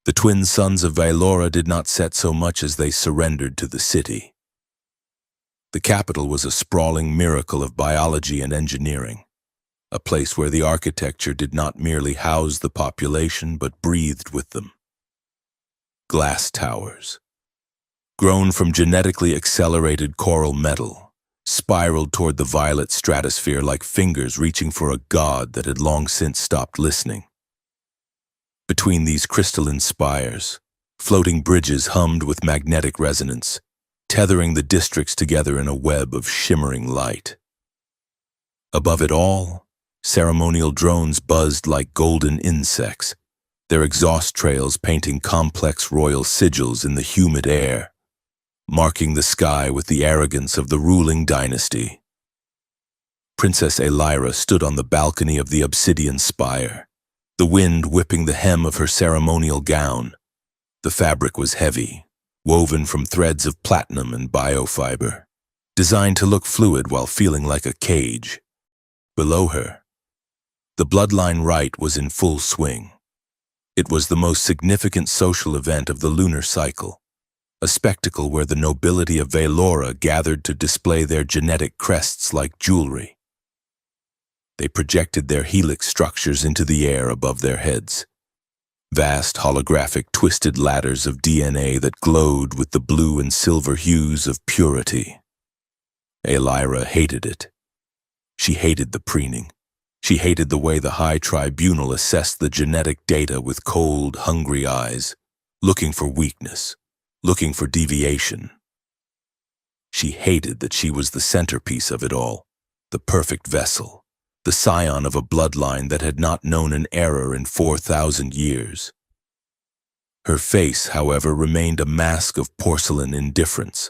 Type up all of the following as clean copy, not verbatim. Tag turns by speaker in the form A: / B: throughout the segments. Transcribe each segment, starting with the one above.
A: The twin sons of Vailora did not set so much as they surrendered to the city. The capital was a sprawling miracle of biology and engineering, a place where the architecture did not merely house the population but breathed with them. Glass towers, grown from genetically accelerated coral metal, spiraled toward the violet stratosphere like fingers reaching for a god that had long since stopped listening. Between these crystalline spires, floating bridges hummed with magnetic resonance, tethering the districts together in a web of shimmering light. Above it all, ceremonial drones buzzed like golden insects, their exhaust trails painting complex royal sigils in the humid air, marking the sky with the arrogance of the ruling dynasty. Princess Elira stood on the balcony of the obsidian spire, the wind whipping the hem of her ceremonial gown. The fabric was heavy, woven from threads of platinum and biofiber, designed to look fluid while feeling like a cage. Below her, the Bloodline rite was in full swing. It was the most significant social event of the lunar cycle, a spectacle where the nobility of Vailora gathered to display their genetic crests like jewelry. They projected their helix structures into the air above their heads, vast holographic twisted ladders of DNA that glowed with the blue and silver hues of purity. Elira hated it. She hated the preening. She hated the way the High Tribunal assessed the genetic data with cold, hungry eyes, looking for weakness, looking for deviation. She hated that she was the centerpiece of it all, the perfect vessel, the scion of a bloodline that had not known an error in 4,000 years. Her face, however, remained a mask of porcelain indifference.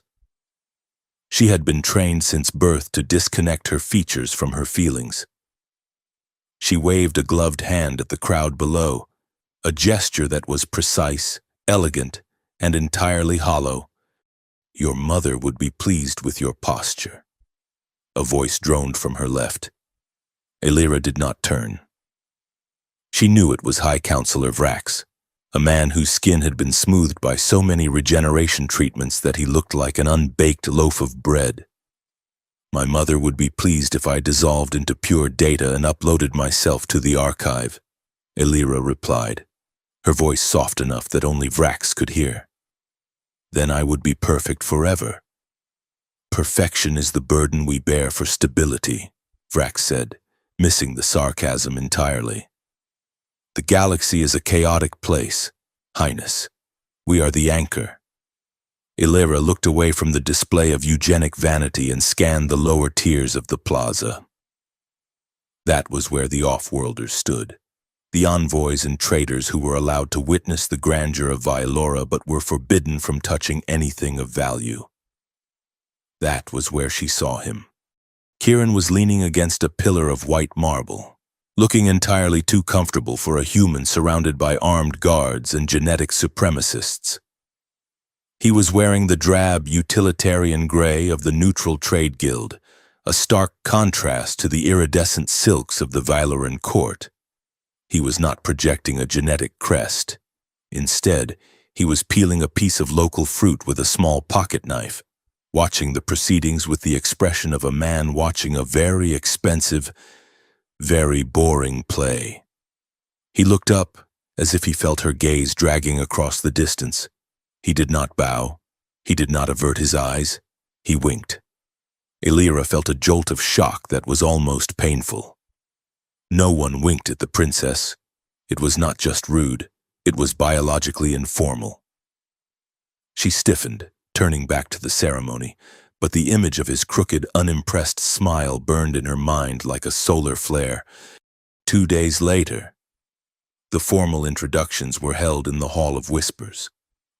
A: She had been trained since birth to disconnect her features from her feelings. She waved a gloved hand at the crowd below, a gesture that was precise, elegant, and entirely hollow. "Your mother would be pleased with your posture." A voice droned from her left. Elira did not turn. She knew it was High Counselor Vrax, a man whose skin had been smoothed by so many regeneration treatments that he looked like an unbaked loaf of bread. "My mother would be pleased if I dissolved into pure data and uploaded myself to the archive," Elira replied, her voice soft enough that only Vrax could hear. "Then I would be perfect forever." "Perfection is the burden we bear for stability," Vrax said, missing the sarcasm entirely. "The galaxy is a chaotic place, Highness. We are the anchor." Elira looked away from the display of eugenic vanity and scanned the lower tiers of the plaza. That was where the off-worlders stood, the envoys and traders who were allowed to witness the grandeur of Vailora but were forbidden from touching anything of value. That was where she saw him. Kieran was leaning against a pillar of white marble, looking entirely too comfortable for a human surrounded by armed guards and genetic supremacists. He was wearing the drab utilitarian gray of the neutral trade guild, a stark contrast to the iridescent silks of the Vailoran court. He was not projecting a genetic crest. Instead, he was peeling a piece of local fruit with a small pocket knife, watching the proceedings with the expression of a man watching a very expensive, very boring play. He looked up, as if he felt her gaze dragging across the distance. He did not bow. He did not avert his eyes. He winked. Elira felt a jolt of shock that was almost painful. No one winked at the princess. It was not just rude. It was biologically informal. She stiffened, turning back to the ceremony, but the image of his crooked, unimpressed smile burned in her mind like a solar flare. 2 days later, the formal introductions were held in the Hall of Whispers,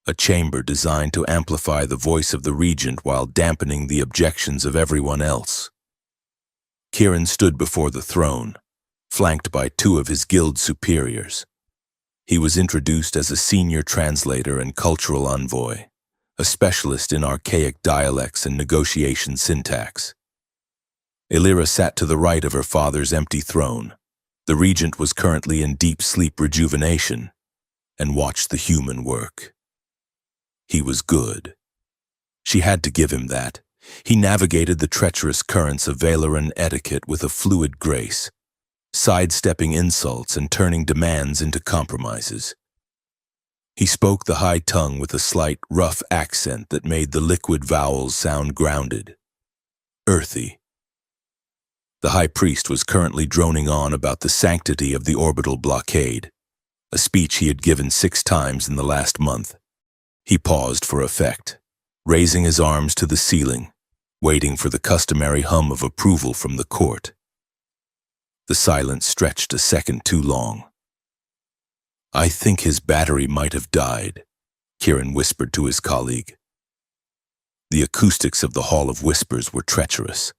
A: a chamber designed to amplify the voice of the regent while dampening the objections of everyone else. Kieran stood before the throne, flanked by 2 of his guild superiors. He was introduced as a senior translator and cultural envoy, a specialist in archaic dialects and negotiation syntax. Elira sat to the right of her father's empty throne. The regent was currently in deep sleep rejuvenation. and watched the human work. He was good. She had to give him that. He navigated the treacherous currents of Valoran etiquette with a fluid grace, sidestepping insults and turning demands into compromises. He spoke the high tongue with a slight, rough accent that made the liquid vowels sound grounded, earthy. The high priest was currently droning on about the sanctity of the orbital blockade, a speech he had given 6 times in the last month. He paused for effect, raising his arms to the ceiling, waiting for the customary hum of approval from the court. The silence stretched a second too long. "I think his battery might have died," Kieran whispered to his colleague. The acoustics of the Hall of Whispers were treacherous.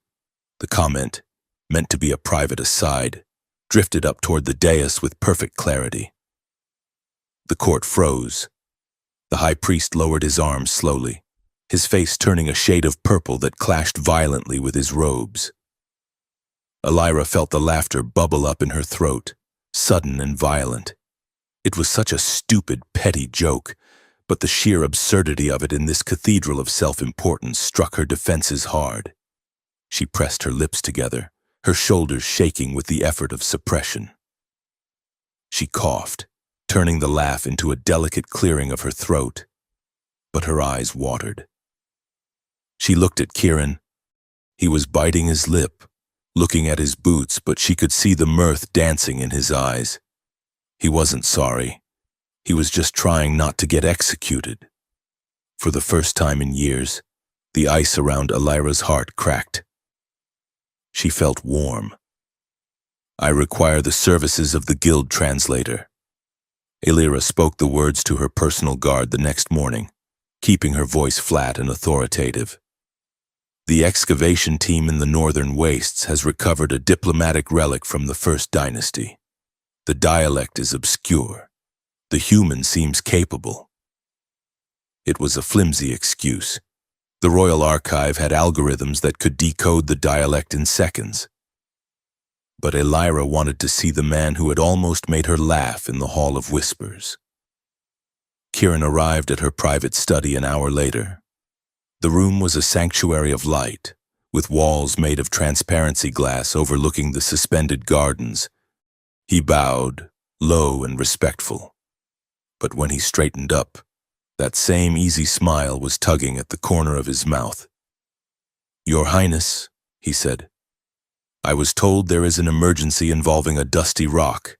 A: The comment, meant to be a private aside, drifted up toward the dais with perfect clarity. The court froze. The high priest lowered his arms slowly, his face turning a shade of purple that clashed violently with his robes. Elira felt the laughter bubble up in her throat, sudden and violent. It was such a stupid, petty joke, but the sheer absurdity of it in this cathedral of self-importance struck her defenses hard. She pressed her lips together, her shoulders shaking with the effort of suppression. She coughed, turning the laugh into a delicate clearing of her throat, but her eyes watered. She looked at Kieran. He was biting his lip, looking at his boots, but she could see the mirth dancing in his eyes. He wasn't sorry. He was just trying not to get executed. For the first time in years, the ice around Elira's heart cracked. She felt warm. "I require the services of the guild translator." Elira spoke the words to her personal guard the next morning, keeping her voice flat and authoritative. "The excavation team in the northern wastes has recovered a diplomatic relic from the First Dynasty. The dialect is obscure. The human seems capable." It was a flimsy excuse. The Royal Archive had algorithms that could decode the dialect in seconds. But Elira wanted to see the man who had almost made her laugh in the Hall of Whispers. Kieran arrived at her private study an hour later. The room was a sanctuary of light, with walls made of transparency glass overlooking the suspended gardens. He bowed, low and respectful. But when he straightened up, that same easy smile was tugging at the corner of his mouth. "Your Highness," he said, "I was told there is an emergency involving a dusty rock."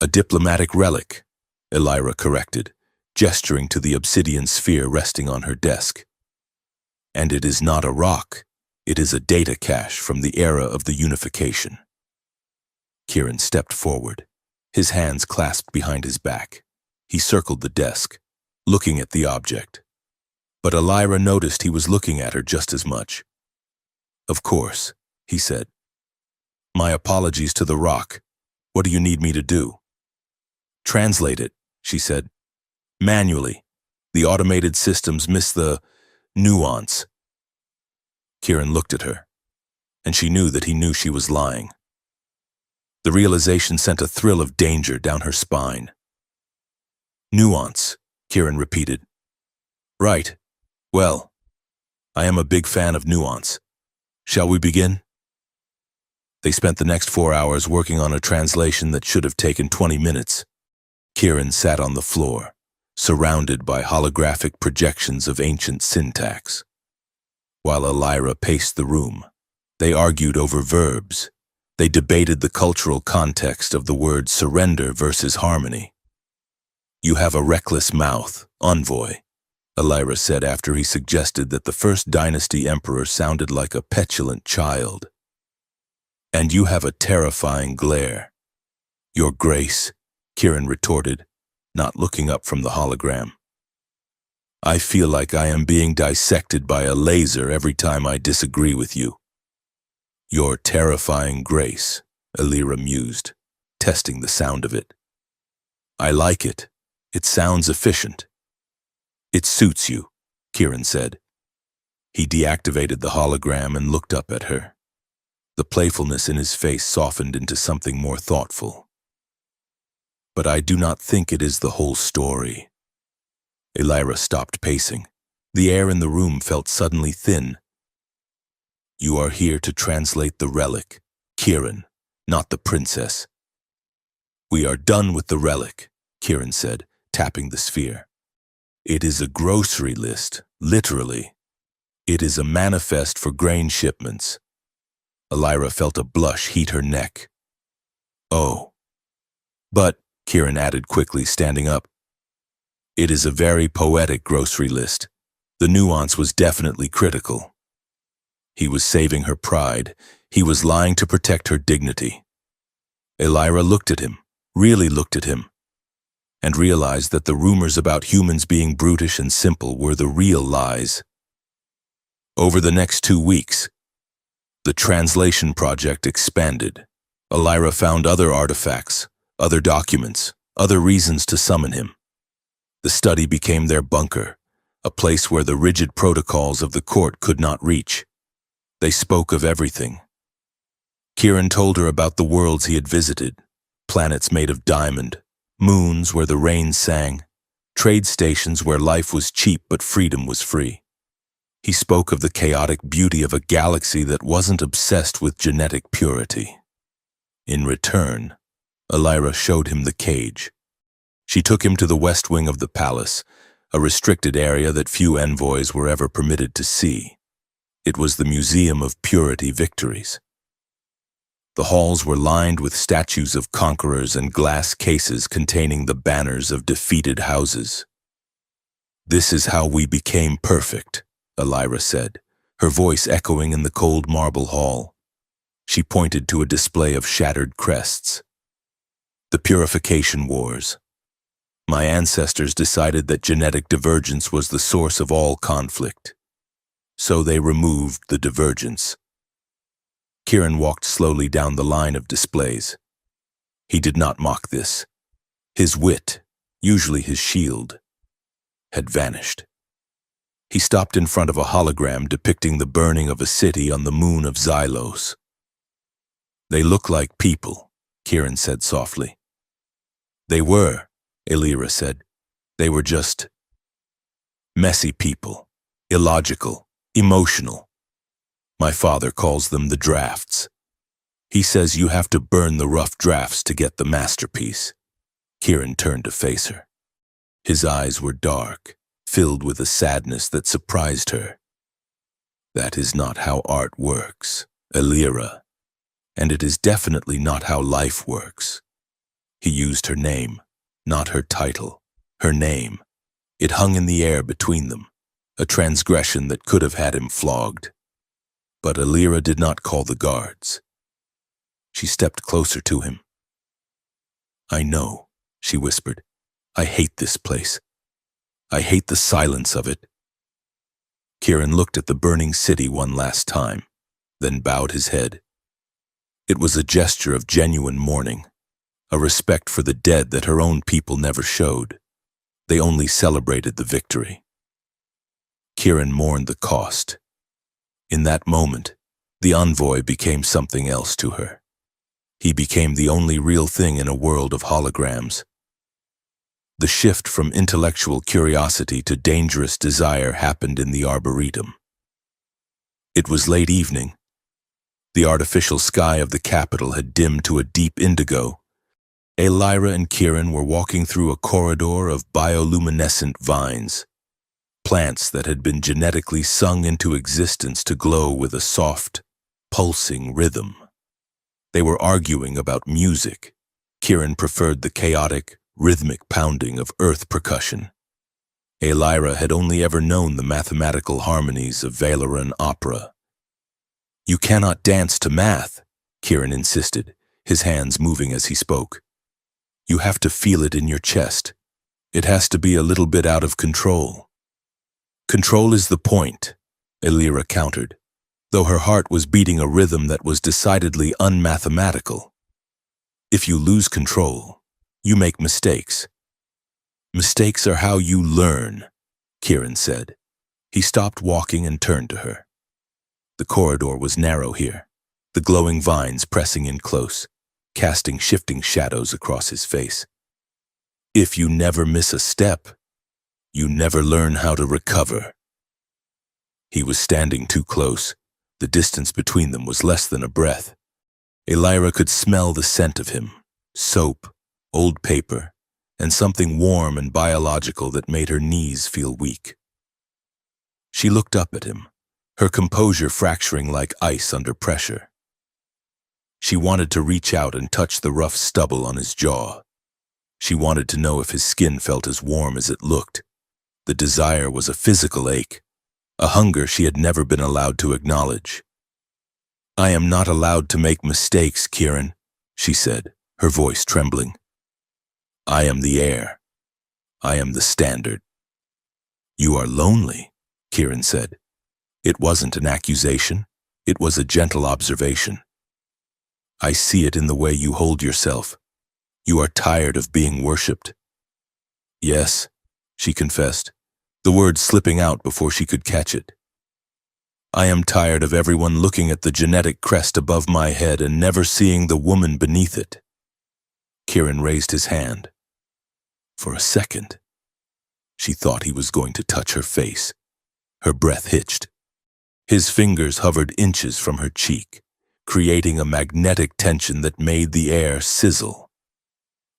A: "A diplomatic relic," Elira corrected, gesturing to the obsidian sphere resting on her desk. "And it is not a rock. It is a data cache from the era of the unification." Kieran stepped forward, his hands clasped behind his back. He circled the desk, looking at the object. But Elira noticed he was looking at her just as much. "Of course," he said. "My apologies to the rock. What do you need me to do?" "Translate it," she said. "Manually. The automated systems miss the nuance." Kieran looked at her, and she knew that he knew she was lying. The realization sent a thrill of danger down her spine. "Nuance," Kieran repeated. "Right. Well, I am a big fan of nuance. Shall we begin?" They spent the next 4 hours working on a translation that should have taken 20 minutes. Kieran sat on the floor, surrounded by holographic projections of ancient syntax. While Elira paced the room, they argued over verbs. They debated the cultural context of the word surrender versus harmony. "You have a reckless mouth, envoy," Elira said after he suggested that the First Dynasty Emperor sounded like a petulant child. "And you have a terrifying glare." "Your Grace," Kieran retorted, not looking up from the hologram. "I feel like I am being dissected by a laser every time I disagree with you." "Your terrifying grace," Elira mused, testing the sound of it. "I like it. It sounds efficient." "It suits you," Kieran said. He deactivated the hologram and looked up at her. The playfulness in his face softened into something more thoughtful. But I do not think it is the whole story. Elira stopped pacing. The air in the room felt suddenly thin. You are here to translate the relic, Kieran, not the princess. We are done with the relic, Kieran said, tapping the sphere. It is a grocery list, literally. It is a manifest for grain shipments. Elira felt a blush heat her neck. Oh. But, Kieran added quickly, standing up, it is a very poetic grocery list. The nuance was definitely critical. He was saving her pride. He was lying to protect her dignity. Elira looked at him, really looked at him, and realized that the rumors about humans being brutish and simple were the real lies. Over the next 2 weeks, the translation project expanded. Elira found other artifacts, other documents, other reasons to summon him. The study became their bunker, a place where the rigid protocols of the court could not reach. They spoke of everything. Kieran told her about the worlds he had visited, planets made of diamond, moons where the rain sang, trade stations where life was cheap but freedom was free. He spoke of the chaotic beauty of a galaxy that wasn't obsessed with genetic purity. In return, Elira showed him the cage. She took him to the west wing of the palace, a restricted area that few envoys were ever permitted to see. It was the Museum of Purity Victories. The halls were lined with statues of conquerors and glass cases containing the banners of defeated houses. This is how we became perfect, Elira said, her voice echoing in the cold marble hall. She pointed to a display of shattered crests. The Purification Wars. My ancestors decided that genetic divergence was the source of all conflict. So they removed the divergence. Kieran walked slowly down the line of displays. He did not mock this. His wit, usually his shield, had vanished. He stopped in front of a hologram depicting the burning of a city on the moon of Xylos. They look like people, Kieran said softly. They were, Elira said. They were just messy people, illogical, emotional. My father calls them the drafts. He says you have to burn the rough drafts to get the masterpiece. Kieran turned to face her. His eyes were dark, filled with a sadness that surprised her. That is not how art works, Elira, and it is definitely not how life works. He used her name, not her title, her name. It hung in the air between them, a transgression that could have had him flogged. But Elira did not call the guards. She stepped closer to him. I know, she whispered. I hate this place. I hate the silence of it. Kieran looked at the burning city one last time, then bowed his head. It was a gesture of genuine mourning, a respect for the dead that her own people never showed. They only celebrated the victory. Kieran mourned the cost. In that moment, the envoy became something else to her. He became the only real thing in a world of holograms. The shift from intellectual curiosity to dangerous desire happened in the Arboretum. It was late evening. The artificial sky of the capital had dimmed to a deep indigo. Elira and Kieran were walking through a corridor of bioluminescent vines, plants that had been genetically sung into existence to glow with a soft, pulsing rhythm. They were arguing about music. Kieran preferred the chaotic, rhythmic pounding of earth percussion. Elira had only ever known the mathematical harmonies of Valeran opera. You cannot dance to math, Kieran insisted, his hands moving as he spoke. You have to feel it in your chest. It has to be a little bit out of control. Control is the point, Elira countered, though her heart was beating a rhythm that was decidedly unmathematical. If you lose control, you make mistakes. Mistakes are how you learn, Kieran said. He stopped walking and turned to her. The corridor was narrow here, the glowing vines pressing in close, casting shifting shadows across his face. If you never miss a step, you never learn how to recover. He was standing too close. The distance between them was less than a breath. Elira could smell the scent of him, soap, old paper, and something warm and biological that made her knees feel weak. She looked up at him, her composure fracturing like ice under pressure. She wanted to reach out and touch the rough stubble on his jaw. She wanted to know if his skin felt as warm as it looked. The desire was a physical ache, a hunger she had never been allowed to acknowledge. "I am not allowed to make mistakes, Kieran," she said, her voice trembling. "I am the heir. I am the standard." "You are lonely," Kieran said. It wasn't an accusation. It was a gentle observation. "I see it in the way you hold yourself. You are tired of being worshipped." "Yes," she confessed, the words slipping out before she could catch it. "I am tired of everyone looking at the genetic crest above my head and never seeing the woman beneath it." Kieran raised his hand. For a second, she thought he was going to touch her face. Her breath hitched. His fingers hovered inches from her cheek, creating a magnetic tension that made the air sizzle.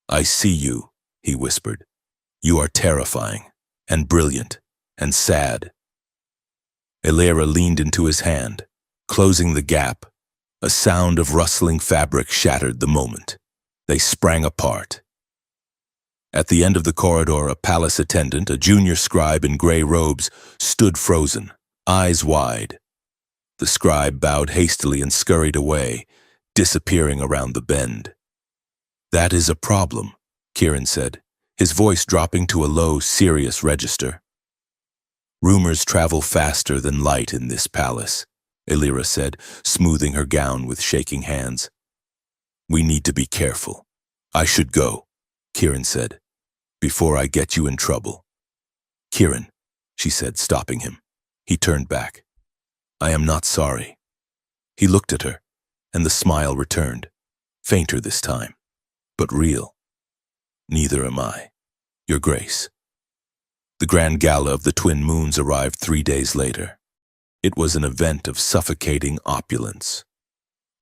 A: "I see you," he whispered. "You are terrifying, and brilliant, and sad." Elira leaned into his hand, closing the gap. A sound of rustling fabric shattered the moment. They sprang apart. At the end of the corridor, a palace attendant, a junior scribe in gray robes, stood frozen, eyes wide. The scribe bowed hastily and scurried away, disappearing around the bend. "That is a problem," Kieran said, his voice dropping to a low, serious register. "Rumors travel faster than light in this palace," Elira said, smoothing her gown with shaking hands. "We need to be careful." "I should go," Kieran said, "before I get you in trouble." "Kieran," she said, stopping him. He turned back. "I am not sorry." He looked at her, and the smile returned, fainter this time, but real. "Neither am I, Your Grace." The grand gala of the Twin Moons arrived 3 days later. It was an event of suffocating opulence.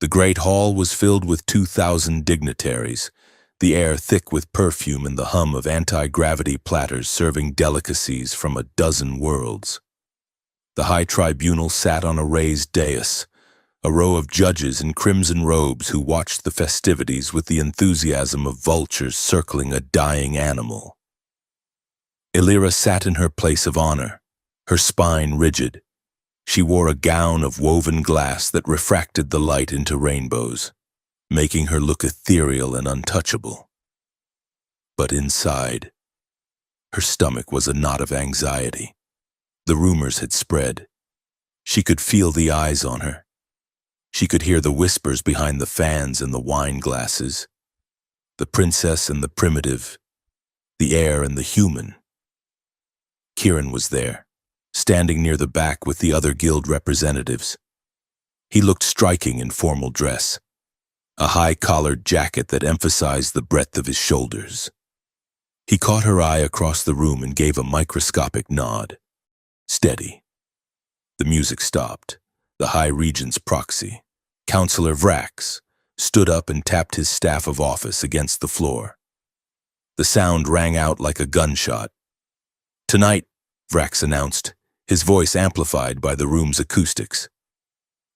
A: The great hall was filled with 2,000 dignitaries, the air thick with perfume and the hum of anti-gravity platters serving delicacies from a dozen worlds. The high tribunal sat on a raised dais, a row of judges in crimson robes who watched the festivities with the enthusiasm of vultures circling a dying animal. Elira sat in her place of honor, her spine rigid. She wore a gown of woven glass that refracted the light into rainbows, making her look ethereal and untouchable. But inside, her stomach was a knot of anxiety. The rumors had spread. She could feel the eyes on her. She could hear the whispers behind the fans and the wine glasses. The princess and the primitive, the heir and the human. Kieran was there, standing near the back with the other guild representatives. He looked striking in formal dress, a high-collared jacket that emphasized the breadth of his shoulders. He caught her eye across the room and gave a microscopic nod. "Steady." The music stopped. The High Regent's proxy, Councillor Vrax, stood up and tapped his staff of office against the floor. The sound rang out like a gunshot. "Tonight," Vrax announced, his voice amplified by the room's acoustics,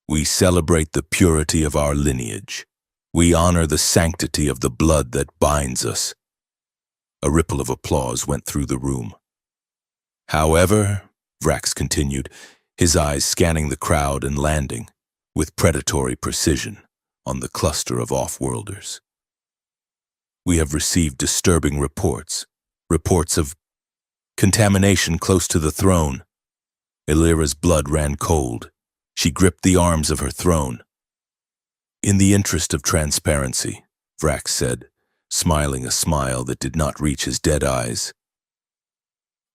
A: "we celebrate the purity of our lineage. We honor the sanctity of the blood that binds us." A ripple of applause went through the room. "However," Vrax continued, his eyes scanning the crowd and landing, with predatory precision, on the cluster of off-worlders. "We have received disturbing reports of contamination close to the throne." Elira's blood ran cold. She gripped the arms of her throne. "In the interest of transparency," Vrax said, smiling a smile that did not reach his dead eyes,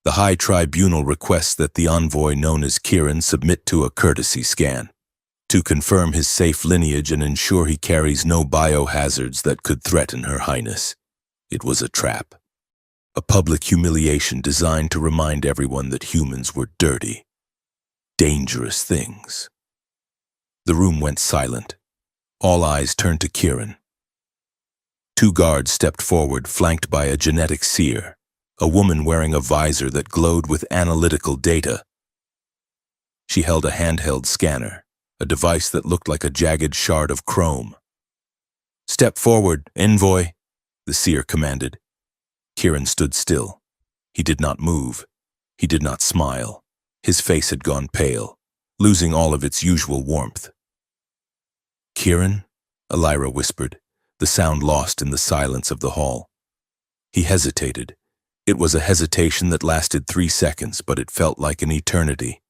A: "the High Tribunal requests that the envoy known as Kieran submit to a courtesy scan to confirm his safe lineage and ensure he carries no biohazards that could threaten Her Highness. It was a trap." A public humiliation designed to remind everyone that humans were dirty, dangerous things. The room went silent. All eyes turned to Kieran. Two guards stepped forward, flanked by a genetic seer, a woman wearing a visor that glowed with analytical data. She held a handheld scanner, a device that looked like a jagged shard of chrome. "Step forward, envoy," the seer commanded. Kieran stood still. He did not move. He did not smile. His face had gone pale, losing all of its usual warmth. "Kieran?" Elira whispered, the sound lost in the silence of the hall. He hesitated. It was a hesitation that lasted 3 seconds, but it felt like an eternity.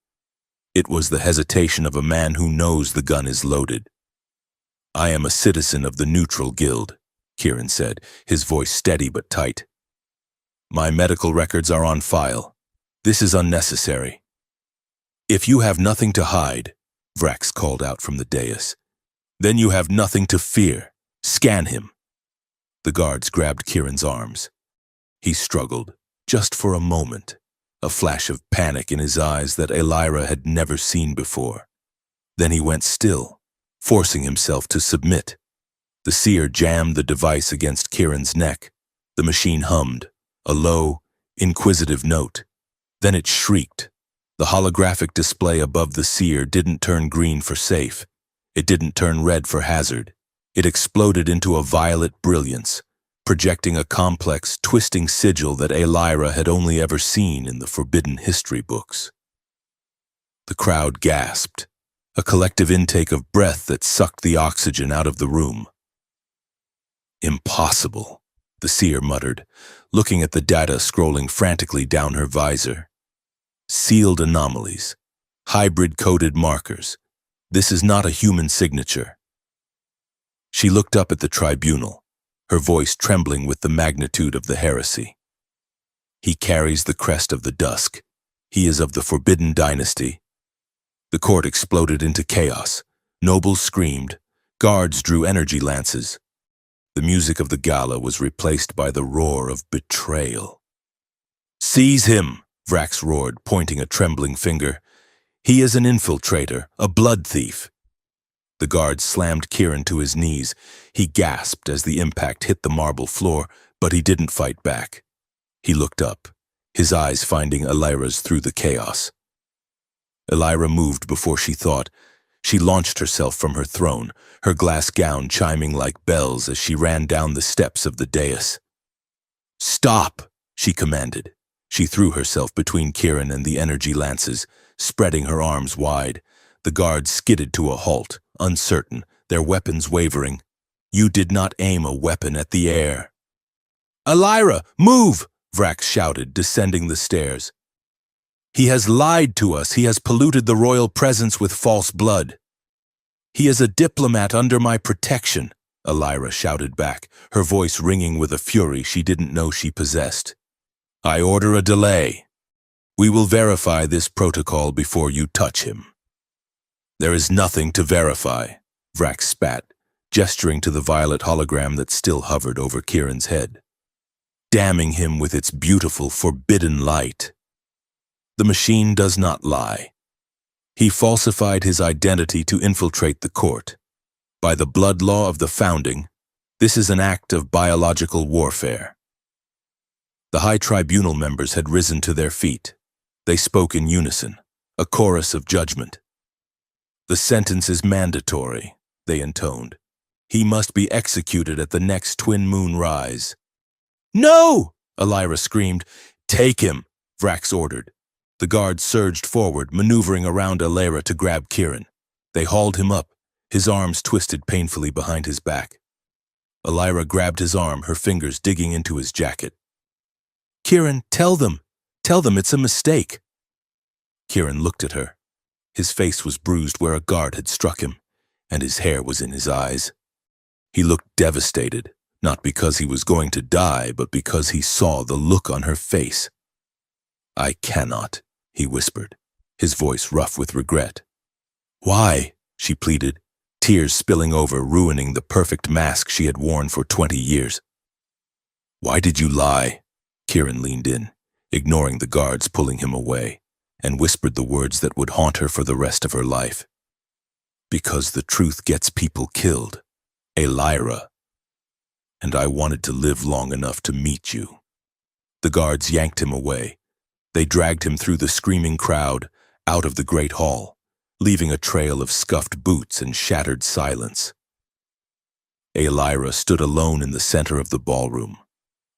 A: It was the hesitation of a man who knows the gun is loaded. "I am a citizen of the Neutral Guild," Kieran said, his voice steady but tight. "My medical records are on file. This is unnecessary." "If you have nothing to hide," Vrax called out from the dais, "then you have nothing to fear. Scan him." The guards grabbed Kieran's arms. He struggled, just for a moment, a flash of panic in his eyes that Elira had never seen before. Then he went still, forcing himself to submit. The seer jammed the device against Kieran's neck. The machine hummed, a low, inquisitive note. Then it shrieked. The holographic display above the seer didn't turn green for safe. It didn't turn red for hazard. It exploded into a violet brilliance, projecting a complex, twisting sigil that Elira had only ever seen in the forbidden history books. The crowd gasped, a collective intake of breath that sucked the oxygen out of the room. "Impossible," the seer muttered, looking at the data scrolling frantically down her visor. "Sealed anomalies, hybrid-coded markers. This is not a human signature." She looked up at the tribunal, her voice trembling with the magnitude of the heresy. "He carries the crest of the dusk. He is of the Forbidden Dynasty." The court exploded into chaos. Nobles screamed. Guards drew energy lances. The music of the gala was replaced by the roar of betrayal. "Seize him!" Vrax roared, pointing a trembling finger. "He is an infiltrator, a blood thief." The guard slammed Kieran to his knees. He gasped as the impact hit the marble floor, but he didn't fight back. He looked up, his eyes finding Elira's through the chaos. Elira moved before she thought. She launched herself from her throne, her glass gown chiming like bells as she ran down the steps of the dais. "Stop!" she commanded. She threw herself between Kieran and the energy lances, spreading her arms wide. The guards skidded to a halt, uncertain, their weapons wavering. "You did not aim a weapon at the air." "Elira, move!" Vrax shouted, descending the stairs. "He has lied to us. He has polluted the royal presence with false blood." "He is a diplomat under my protection," Elira shouted back, her voice ringing with a fury she didn't know she possessed. "I order a delay. We will verify this protocol before you touch him." "There is nothing to verify," Vrax spat, gesturing to the violet hologram that still hovered over Kieran's head, damning him with its beautiful, forbidden light. "The machine does not lie. He falsified his identity to infiltrate the court. By the blood law of the founding, this is an act of biological warfare." The High Tribunal members had risen to their feet. They spoke in unison, a chorus of judgment. "The sentence is mandatory," they intoned. "He must be executed at the next twin moon rise." "No!" Elira screamed. "Take him," Vrax ordered. The guards surged forward, maneuvering around Elira to grab Kieran. They hauled him up, his arms twisted painfully behind his back. Elira grabbed his arm, her fingers digging into his jacket. "Kieran, tell them it's a mistake." Kieran looked at her. His face was bruised where a guard had struck him, and his hair was in his eyes. He looked devastated, not because he was going to die, but because he saw the look on her face. "I cannot," he whispered, his voice rough with regret. "Why?" she pleaded, tears spilling over, ruining the perfect mask she had worn for 20 years. "Why did you lie?" Kieran leaned in, ignoring the guards pulling him away, and whispered the words that would haunt her for the rest of her life. Because the truth gets people killed, Elira. And I wanted to live long enough to meet you. The guards yanked him away. They dragged him through the screaming crowd, out of the great hall, leaving a trail of scuffed boots and shattered silence. Elira stood alone in the center of the ballroom.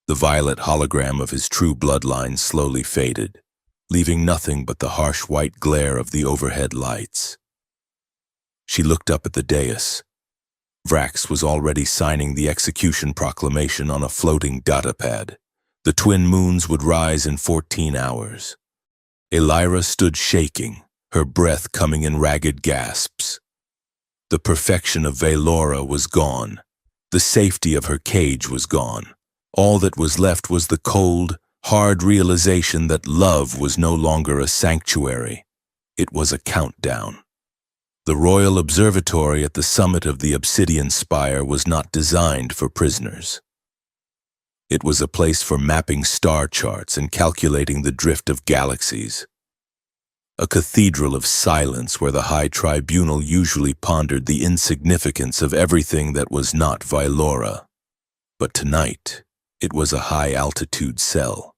A: The violet hologram of his true bloodline slowly faded, leaving nothing but the harsh white glare of the overhead lights. She looked up at the dais. Vrax was already signing the execution proclamation on a floating datapad. The twin moons would rise in 14 hours. Elira stood shaking, her breath coming in ragged gasps. The perfection of Valora was gone. The safety of her cage was gone. All that was left was the cold, hard realization that love was no longer a sanctuary. It was a countdown. The Royal Observatory at the summit of the Obsidian Spire was not designed for prisoners. It was a place for mapping star charts and calculating the drift of galaxies. A cathedral of silence where the High Tribunal usually pondered the insignificance of everything that was not Valora. But tonight, it was a high-altitude cell.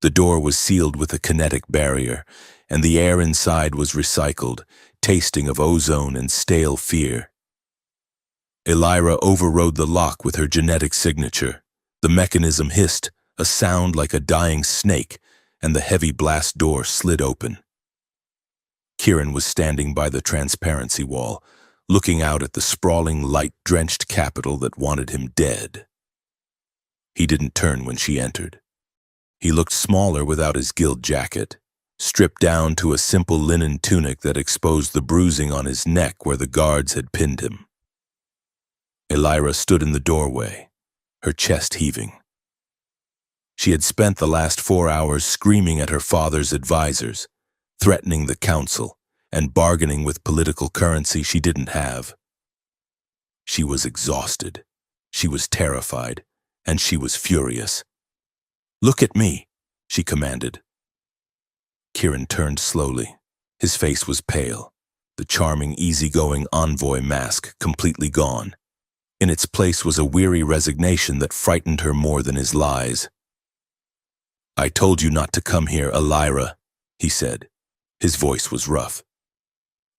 A: The door was sealed with a kinetic barrier, and the air inside was recycled, tasting of ozone and stale fear. Elira overrode the lock with her genetic signature. The mechanism hissed, a sound like a dying snake, and the heavy blast door slid open. Kieran was standing by the transparency wall, looking out at the sprawling, light-drenched capital that wanted him dead. He didn't turn when she entered. He looked smaller without his gilt jacket, stripped down to a simple linen tunic that exposed the bruising on his neck where the guards had pinned him. Elira stood in the doorway, her chest heaving. She had spent the last 4 hours screaming at her father's advisors, threatening the council, and bargaining with political currency she didn't have. She was exhausted, she was terrified, and she was furious. "Look at me," she commanded. Kieran turned slowly. His face was pale, the charming, easygoing envoy mask completely gone. In its place was a weary resignation that frightened her more than his lies. "I told you not to come here, Elira," he said. His voice was rough.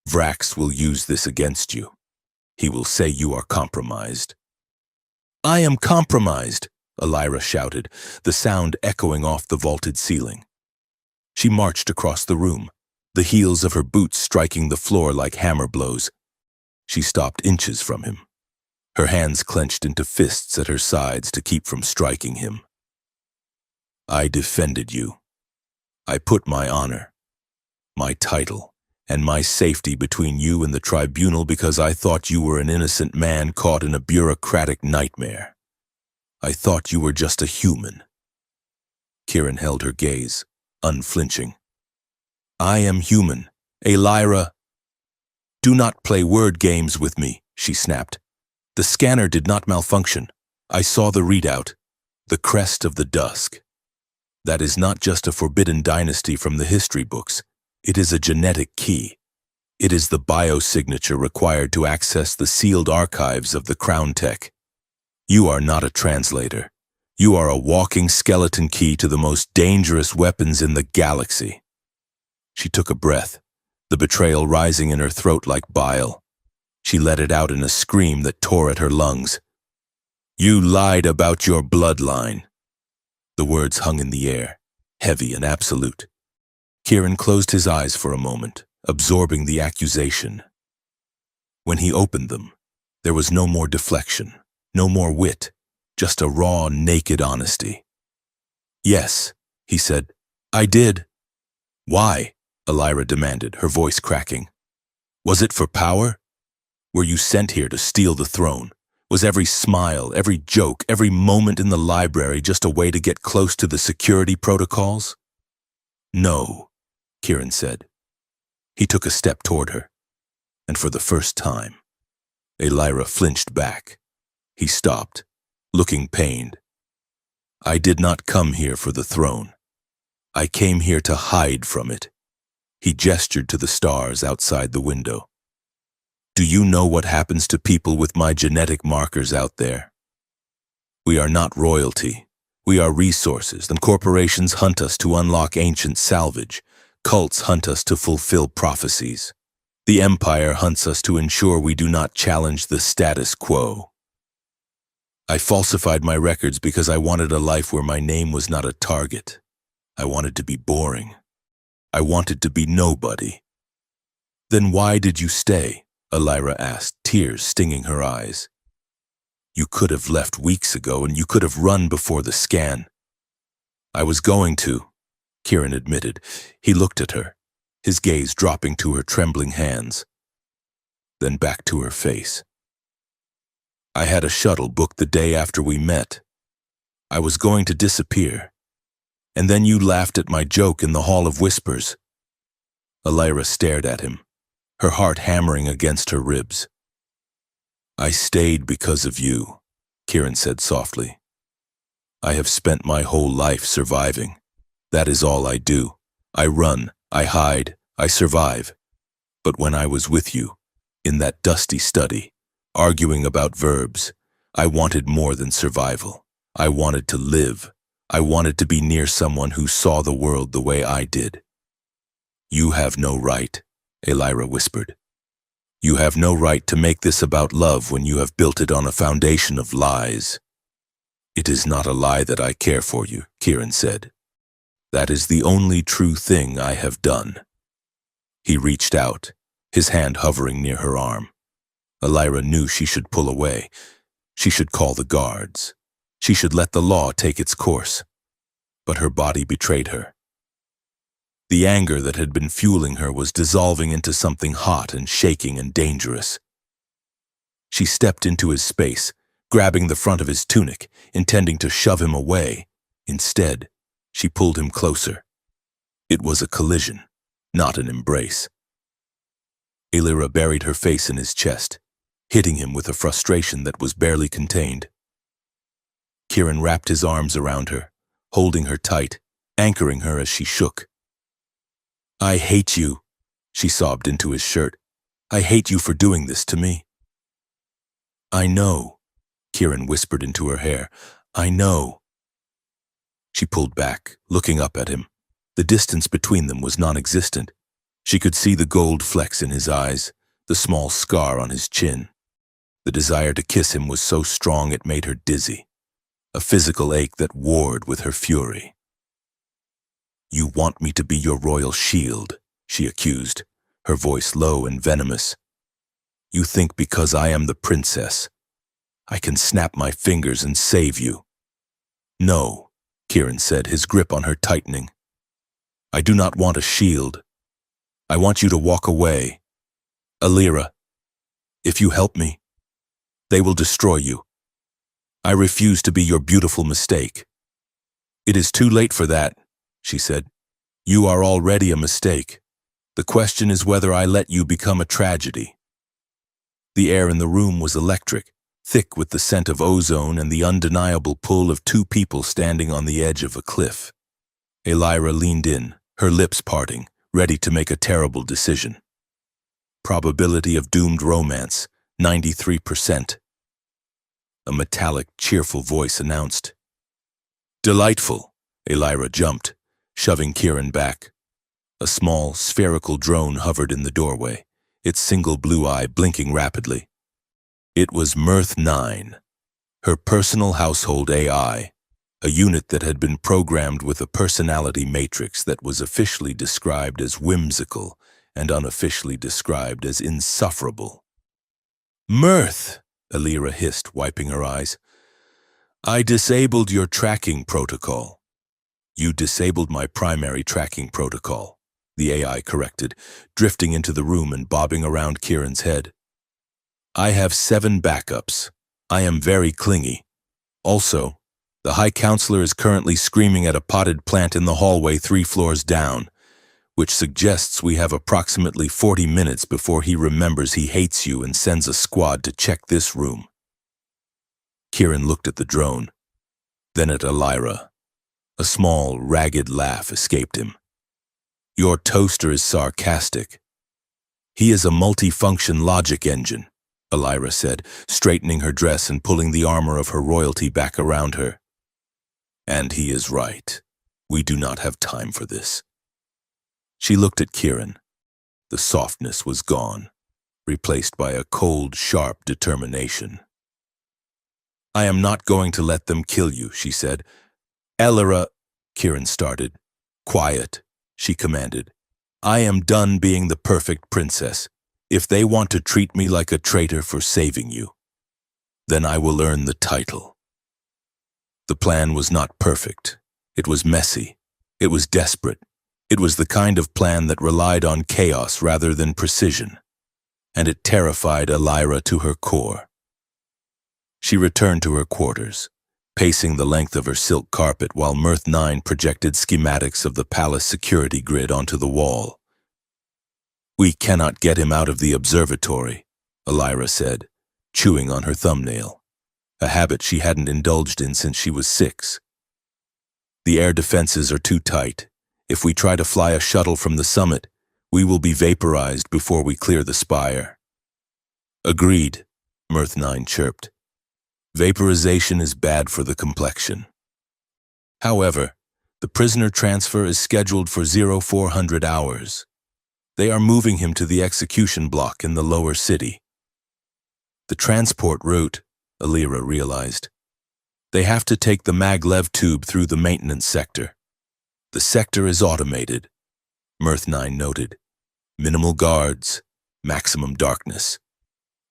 A: "Vrax will use this against you. He will say you are compromised." "I am compromised," Elira shouted, the sound echoing off the vaulted ceiling. She marched across the room, the heels of her boots striking the floor like hammer blows. She stopped inches from him, her hands clenched into fists at her sides to keep from striking him. "I defended you. I put my honor, my title, and my safety between you and the tribunal because I thought you were an innocent man caught in a bureaucratic nightmare. I thought you were just a human." Kieran held her gaze, unflinching. "I am human, Elira." "Do not play word games with me," she snapped. "The scanner did not malfunction. I saw the readout, the crest of the dusk. That is not just a forbidden dynasty from the history books. It is a genetic key. It is the biosignature required to access the sealed archives of the Crown Tech. You are not a translator. You are a walking skeleton key to the most dangerous weapons in the galaxy." She took a breath, the betrayal rising in her throat like bile. She let it out in a scream that tore at her lungs. "You lied about your bloodline." The words hung in the air, heavy and absolute. Kieran closed his eyes for a moment, absorbing the accusation. When he opened them, there was no more deflection, no more wit, just a raw, naked honesty. "Yes," he said, "I did." "Why?" Elira demanded, her voice cracking. "Was it for power? Were you sent here to steal the throne? Was every smile, every joke, every moment in the library just a way to get close to the security protocols?" "No," Kieran said. He took a step toward her, and for the first time, Elira flinched back. He stopped, looking pained. I did not come here for the throne. I came here to hide from it. He gestured to the stars outside the window. Do you know what happens to people with my genetic markers out there? We are not royalty. We are resources, and corporations hunt us to unlock ancient salvage. Cults hunt us to fulfill prophecies. The Empire hunts us to ensure we do not challenge the status quo. I falsified my records because I wanted a life where my name was not a target. I wanted to be boring. I wanted to be nobody. Then why did you stay? Elira asked, tears stinging her eyes. You could have left weeks ago, and you could have run before the scan. I was going to, Kieran admitted. He looked at her, his gaze dropping to her trembling hands, then back to her face. I had a shuttle booked the day after we met. I was going to disappear, and then you laughed at my joke in the Hall of Whispers. Elira stared at him, her heart hammering against her ribs. I stayed because of you, Kieran said softly. I have spent my whole life surviving. That is all I do. I run, I hide, I survive. But when I was with you, in that dusty study, arguing about verbs, I wanted more than survival. I wanted to live. I wanted to be near someone who saw the world the way I did. You have no right, Elira whispered. You have no right to make this about love when you have built it on a foundation of lies. It is not a lie that I care for you, Kieran said. That is the only true thing I have done. He reached out, his hand hovering near her arm. Elira knew she should pull away. She should call the guards. She should let the law take its course. But her body betrayed her. The anger that had been fueling her was dissolving into something hot and shaking and dangerous. She stepped into his space, grabbing the front of his tunic, intending to shove him away. Instead, she pulled him closer. It was a collision, not an embrace. Elira buried her face in his chest, hitting him with a frustration that was barely contained. Kieran wrapped his arms around her, holding her tight, anchoring her as she shook. I hate you, she sobbed into his shirt. I hate you for doing this to me. I know, Kieran whispered into her hair. I know. She pulled back, looking up at him. The distance between them was non-existent. She could see the gold flecks in his eyes, the small scar on his chin. The desire to kiss him was so strong it made her dizzy, a physical ache that warred with her fury. You want me to be your royal shield, she accused, her voice low and venomous. You think because I am the princess, I can snap my fingers and save you. No, Kieran said, his grip on her tightening. I do not want a shield. I want you to walk away. Elira, if you help me, they will destroy you. I refuse to be your beautiful mistake. It is too late for that, she said. You are already a mistake. The question is whether I let you become a tragedy. The air in the room was electric, thick with the scent of ozone and the undeniable pull of two people standing on the edge of a cliff. Elira leaned in, her lips parting, ready to make a terrible decision. Probability of doomed romance, 93%. A metallic, cheerful voice announced. Delightful, Elira jumped, shoving Kieran back. A small, spherical drone hovered in the doorway, its single blue eye blinking rapidly. It was Mirth 9, her personal household AI, a unit that had been programmed with a personality matrix that was officially described as whimsical and unofficially described as insufferable. Mirth, Elira hissed, wiping her eyes. I disabled your tracking protocol. You disabled my primary tracking protocol, the AI corrected, drifting into the room and bobbing around Kieran's head. I have 7 backups. I am very clingy. Also, the High Counselor is currently screaming at a potted plant in the hallway 3 floors down, which suggests we have approximately 40 minutes before he remembers he hates you and sends a squad to check this room. Kieran looked at the drone. Then at Elira, a small, ragged laugh escaped him. Your toaster is sarcastic. He is a multifunction logic engine, Elira said, straightening her dress and pulling the armor of her royalty back around her. And he is right. We do not have time for this. She looked at Kieran. The softness was gone, replaced by a cold, sharp determination. I am not going to let them kill you, she said. Elira, Kieran started. Quiet, she commanded. I am done being the perfect princess. If they want to treat me like a traitor for saving you, then I will earn the title. The plan was not perfect. It was messy. It was desperate. It was the kind of plan that relied on chaos rather than precision, and it terrified Elira to her core. She returned to her quarters, pacing the length of her silk carpet while Mirth 9 projected schematics of the palace security grid onto the wall. We cannot get him out of the observatory, Elira said, chewing on her thumbnail, a habit she hadn't indulged in since she was 6. The air defenses are too tight. If we try to fly a shuttle from the summit, we will be vaporized before we clear the spire. Agreed, Mirth 9 chirped. Vaporization is bad for the complexion. However, the prisoner transfer is scheduled for 0400 hours. They are moving him to the execution block in the lower city. The transport route, Elira realized. They have to take the maglev tube through the maintenance sector. The sector is automated, Mirth 9 noted. Minimal guards, maximum darkness.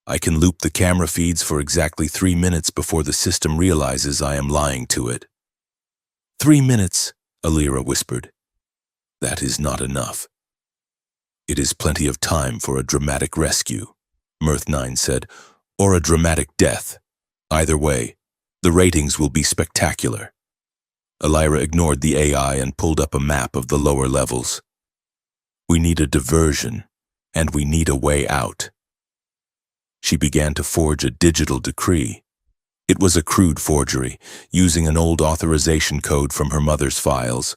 A: I can loop the camera feeds for exactly 3 minutes before the system realizes I am lying to it. 3 minutes, Elira whispered. That is not enough. It is plenty of time for a dramatic rescue, Mirth 9 said, or a dramatic death. Either way, the ratings will be spectacular. Elira ignored the AI and pulled up a map of the lower levels. We need a diversion, and we need a way out. She began to forge a digital decree. It was a crude forgery, using an old authorization code from her mother's files.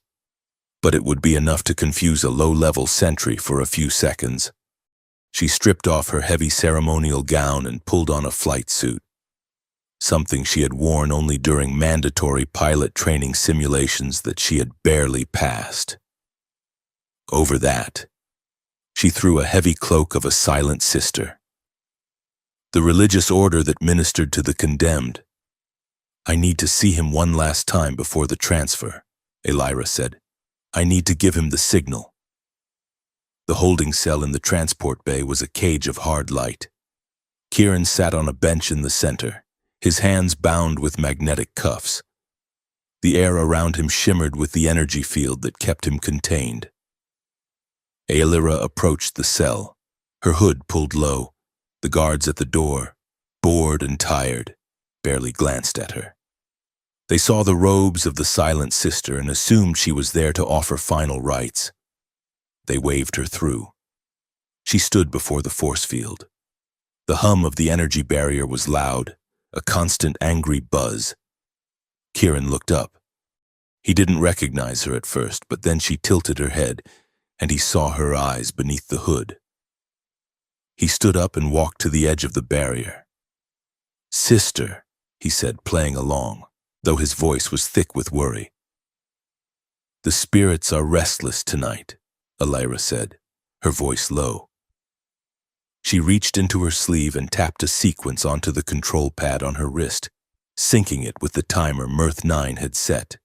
A: But it would be enough to confuse a low-level sentry for a few seconds. She stripped off her heavy ceremonial gown and pulled on a flight suit, something she had worn only during mandatory pilot training simulations that she had barely passed. Over that, she threw a heavy cloak of a silent sister, the religious order that ministered to the condemned. I need to see him one last time before the transfer, Elira said. I need to give him the signal. The holding cell in the transport bay was a cage of hard light. Kieran sat on a bench in the center, his hands bound with magnetic cuffs. The air around him shimmered with the energy field that kept him contained. Elira approached the cell, her hood pulled low. The guards at the door, bored and tired, barely glanced at her. They saw the robes of the silent sister and assumed she was there to offer final rites. They waved her through. She stood before the force field. The hum of the energy barrier was loud, a constant angry buzz. Kieran looked up. He didn't recognize her at first, but then she tilted her head, and he saw her eyes beneath the hood. He stood up and walked to the edge of the barrier. Sister, he said, playing along, though his voice was thick with worry. The spirits are restless tonight, Elira said, her voice low. She reached into her sleeve and tapped a sequence onto the control pad on her wrist, syncing it with the timer Mirth 9 had set.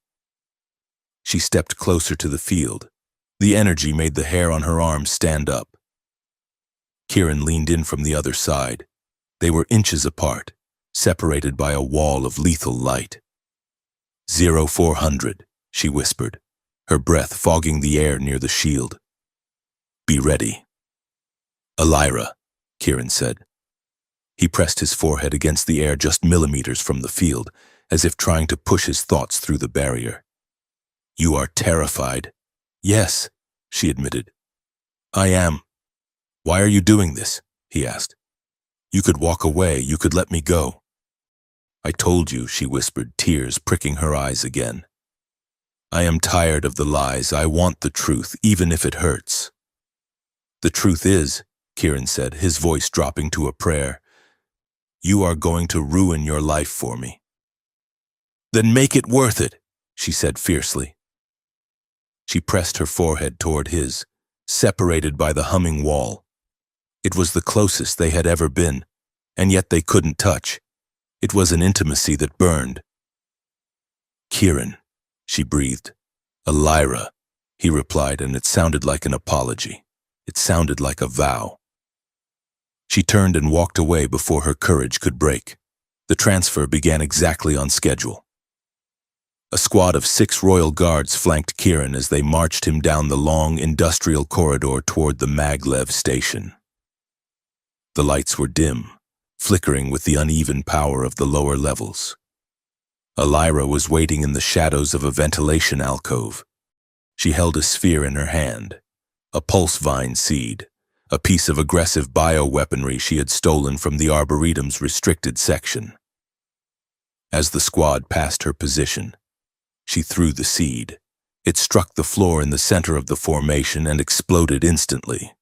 A: She stepped closer to the field. The energy made the hair on her arms stand up. Kieran leaned in from the other side. They were inches apart, separated by a wall of lethal light. 0400, she whispered, her breath fogging the air near the shield. Be ready. Elira, Kieran said. He pressed his forehead against the air just millimeters from the field, as if trying to push his thoughts through the barrier. You are terrified. Yes, she admitted. I am. Why are you doing this? He asked. You could walk away, you could let me go. I told you, she whispered, tears pricking her eyes again. I am tired of the lies. I want the truth, even if it hurts. The truth is, Kieran said, his voice dropping to a prayer, you are going to ruin your life for me. Then make it worth it, she said fiercely. She pressed her forehead toward his, separated by the humming wall. It was the closest they had ever been, and yet they couldn't touch. It was an intimacy that burned. Kieran, she breathed. Elira, he replied, and it sounded like an apology. It sounded like a vow. She turned and walked away before her courage could break. The transfer began exactly on schedule. A squad of 6 royal guards flanked Kieran as they marched him down the long industrial corridor toward the maglev station. The lights were dim, flickering with the uneven power of the lower levels. Elira was waiting in the shadows of a ventilation alcove. She held a sphere in her hand, a pulse vine seed, a piece of aggressive bioweaponry she had stolen from the Arboretum's restricted section. As the squad passed her position, she threw the seed. It struck the floor in the center of the formation and exploded instantly.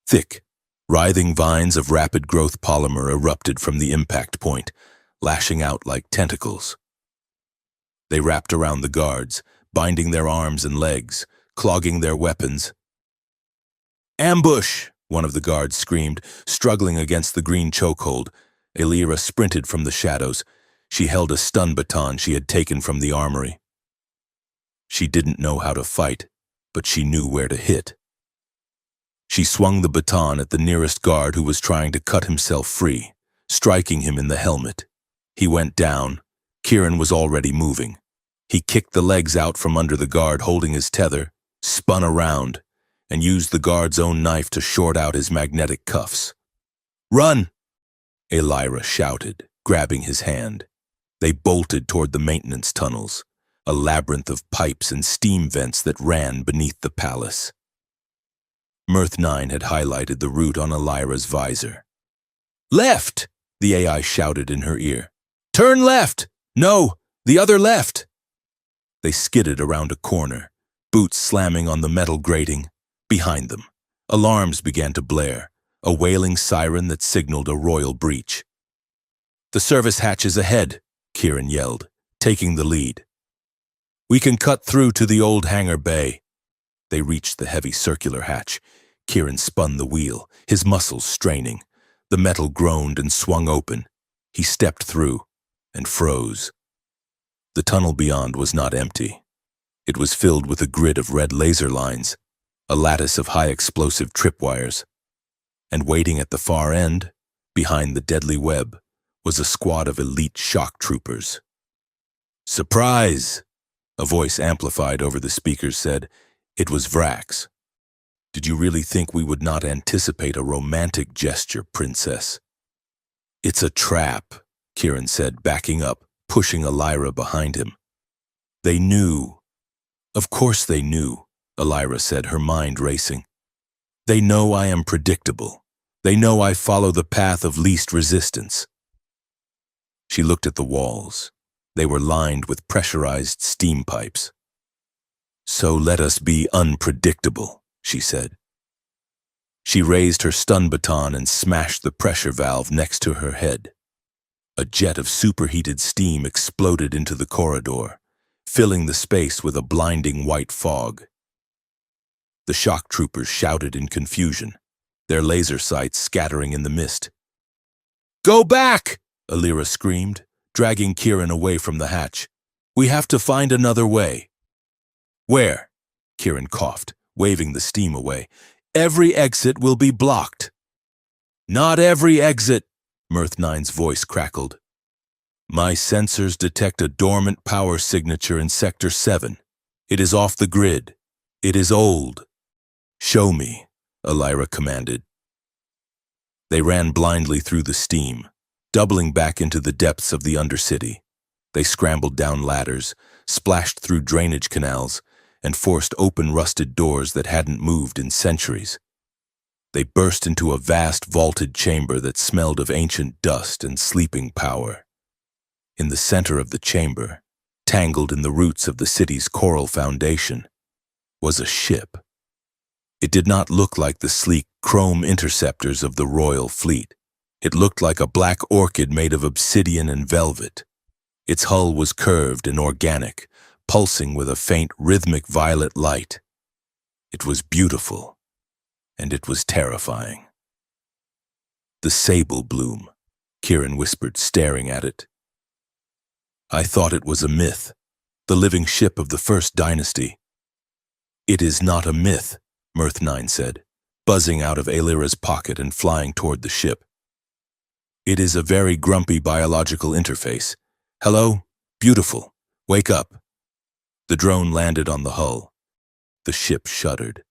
A: Thick, writhing vines of rapid growth polymer erupted from the impact point, lashing out like tentacles. They wrapped around the guards, binding their arms and legs, clogging their weapons. Ambush! One of the guards screamed, struggling against the green chokehold. Elira sprinted from the shadows. She held a stun baton she had taken from the armory. She didn't know how to fight, but she knew where to hit. She swung the baton at the nearest guard who was trying to cut himself free, striking him in the helmet. He went down. Kieran was already moving. He kicked the legs out from under the guard holding his tether, spun around, and used the guard's own knife to short out his magnetic cuffs. Run! Elira shouted, grabbing his hand. They bolted toward the maintenance tunnels, a labyrinth of pipes and steam vents that ran beneath the palace. Mirth 9 had highlighted the route on Elira's visor. Left! The AI shouted in her ear. Turn left! No, the other left! They skidded around a corner, boots slamming on the metal grating. Behind them, alarms began to blare, a wailing siren that signaled a royal breach. The service hatch is ahead, Kieran yelled, taking the lead. We can cut through to the old hangar bay. They reached the heavy circular hatch. Kieran spun the wheel, his muscles straining. The metal groaned and swung open. He stepped through and froze. The tunnel beyond was not empty. It was filled with a grid of red laser lines, a lattice of high-explosive tripwires. And waiting at the far end, behind the deadly web, was a squad of elite shock troopers. Surprise! A voice amplified over the speakers said. It was Vrax. Did you really think we would not anticipate a romantic gesture, Princess? It's a trap, Kieran said, backing up, pushing Elira behind him. They knew. Of course they knew, Elira said, her mind racing. They know I am predictable. They know I follow the path of least resistance. She looked at the walls. They were lined with pressurized steam pipes. So let us be unpredictable, she said. She raised her stun baton and smashed the pressure valve next to her head. A jet of superheated steam exploded into the corridor, filling the space with a blinding white fog. The shock troopers shouted in confusion, their laser sights scattering in the mist. Go back! Elira screamed, dragging Kieran away from the hatch. We have to find another way. Where? Kieran coughed, waving the steam away. Every exit will be blocked. Not every exit, Mirth 9's voice crackled. My sensors detect a dormant power signature in Sector 7. It is off the grid. It is old. Show me, Elira commanded. They ran blindly through the steam, doubling back into the depths of the Undercity. They scrambled down ladders, splashed through drainage canals, and forced open rusted doors that hadn't moved in centuries. They burst into a vast vaulted chamber that smelled of ancient dust and sleeping power. In the center of the chamber, tangled in the roots of the city's coral foundation, was a ship. It did not look like the sleek chrome interceptors of the royal fleet. It looked like a black orchid made of obsidian and velvet. Its hull was curved and organic, pulsing with a faint rhythmic violet light. It was beautiful, and it was terrifying. The sable bloom, Kieran whispered, staring at it. I thought it was a myth, the living ship of the first dynasty. It is not a myth, Mirth 9 said, buzzing out of Aelira's pocket and flying toward the ship. It is a very grumpy biological interface. Hello, beautiful, wake up. The drone landed on the hull. The ship shuddered.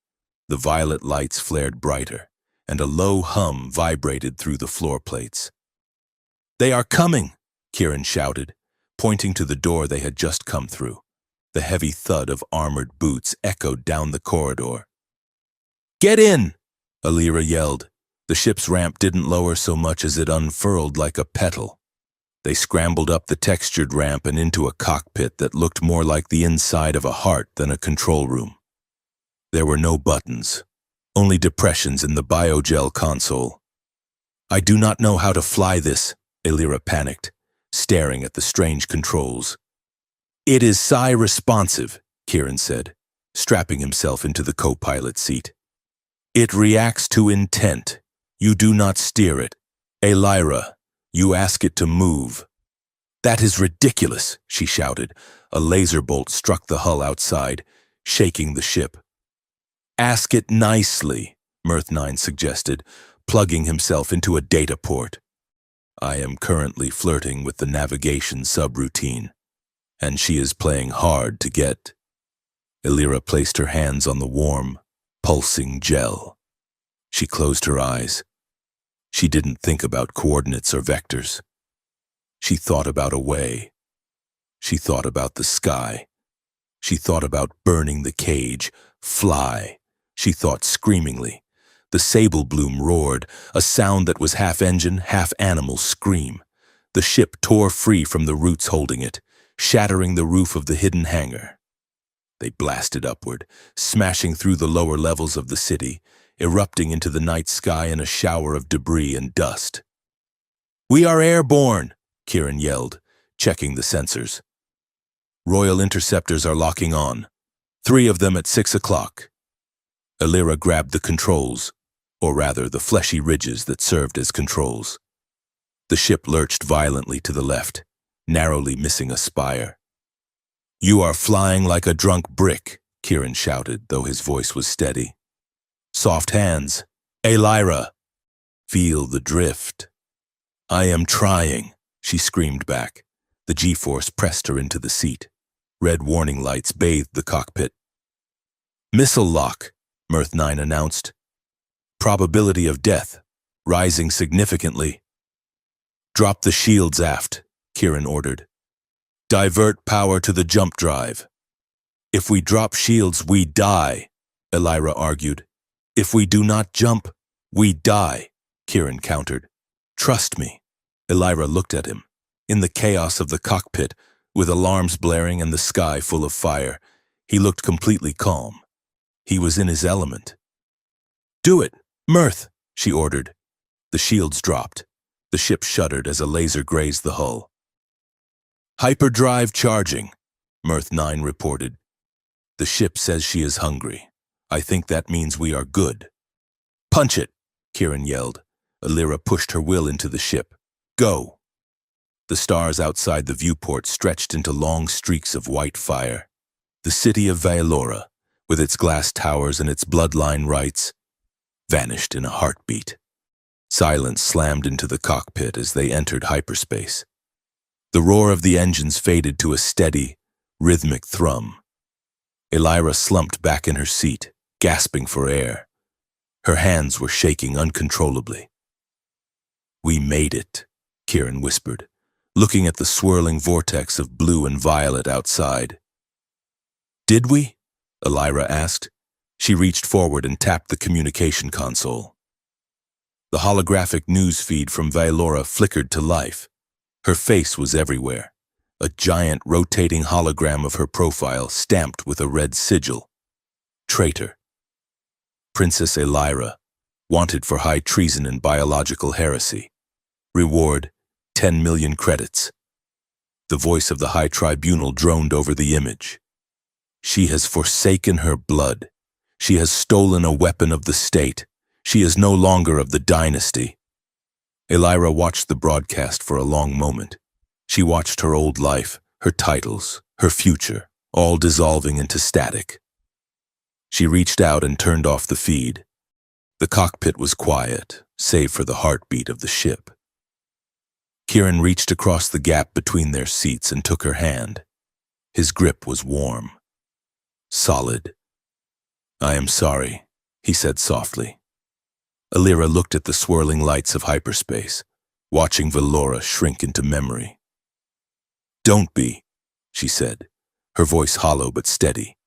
A: The violet lights flared brighter, and a low hum vibrated through the floor plates. They are coming, Kieran shouted, pointing to the door they had just come through. The heavy thud of armored boots echoed down the corridor. Get in, Aelira yelled. The ship's ramp didn't lower so much as it unfurled like a petal. They scrambled up the textured ramp and into a cockpit that looked more like the inside of a heart than a control room. There were no buttons, only depressions in the biogel console. I do not know how to fly this, Aelira panicked, staring at the strange controls. It is psi-responsive, Kieran said, strapping himself into the co-pilot seat. It reacts to intent. You do not steer it. Aelira, you ask it to move. That is ridiculous, she shouted. A laser bolt struck the hull outside, shaking the ship. Ask it nicely, Mirth 9 suggested, plugging himself into a data port. I am currently flirting with the navigation subroutine, and she is playing hard to get. Aelira placed her hands on the warm, pulsing gel. She closed her eyes. She didn't think about coordinates or vectors. She thought about a way. She thought about the sky. She thought about burning the cage, fly. She thought screamingly. The sable bloom roared, a sound that was half engine, half animal scream. The ship tore free from the roots holding it, shattering the roof of the hidden hangar. They blasted upward, smashing through the lower levels of the city, erupting into the night sky in a shower of debris and dust. We are airborne, Kieran yelled, checking the sensors. Royal interceptors are locking on, 3 of them at 6 o'clock. Aelira grabbed the controls, or rather the fleshy ridges that served as controls. The ship lurched violently to the left, narrowly missing a spire. You are flying like a drunk brick, Kieran shouted, though his voice was steady. Soft hands. Aelira. Feel the drift. I am trying, she screamed back. The G-force pressed her into the seat. Red warning lights bathed the cockpit. Missile lock, Mirth 9 announced. Probability of death, rising significantly. Drop the shields aft, Kieran ordered. Divert power to the jump drive. If we drop shields, we die, Aelira argued. If we do not jump, we die, Kieran countered. Trust me. Aelira looked at him. In the chaos of the cockpit, with alarms blaring and the sky full of fire, he looked completely calm. He was in his element. Do it, Mirth, she ordered. The shields dropped. The ship shuddered as a laser grazed the hull. Hyperdrive charging, Mirth 9 reported. The ship says she is hungry. I think that means we are good. Punch it, Kieran yelled. Aelira pushed her will into the ship. Go. The stars outside the viewport stretched into long streaks of white fire. The city of Vaelora, with its glass towers and its bloodline rites, vanished in a heartbeat. Silence slammed into the cockpit as they entered hyperspace. The roar of the engines faded to a steady, rhythmic thrum. Aelira slumped back in her seat, gasping for air. Her hands were shaking uncontrollably. We made it, Kieran whispered, looking at the swirling vortex of blue and violet outside. Did we? Aelira asked. She reached forward and tapped the communication console. The holographic news feed from Vaelora flickered to life. Her face was everywhere, a giant rotating hologram of her profile stamped with a red sigil. Traitor. Princess Elira, wanted for high treason and biological heresy. Reward, 10 million credits. The voice of the High Tribunal droned over the image. She has forsaken her blood. She has stolen a weapon of the state. She is no longer of the dynasty. Elira watched the broadcast for a long moment. She watched her old life, her titles, her future, all dissolving into static. She reached out and turned off the feed. The cockpit was quiet, save for the heartbeat of the ship. Kieran reached across the gap between their seats and took her hand. His grip was warm, solid. "I am sorry," he said softly. Elira looked at the swirling lights of hyperspace, watching Valora shrink into memory. "Don't be," she said, her voice hollow but steady.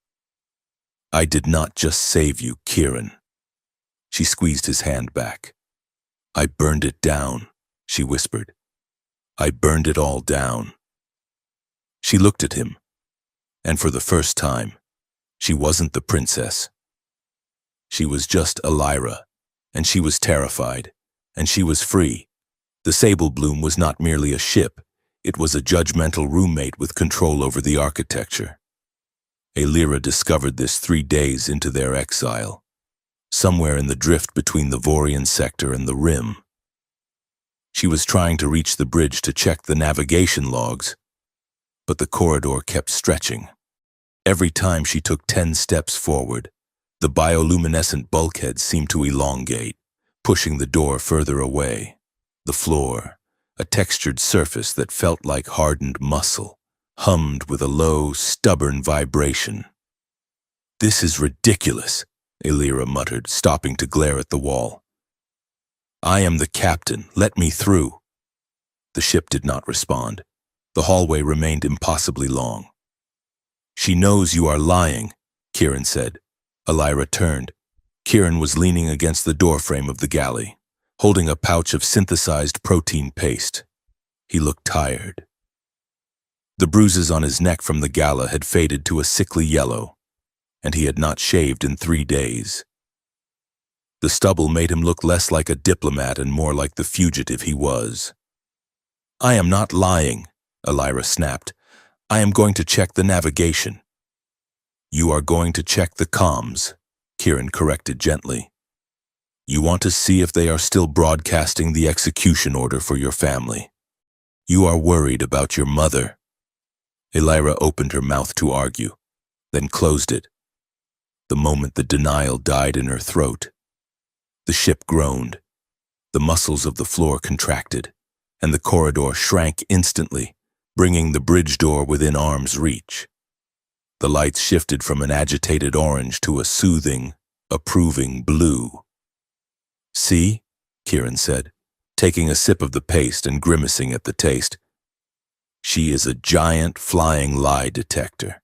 A: "I did not just save you, Kieran." She squeezed his hand back. "I burned it down," she whispered. "I burned it all down." She looked at him, and for the first time, she wasn't the princess. She was just Elira, and she was terrified, and she was free. The Sable Bloom was not merely a ship, it was a judgmental roommate with control over the architecture. Elira discovered this 3 days into their exile, somewhere in the drift between the Vorian sector and the Rim. She was trying to reach the bridge to check the navigation logs, but the corridor kept stretching. Every time she took 10 steps forward, the bioluminescent bulkhead seemed to elongate, pushing the door further away. The floor, a textured surface that felt like hardened muscle, hummed with a low, stubborn vibration. "This is ridiculous," Elira muttered, stopping to glare at the wall. "I am the captain. Let me through." The ship did not respond. The hallway remained impossibly long. "She knows you are lying," Kieran said. Elira turned. Kieran was leaning against the doorframe of the galley, holding a pouch of synthesized protein paste. He looked tired. The bruises on his neck from the gala had faded to a sickly yellow, and he had not shaved in 3 days. The stubble made him look less like a diplomat and more like the fugitive he was. "I am not lying," Elira snapped. "I am going to check the navigation." "You are going to check the comms," Kieran corrected gently. "You want to see if they are still broadcasting the execution order for your family. You are worried about your mother." Elira opened her mouth to argue, then closed it. The moment the denial died in her throat, the ship groaned, the muscles of the floor contracted, and the corridor shrank instantly, bringing the bridge door within arm's reach. The lights shifted from an agitated orange to a soothing, approving blue. "See?" Kieran said, taking a sip of the paste and grimacing at the taste. "She is a giant flying lie detector.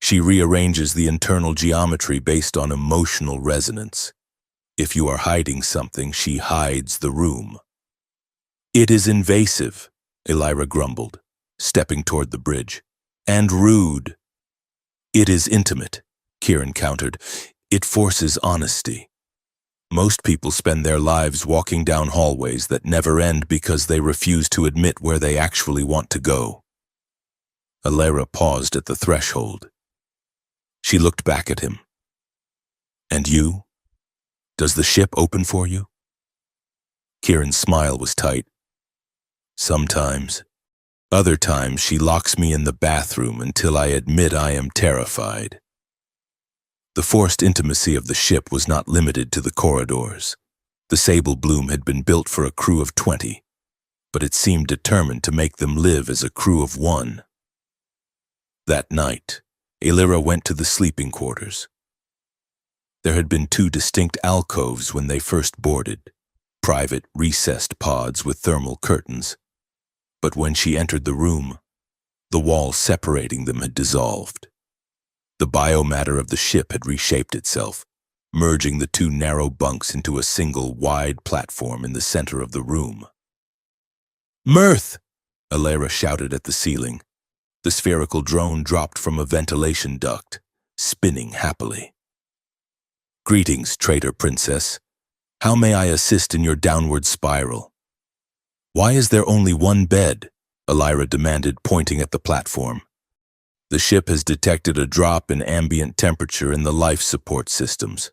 A: She rearranges the internal geometry based on emotional resonance. If you are hiding something, she hides the room." "It is invasive," Elira grumbled, stepping toward the bridge. "And rude." "It is intimate," Kieran countered. "It forces honesty. Most people spend their lives walking down hallways that never end because they refuse to admit where they actually want to go." Elira paused at the threshold. She looked back at him. "And you? Does the ship open for you?" Kieran's smile was tight. "Sometimes. Other times she locks me in the bathroom until I admit I am terrified." The forced intimacy of the ship was not limited to the corridors. The Sable Bloom had been built for a crew of 20, but it seemed determined to make them live as a crew of 1. That night, Elira went to the sleeping quarters. There had been 2 distinct alcoves when they first boarded, private, recessed pods with thermal curtains. But when she entered the room, the wall separating them had dissolved. The biomatter of the ship had reshaped itself, merging the 2 narrow bunks into a single wide platform in the center of the room. "Mirth!" Elira shouted at the ceiling. The spherical drone dropped from a ventilation duct, spinning happily. "Greetings, traitor princess. How may I assist in your downward spiral?" "Why is there only one bed?" Elira demanded, pointing at the platform. "The ship has detected a drop in ambient temperature in the life support systems,"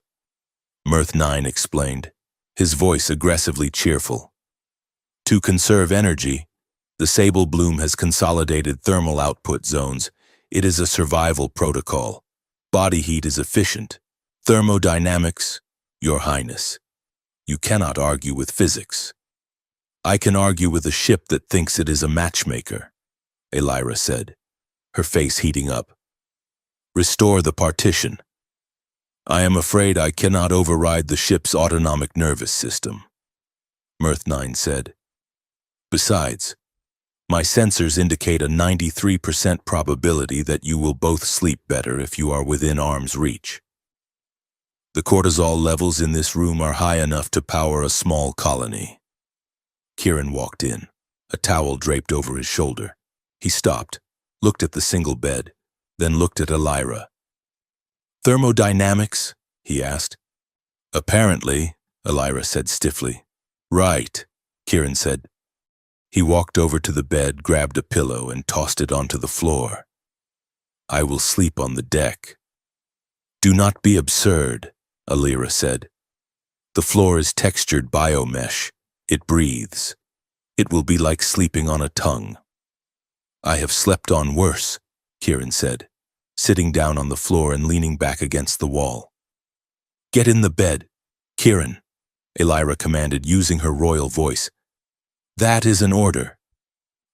A: Mirth 9 explained, his voice aggressively cheerful. "To conserve energy, the Sable Bloom has consolidated thermal output zones. It is a survival protocol. Body heat is efficient. Thermodynamics, Your Highness. You cannot argue with physics." "I can argue with a ship that thinks it is a matchmaker," Elira said, her face heating up. "Restore the partition." "I am afraid I cannot override the ship's autonomic nervous system," Mirth 9 said. "Besides, my sensors indicate a 93% probability that you will both sleep better if you are within arm's reach. The cortisol levels in this room are high enough to power a small colony." Kieran walked in, a towel draped over his shoulder. He stopped, looked at the single bed, then looked at Elira. "Thermodynamics?" he asked. "Apparently," Elira said stiffly. "Right," Kieran said. He walked over to the bed, grabbed a pillow, and tossed it onto the floor. "I will sleep on the deck." "Do not be absurd," Elira said. "The floor is textured biomesh. It breathes. It will be like sleeping on a tongue." "I have slept on worse," Kieran said, sitting down on the floor and leaning back against the wall. "Get in the bed, Kieran," Elira commanded, using her royal voice. "That is an order."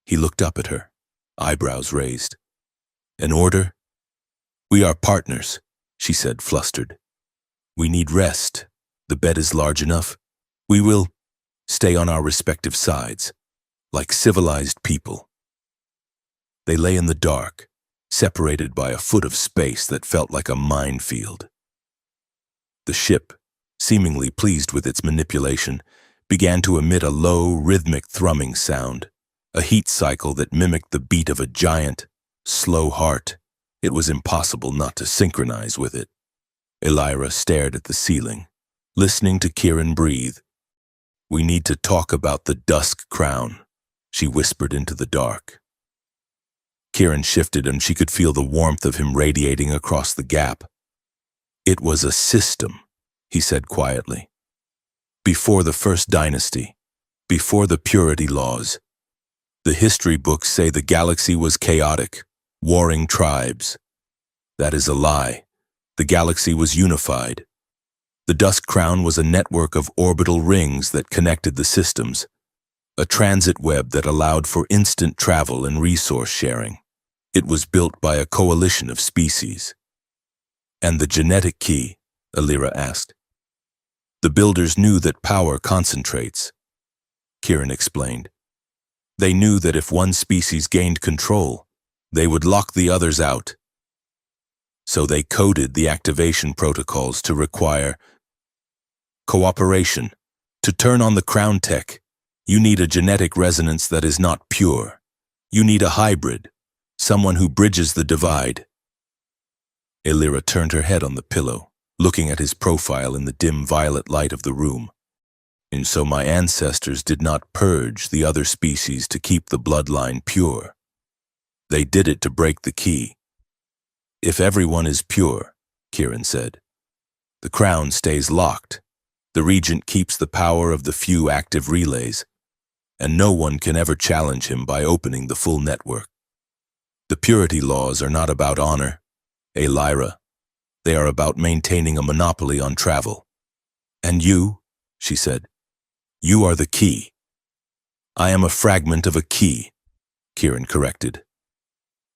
A: He looked up at her, eyebrows raised. "An order?" "We are partners," she said, flustered. "We need rest. The bed is large enough. We will stay on our respective sides, like civilized people." They lay in the dark, separated by a foot of space that felt like a minefield. The ship, seemingly pleased with its manipulation, began to emit a low, rhythmic thrumming sound, a heat cycle that mimicked the beat of a giant, slow heart. It was impossible not to synchronize with it. Elira stared at the ceiling, listening to Kieran breathe. "We need to talk about the Dusk Crown," she whispered into the dark. Kieran shifted and she could feel the warmth of him radiating across the gap. "It was a system," he said quietly. "Before the First Dynasty, before the purity laws. The history books say the galaxy was chaotic, warring tribes. That is a lie. The galaxy was unified. The Dusk Crown was a network of orbital rings that connected the systems, a transit web that allowed for instant travel and resource sharing. It was built by a coalition of species." "And the genetic key?" Elira asked. "The builders knew that power concentrates," Kieran explained. "They knew that if one species gained control, they would lock the others out. So they coded the activation protocols to require cooperation. To turn on the crown tech, you need a genetic resonance that is not pure. You need a hybrid, someone who bridges the divide." Elira turned her head on the pillow, looking at his profile in the dim violet light of the room. "And so my ancestors did not purge the other species to keep the bloodline pure. They did it to break the key. If everyone is pure," Kieran said, "the crown stays locked. The regent keeps the power of the few active relays, and no one can ever challenge him by opening the full network. The purity laws are not about honor, Elira. They are about maintaining a monopoly on travel. And you," she said, "you are the key." "I am a fragment of a key," Kieran corrected.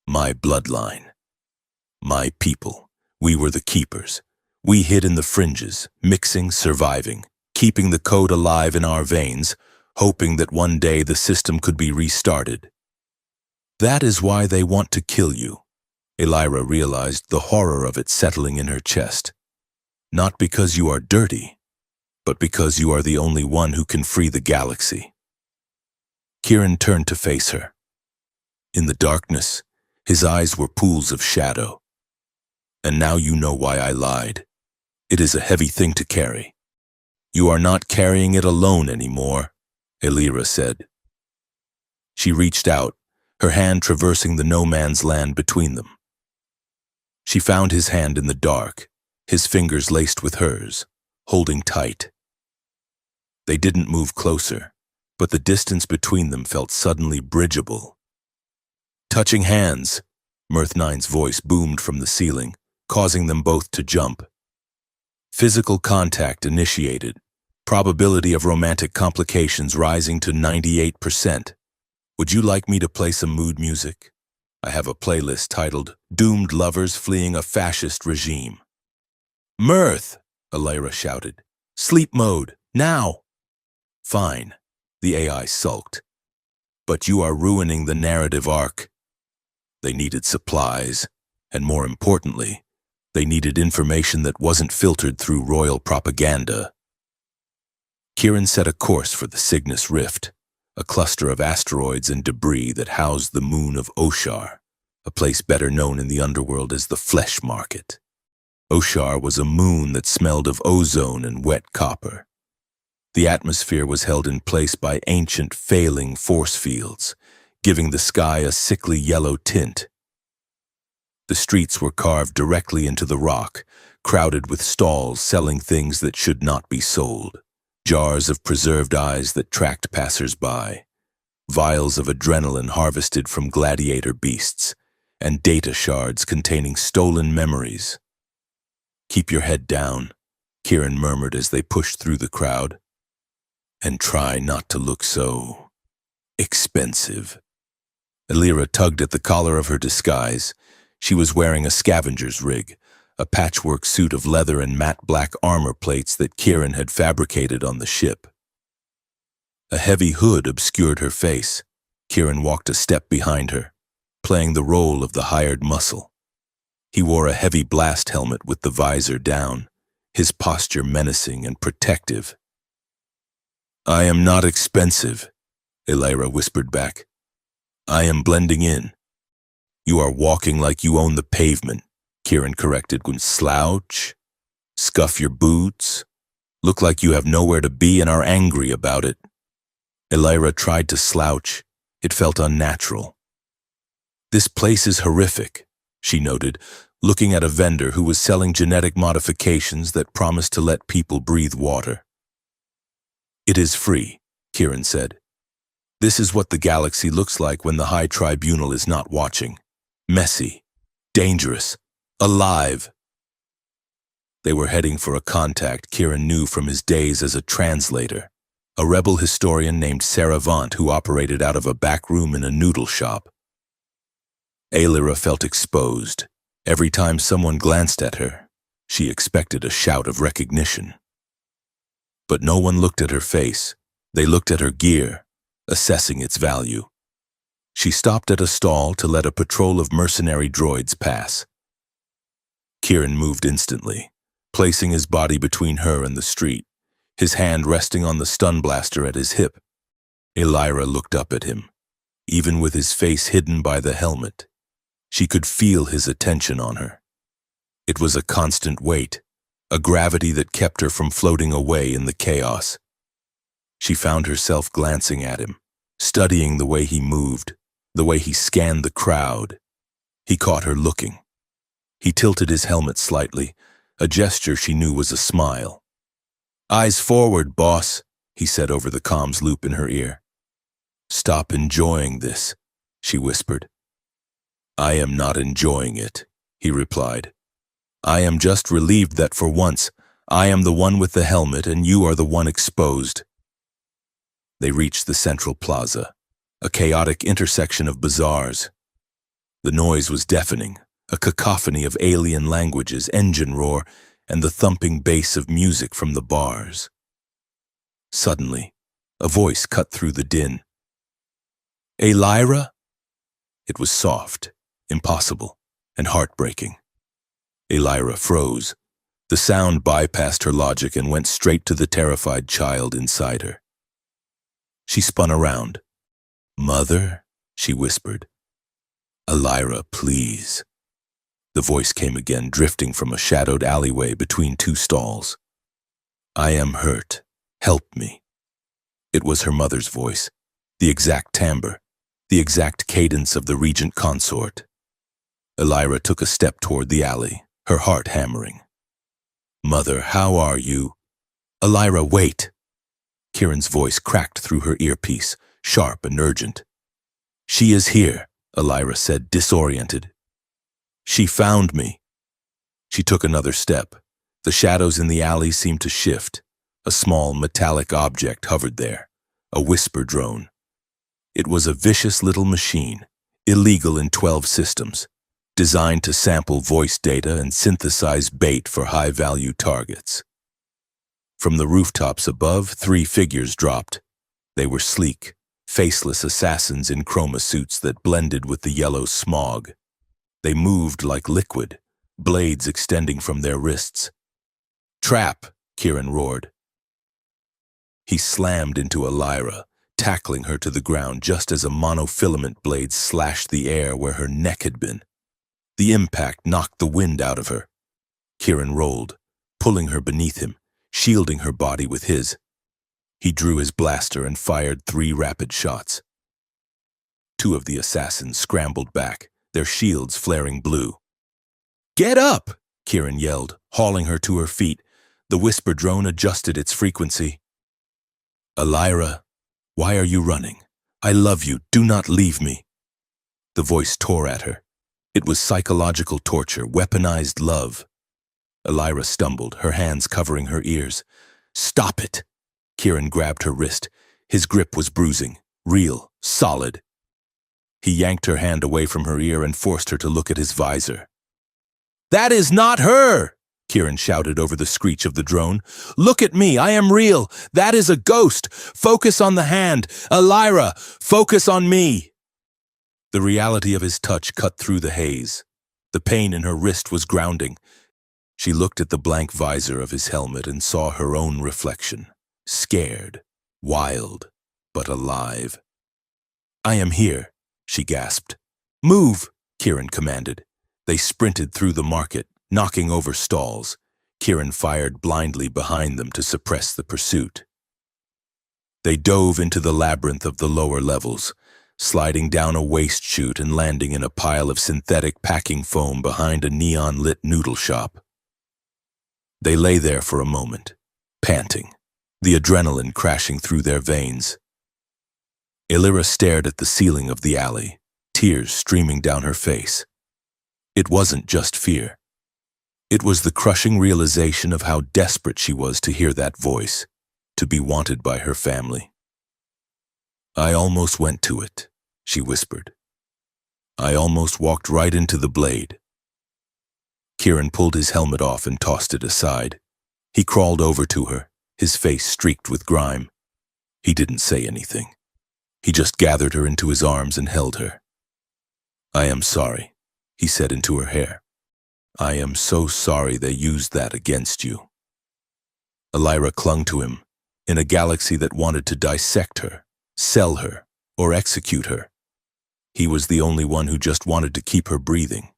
A: "My bloodline. My people. We were the keepers. We hid in the fringes, mixing, surviving, keeping the code alive in our veins, hoping that one day the system could be restarted. That is why they want to kill you." Elira realized the horror of it settling in her chest. "Not because you are dirty, but because you are the only one who can free the galaxy." Kieran turned to face her. In the darkness, His eyes were pools of shadow. And now you know why I lied. It is a heavy thing to carry. You are not carrying it alone anymore, Elira said. She reached out, her hand traversing the no-man's land between them. She found his hand in the dark, his fingers laced with hers, holding tight. They didn't move closer, but the distance between them felt suddenly bridgeable. Touching hands, Mirth9's voice boomed from the ceiling, causing them both to jump. Physical contact initiated, probability of romantic complications rising to 98%. Would you like me to play some mood music? I have a playlist titled Doomed Lovers Fleeing a Fascist Regime. Mirth, Elira shouted. Sleep mode, now! Fine, the AI sulked. But you are ruining the narrative arc. They needed supplies, and more importantly, they needed information that wasn't filtered through royal propaganda. Kieran set a course for the Cygnus Rift, a cluster of asteroids and debris that housed the moon of Oshar, a place better known in the underworld as the Flesh Market. Oshar was a moon that smelled of ozone and wet copper. The atmosphere was held in place by ancient, failing force fields, giving the sky a sickly yellow tint. The streets were carved directly into the rock, crowded with stalls selling things that should not be sold. Jars of preserved eyes that tracked passers-by, vials of adrenaline harvested from gladiator beasts, and data shards containing stolen memories. Keep your head down, Kieran murmured as they pushed through the crowd. And try not to look so expensive. Elira tugged at the collar of her disguise. She was wearing a scavenger's rig, a patchwork suit of leather and matte black armor plates that Kieran had fabricated on the ship. A heavy hood obscured her face. Kieran walked a step behind her, playing the role of the hired muscle. He wore a heavy blast helmet with the visor down, his posture menacing and protective. I am not expensive, Elira whispered back. I am blending in. You are walking like you own the pavement, Kieran corrected. Slouch, scuff your boots, look like you have nowhere to be and are angry about it. Elira tried to slouch. It felt unnatural. This place is horrific, she noted, looking at a vendor who was selling genetic modifications that promised to let people breathe water. It is free, Kieran said. This is what the galaxy looks like when the High Tribunal is not watching. Messy, dangerous, alive. They were heading for a contact Kieran knew from his days as a translator, a rebel historian named Sarah Vaunt who operated out of a back room in a noodle shop. Elira felt exposed. Every time someone glanced at her, she expected a shout of recognition. But no one looked at her face. They looked at her gear, assessing its value. She stopped at a stall to let a patrol of mercenary droids pass. Kieran moved instantly, placing his body between her and the street, his hand resting on the stun blaster at his hip. Elira looked up at him. Even with his face hidden by the helmet, she could feel his attention on her. It was a constant weight, a gravity that kept her from floating away in the chaos. She found herself glancing at him, studying the way he moved, the way he scanned the crowd. He caught her looking. He tilted his helmet slightly, a gesture she knew was a smile. Eyes forward, boss, he said over the comms loop in her ear. Stop enjoying this, she whispered. I am not enjoying it, he replied. I am just relieved that for once, I am the one with the helmet and you are the one exposed. They reached the central plaza, a chaotic intersection of bazaars. The noise was deafening, a cacophony of alien languages, engine roar, and the thumping bass of music from the bars. Suddenly, a voice cut through the din. Elira? It was soft, impossible, and heartbreaking. Elira froze. The sound bypassed her logic and went straight to the terrified child inside her. She spun around. Mother, she whispered. Elira, please. The voice came again, drifting from a shadowed alleyway between two stalls. I am hurt. Help me. It was her mother's voice, the exact timbre, the exact cadence of the regent consort. Elira took a step toward the alley, her heart hammering. Mother, how are you? Elira, wait! Kieran's voice cracked through her earpiece, sharp and urgent. She is here, Elira said, disoriented. She found me. She took another step. The shadows in the alley seemed to shift. A small metallic object hovered there, a whisper drone. It was a vicious little machine, illegal in 12 systems, designed to sample voice data and synthesize bait for high-value targets. From the rooftops above, 3 figures dropped. They were sleek, faceless assassins in chroma suits that blended with the yellow smog. They moved like liquid, blades extending from their wrists. Trap, Kieran roared. He slammed into Elira, tackling her to the ground just as a monofilament blade slashed the air where her neck had been. The impact knocked the wind out of her. Kieran rolled, pulling her beneath him, shielding her body with his. He drew his blaster and fired 3 rapid shots. 2 of the assassins scrambled back, their shields flaring blue. Get up! Kieran yelled, hauling her to her feet. The whisper drone adjusted its frequency. Elira, why are you running? I love you, do not leave me. The voice tore at her. It was psychological torture, weaponized love. Elira stumbled, her hands covering her ears. Stop it! Kieran grabbed her wrist. His grip was bruising, real, solid. He yanked her hand away from her ear and forced her to look at his visor. That is not her! Kieran shouted over the screech of the drone. Look at me, I am real. That is a ghost. Focus on the hand. Elira, focus on me. The reality of his touch cut through the haze. The pain in her wrist was grounding. She looked at the blank visor of his helmet and saw her own reflection. Scared, wild, but alive. I am here, she gasped. Move, Kieran commanded. They sprinted through the market, knocking over stalls. Kieran fired blindly behind them to suppress the pursuit. They dove into the labyrinth of the lower levels, sliding down a waste chute and landing in a pile of synthetic packing foam behind a neon-lit noodle shop. They lay there for a moment, panting, the adrenaline crashing through their veins. Elira stared at the ceiling of the alley, tears streaming down her face. It wasn't just fear. It was the crushing realization of how desperate she was to hear that voice, to be wanted by her family. I almost went to it, she whispered. I almost walked right into the blade. Kieran pulled his helmet off and tossed it aside. He crawled over to her, his face streaked with grime. He didn't say anything. He just gathered her into his arms and held her. I am sorry, he said into her hair. I am so sorry they used that against you. Elira clung to him, in a galaxy that wanted to dissect her, sell her, or execute her. He was the only one who just wanted to keep her breathing.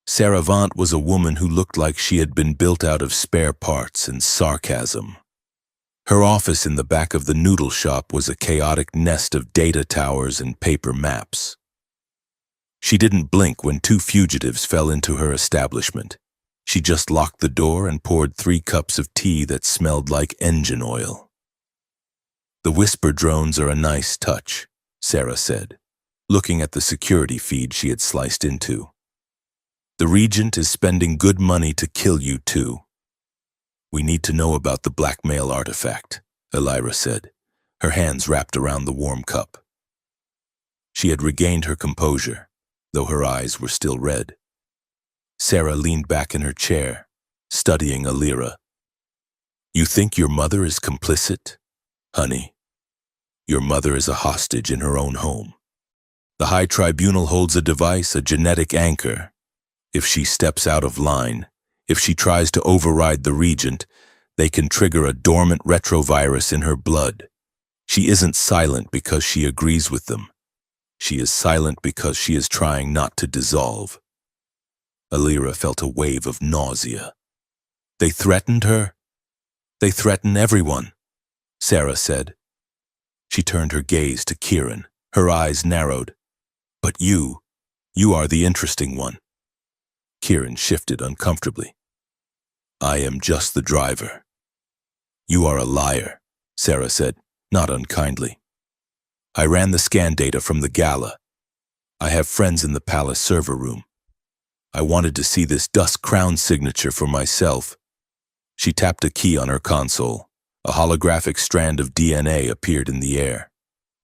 A: Sarah Vaughn was a woman who looked like she had been built out of spare parts and sarcasm. Her office in the back of the noodle shop was a chaotic nest of data towers and paper maps. She didn't blink when 2 fugitives fell into her establishment. She just locked the door and poured 3 cups of tea that smelled like engine oil. The whisper drones are a nice touch, Sarah said, looking at the security feed she had sliced into. The Regent is spending good money to kill you too. We need to know about the blackmail artifact, Elira said, her hands wrapped around the warm cup. She had regained her composure, though her eyes were still red. Sarah leaned back in her chair, studying Elira. You think your mother is complicit? Honey, your mother is a hostage in her own home. The High Tribunal holds a device, a genetic anchor. If she steps out of line, if she tries to override the Regent, they can trigger a dormant retrovirus in her blood. She isn't silent because she agrees with them. She is silent because she is trying not to dissolve. Illyra felt a wave of nausea. They threatened her? They threaten everyone, Sarah said. She turned her gaze to Kieran, her eyes narrowed. But you are the interesting one. Kieran shifted uncomfortably. I am just the driver. You are a liar, Sarah said, not unkindly. I ran the scan data from the gala. I have friends in the palace server room. I wanted to see this dust crown signature for myself. She tapped a key on her console. A holographic strand of DNA appeared in the air.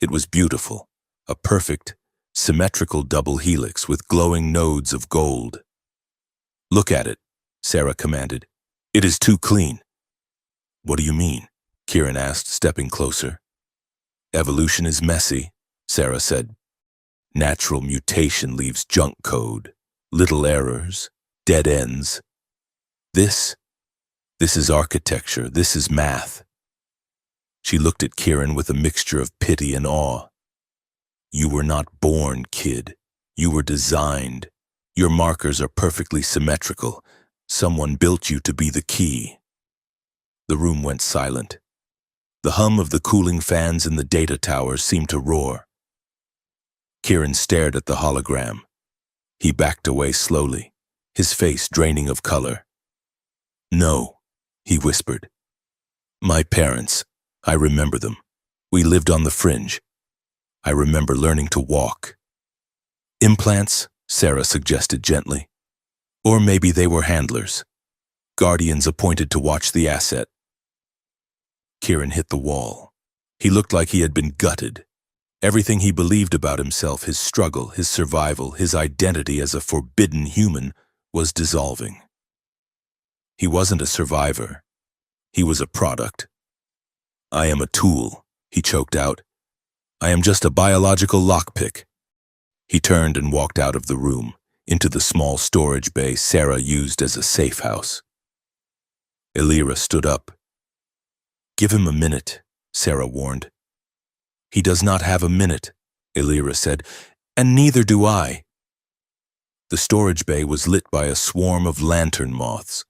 A: It was beautiful, a perfect, symmetrical double helix with glowing nodes of gold. Look at it, Sarah commanded. It is too clean. What do you mean? Kieran asked, stepping closer. Evolution is messy, Sarah said. Natural mutation leaves junk code, little errors, dead ends. This is architecture, this is math. She looked at Kieran with a mixture of pity and awe. You were not born, kid. You were designed. Your markers are perfectly symmetrical. Someone built you to be the key. The room went silent. The hum of the cooling fans in the data towers seemed to roar. Kieran stared at the hologram. He backed away slowly, his face draining of color. No, he whispered. My parents, I remember them. We lived on the fringe. I remember learning to walk. Implants, Sarah suggested gently. Or maybe they were handlers. Guardians appointed to watch the asset. Kieran hit the wall. He looked like he had been gutted. Everything he believed about himself, his struggle, his survival, his identity as a forbidden human, was dissolving. He wasn't a survivor. He was a product. I am a tool, he choked out. I am just a biological lockpick. He turned and walked out of the room, into the small storage bay Sarah used as a safe house. Illyra stood up. Give him a minute, Sarah warned. He does not have a minute, Illyra said, and neither do I. The storage bay was lit by a swarm of lantern moths,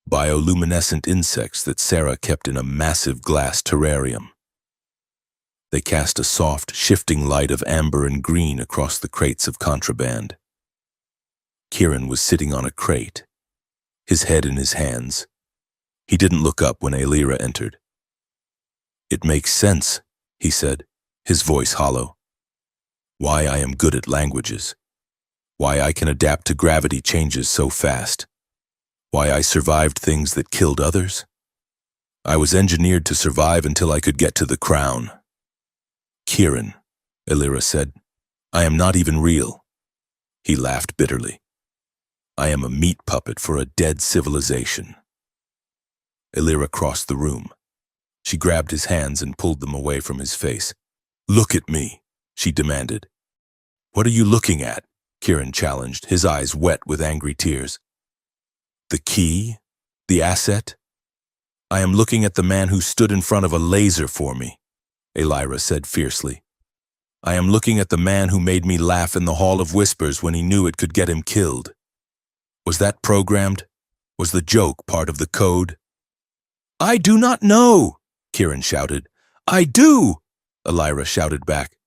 A: bioluminescent insects that Sarah kept in a massive glass terrarium. They cast a soft, shifting light of amber and green across the crates of contraband. Kieran was sitting on a crate, his head in his hands. He didn't look up when Illyra entered. It makes sense, he said, his voice hollow. Why I am good at languages. Why I can adapt to gravity changes so fast. Why I survived things that killed others. I was engineered to survive until I could get to the crown. Kieran, Illyra said, I am not even real. He laughed bitterly. I am a meat puppet for a dead civilization. Illyra crossed the room. She grabbed his hands and pulled them away from his face. Look at me, she demanded. What are you looking at? Kieran challenged, his eyes wet with angry tears. The key? The asset? I am looking at the man who stood in front of a laser for me, Illyra said fiercely. I am looking at the man who made me laugh in the Hall of Whispers when he knew it could get him killed. Was that programmed? Was the joke part of the code? I do not know, Kieran shouted. I do, Illyra shouted back.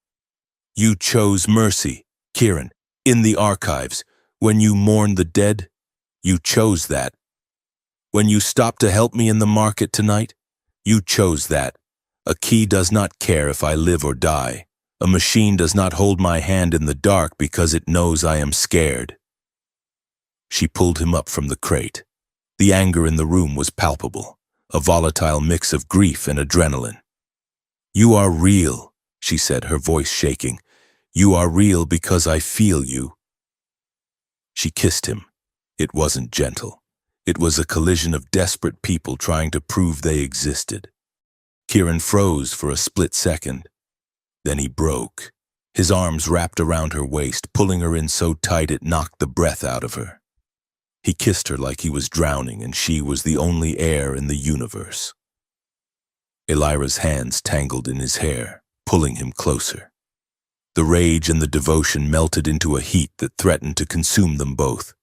A: You chose mercy, Kieran, in the archives. When you mourn the dead, you chose that. When you stopped to help me in the market tonight, you chose that. A key does not care if I live or die. A machine does not hold my hand in the dark because it knows I am scared. She pulled him up from the crate. The anger in the room was palpable, a volatile mix of grief and adrenaline. You are real, she said, her voice shaking. You are real because I feel you. She kissed him. It wasn't gentle. It was a collision of desperate people trying to prove they existed. Kieran froze for a split second. Then he broke. His arms wrapped around her waist, pulling her in so tight it knocked the breath out of her. He kissed her like he was drowning, and she was the only air in the universe. Illyra's hands tangled in his hair, pulling him closer. The rage and the devotion melted into a heat that threatened to consume them both.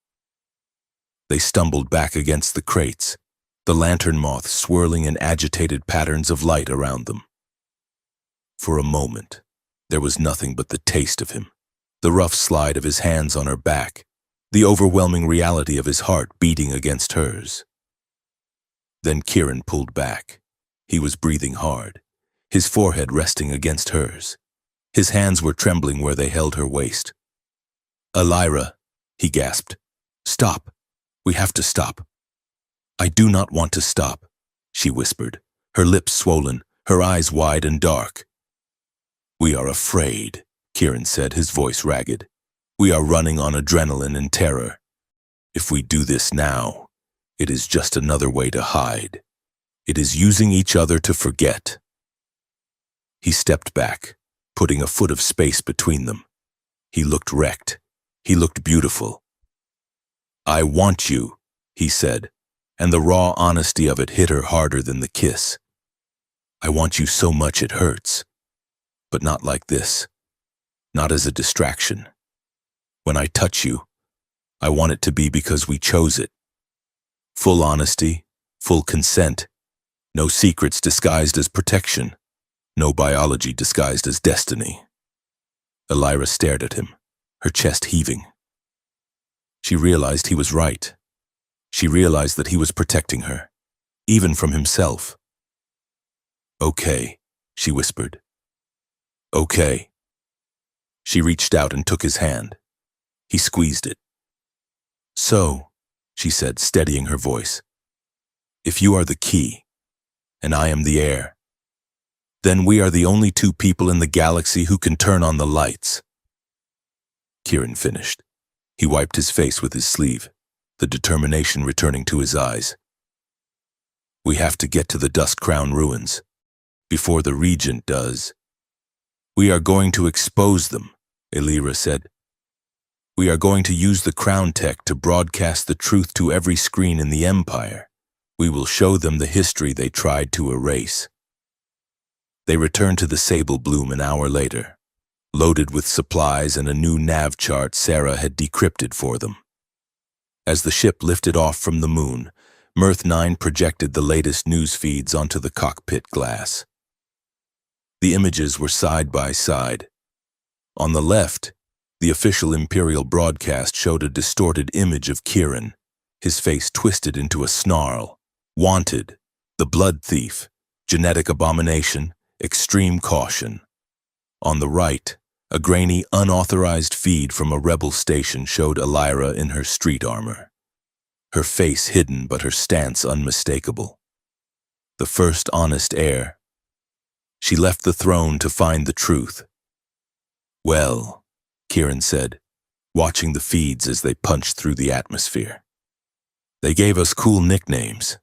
A: They stumbled back against the crates, the lantern moth swirling in agitated patterns of light around them. For a moment, there was nothing but the taste of him, the rough slide of his hands on her back, the overwhelming reality of his heart beating against hers. Then Kieran pulled back. He was breathing hard, his forehead resting against hers. His hands were trembling where they held her waist. "Elira," he gasped. "Stop. We have to stop." "I do not want to stop," she whispered, her lips swollen, her eyes wide and dark. "We are afraid," Kieran said, his voice ragged. "We are running on adrenaline and terror. If we do this now, it is just another way to hide. It is using each other to forget." He stepped back, putting a foot of space between them. He looked wrecked. He looked beautiful. "I want you," he said, and the raw honesty of it hit her harder than the kiss. "I want you so much it hurts. But not like this. Not as a distraction. When I touch you, I want it to be because we chose it. Full honesty, full consent. No secrets disguised as protection. No biology disguised as destiny." Elira stared at him, her chest heaving. She realized he was right. She realized that he was protecting her, even from himself. "Okay," she whispered. "Okay." She reached out and took his hand. He squeezed it. "So," she said, steadying her voice, "if you are the key, and I am the heir, then we are the only two people in the galaxy who can turn on the lights." Kieran finished. He wiped his face with his sleeve, the determination returning to his eyes. "We have to get to the Dusk Crown ruins, before the Regent does." "We are going to expose them," Elira said. "We are going to use the Crown tech to broadcast the truth to every screen in the Empire. We will show them the history they tried to erase." They returned to the Sable Bloom an hour later, loaded with supplies and a new nav chart Sarah had decrypted for them. As the ship lifted off from the moon, Mirth 9 projected the latest news feeds onto the cockpit glass. The images were side by side. On the left, the official Imperial broadcast showed a distorted image of Kieran, his face twisted into a snarl. "Wanted, the blood thief, genetic abomination, extreme caution." On the right, a grainy, unauthorized feed from a rebel station showed Elira in her street armor, her face hidden but her stance unmistakable. The first honest heir. She left the throne to find the truth. "Well," Kieran said, watching the feeds as they punched through the atmosphere. "They gave us cool nicknames."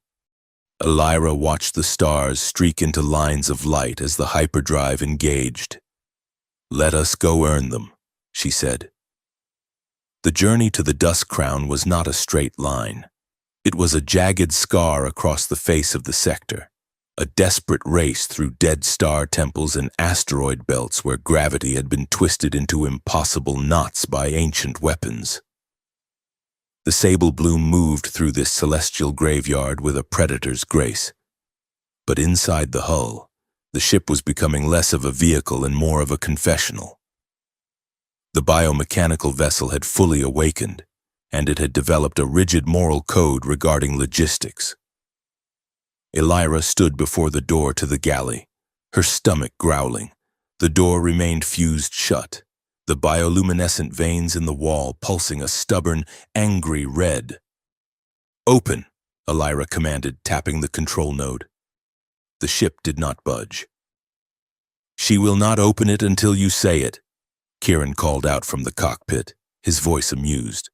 A: Elira watched the stars streak into lines of light as the hyperdrive engaged. "Let us go earn them," she said. The journey to the Dusk Crown was not a straight line. It was a jagged scar across the face of the sector, a desperate race through dead star temples and asteroid belts where gravity had been twisted into impossible knots by ancient weapons. The Sable Bloom moved through this celestial graveyard with a predator's grace. But inside the hull, the ship was becoming less of a vehicle and more of a confessional. The biomechanical vessel had fully awakened, and it had developed a rigid moral code regarding logistics. Elira stood before the door to the galley, her stomach growling. The door remained fused shut, the bioluminescent veins in the wall pulsing a stubborn, angry red. "Open," Elira commanded, tapping the control node. The ship did not budge. "She will not open it until you say it," Kieran called out from the cockpit, his voice amused.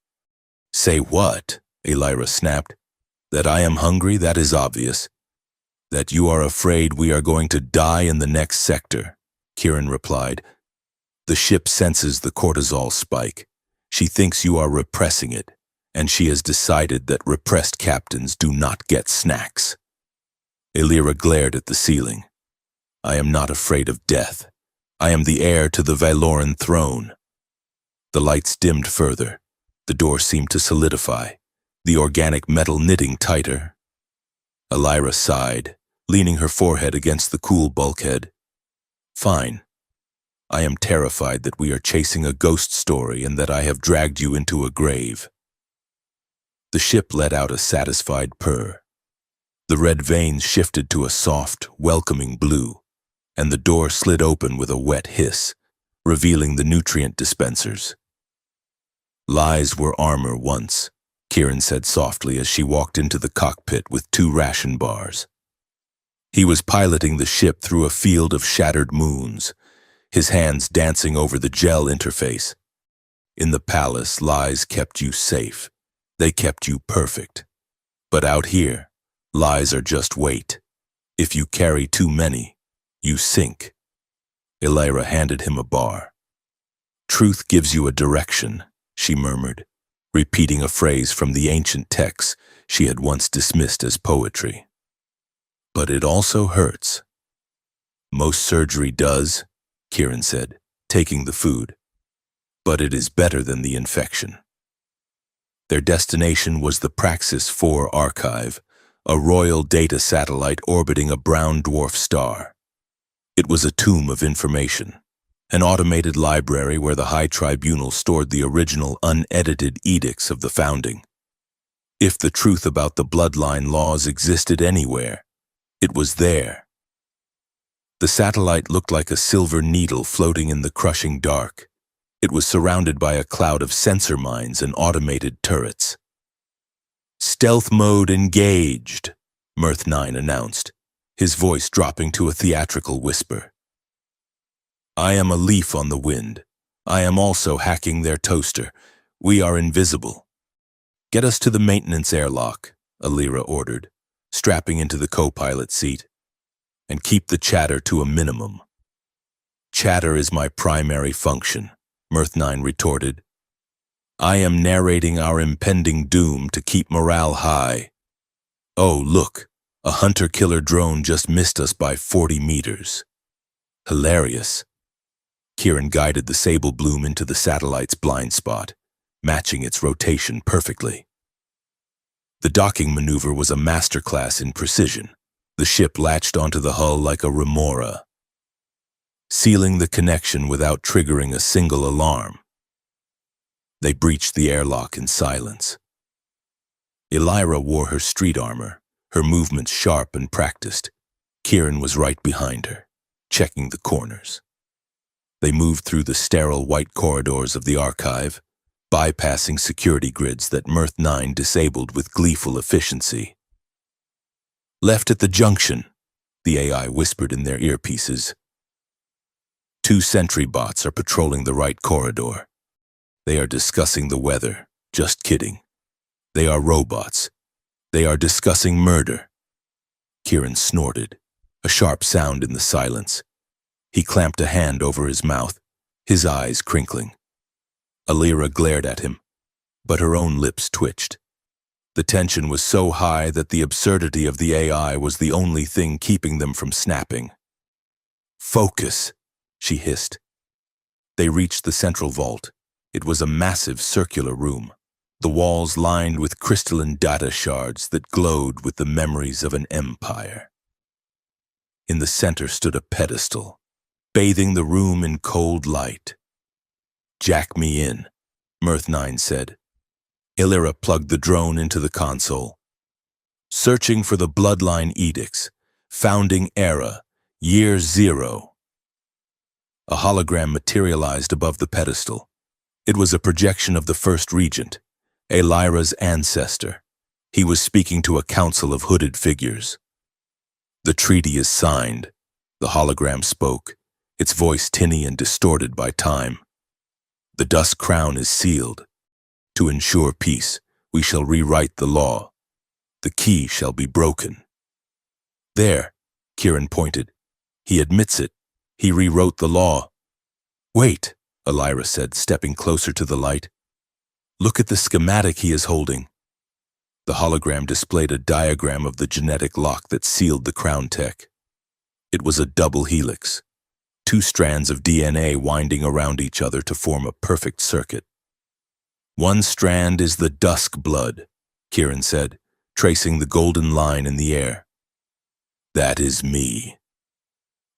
A: "Say what?" Elira snapped. "That I am hungry, that is obvious. That you are afraid we are going to die in the next sector," Kieran replied. "The ship senses the cortisol spike. She thinks you are repressing it, and she has decided that repressed captains do not get snacks." Elira glared at the ceiling. "I am not afraid of death. I am the heir to the Valoran throne. The lights dimmed further. The door seemed to solidify, the organic metal knitting tighter. Elira sighed, leaning her forehead against the cool bulkhead. Fine. I am terrified that we are chasing a ghost story and that I have dragged you into a grave. The ship let out a satisfied purr. The red veins shifted to a soft, welcoming blue, and the door slid open with a wet hiss, revealing the nutrient dispensers. Lies were armor once, Kieran said softly as she walked into the cockpit with 2 ration bars. He was piloting the ship through a field of shattered moons, his hands dancing over the gel interface. In the palace, lies kept you safe. They kept you perfect. But out here, lies are just weight. If you carry too many, you sink. Elira handed him a bar. Truth gives you a direction, she murmured, repeating a phrase from the ancient texts she had once dismissed as poetry. But it also hurts. Most surgery does, Kieran said, taking the food. But it is better than the infection. Their destination was the Praxis 4 archive, a royal data satellite orbiting a brown dwarf star. It was a tomb of information, an automated library where the High Tribunal stored the original unedited edicts of the founding. If the truth about the Bloodline laws existed anywhere, it was there. The satellite looked like a silver needle floating in the crushing dark. It was surrounded by a cloud of sensor mines and automated turrets. Stealth mode engaged, Mirth 9 announced, his voice dropping to a theatrical whisper. I am a leaf on the wind. I am also hacking their toaster. We are invisible. Get us to the maintenance airlock, Elira ordered, strapping into the co-pilot seat. And keep the chatter to a minimum. Chatter is my primary function, Mirth 9 retorted. I am narrating our impending doom to keep morale high. Oh, look, a hunter-killer drone just missed us by 40 meters. Hilarious. Kieran guided the sable bloom into the satellite's blind spot, matching its rotation perfectly. The docking maneuver was a masterclass in precision. The ship latched onto the hull like a remora, sealing the connection without triggering a single alarm. They breached the airlock in silence. Elira wore her street armor, her movements sharp and practiced. Kieran was right behind her, checking the corners. They moved through the sterile white corridors of the archive, bypassing security grids that Mirth 9 disabled with gleeful efficiency. Left at the junction, the AI whispered in their earpieces. 2 sentry bots are patrolling the right corridor. They are discussing the weather. Just kidding. They are robots. They are discussing murder. Kieran snorted, a sharp sound in the silence. He clamped a hand over his mouth, his eyes crinkling. Elira glared at him, but her own lips twitched. The tension was so high that the absurdity of the AI was the only thing keeping them from snapping. Focus, she hissed. They reached the central vault. It was a massive circular room, the walls lined with crystalline data shards that glowed with the memories of an empire. In the center stood a pedestal, bathing the room in cold light. Jack me in, Mirth 9 said. Elira plugged the drone into the console. Searching for the Bloodline edicts, founding era, year 0. A hologram materialized above the pedestal. It was a projection of the first regent, Elira's ancestor. He was speaking to a council of hooded figures. The treaty is signed, the hologram spoke, its voice tinny and distorted by time. The dust crown is sealed. To ensure peace, we shall rewrite the law. The key shall be broken. There, Kieran pointed. He admits it. He rewrote the law. Wait, Elira said, stepping closer to the light. Look at the schematic he is holding. The hologram displayed a diagram of the genetic lock that sealed the crown tech. It was a double helix. two strands of DNA winding around each other to form a perfect circuit. One strand is the dusk blood, Kieran said, tracing the golden line in the air. That is me.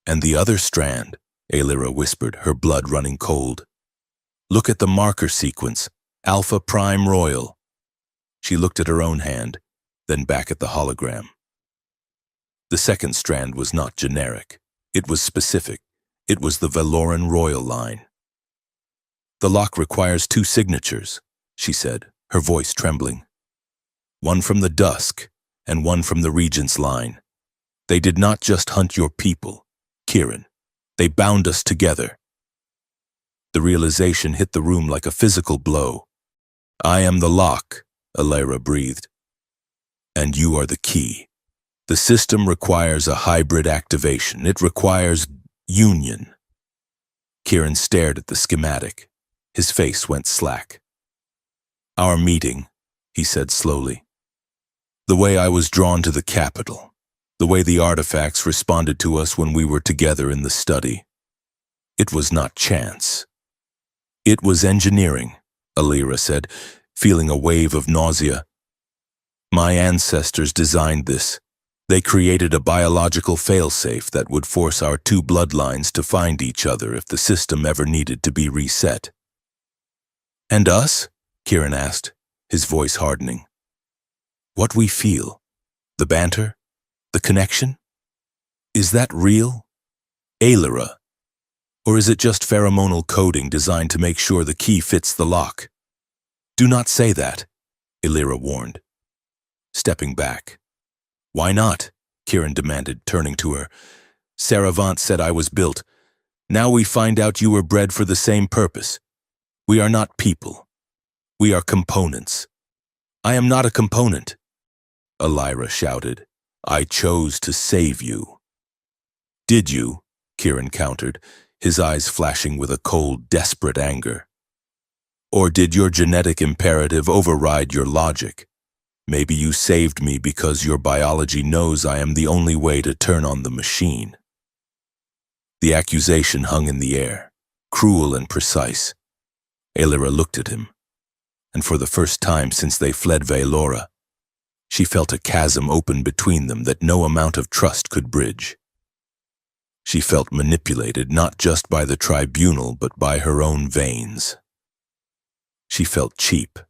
A: And the other strand, Aelira whispered, her blood running cold. Look at the marker sequence, Alpha Prime Royal. She looked at her own hand, then back at the hologram. The second strand was not generic. It was specific. It was the Valoran Royal line. The lock requires 2 signatures, she said, her voice trembling. One from the dusk, and one from the Regent's line. They did not just hunt your people, Kieran. They bound us together. The realization hit the room like a physical blow. I am the lock, Aelira breathed. And you are the key. The system requires a hybrid activation. It requires union. Kieran stared at the schematic. His face went slack. Our meeting, he said slowly. The way I was drawn to the capital. The way the artifacts responded to us when we were together in the study. It was not chance. It was engineering, Aelira said, feeling a wave of nausea. My ancestors designed this. They created a biological failsafe that would force our 2 bloodlines to find each other if the system ever needed to be reset. And us? Kieran asked, his voice hardening. What we feel, the banter, the connection? Is that real? Aelira? Or is it just pheromonal coding designed to make sure the key fits the lock? Do not say that, Aelira warned. Stepping back. Why not? Kieran demanded, turning to her. Saravant said I was built. Now we find out you were bred for the same purpose. We are not people. We are components. I am not a component. Aelira shouted. I chose to save you. Did you? Kieran countered, his eyes flashing with a cold, desperate anger. Or did your genetic imperative override your logic? Maybe you saved me because your biology knows I am the only way to turn on the machine. The accusation hung in the air, cruel and precise. Aelira looked at him, and for the first time since they fled Vaelora, she felt a chasm open between them that no amount of trust could bridge. She felt manipulated not just by the tribunal but by her own veins. She felt cheap.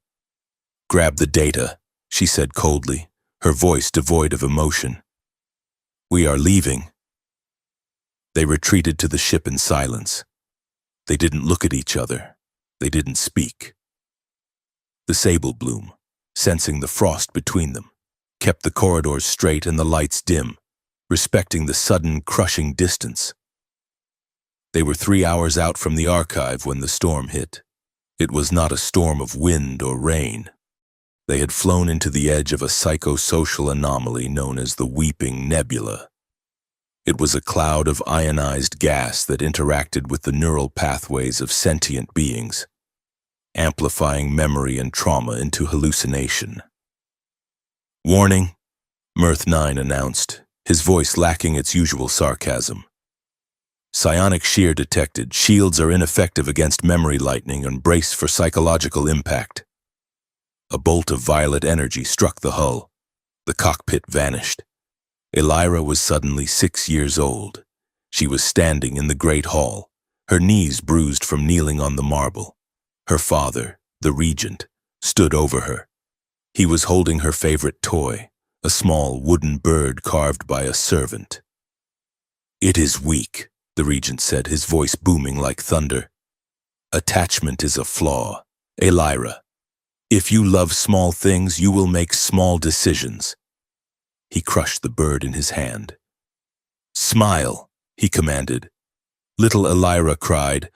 A: Grab the data, she said coldly, her voice devoid of emotion. We are leaving. They retreated to the ship in silence. They didn't look at each other. They didn't speak. The sable bloom, sensing the frost between them, kept the corridors straight and the lights dim, respecting the sudden, crushing distance. They were 3 hours out from the archive when the storm hit. It was not a storm of wind or rain. They had flown into the edge of a psychosocial anomaly known as the Weeping Nebula. It was a cloud of ionized gas that interacted with the neural pathways of sentient beings, amplifying memory and trauma into hallucination. Warning, Mirth 9 announced, his voice lacking its usual sarcasm. Psionic shear detected. Shields are ineffective against memory lightning and brace for psychological impact. A bolt of violet energy struck the hull. The cockpit vanished. Aelira was suddenly 6 years old. She was standing in the great hall, her knees bruised from kneeling on the marble. Her father, the regent, stood over her. He was holding her favorite toy, a small wooden bird carved by a servant. It is weak, the regent said, his voice booming like thunder. Attachment is a flaw. Aelira, if you love small things, you will make small decisions. He crushed the bird in his hand. Smile, he commanded. Little Aelira cried.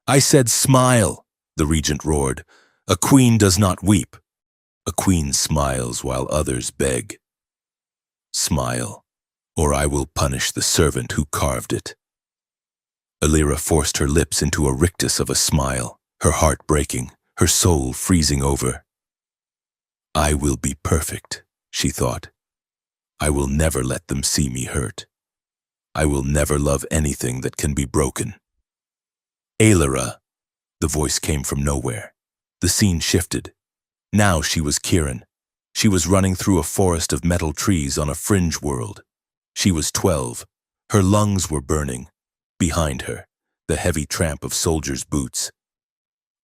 A: I said smile, the regent roared. A queen does not weep. A queen smiles while others beg. Smile, or I will punish the servant who carved it. Aelira forced her lips into a rictus of a smile, her heart breaking, her soul freezing over. I will be perfect, she thought. I will never let them see me hurt. I will never love anything that can be broken. Alara, the voice came from nowhere. The scene shifted. Now she was Kieran. She was running through a forest of metal trees on a fringe world. She was 12. Her lungs were burning. Behind her, the heavy tramp of soldiers' boots.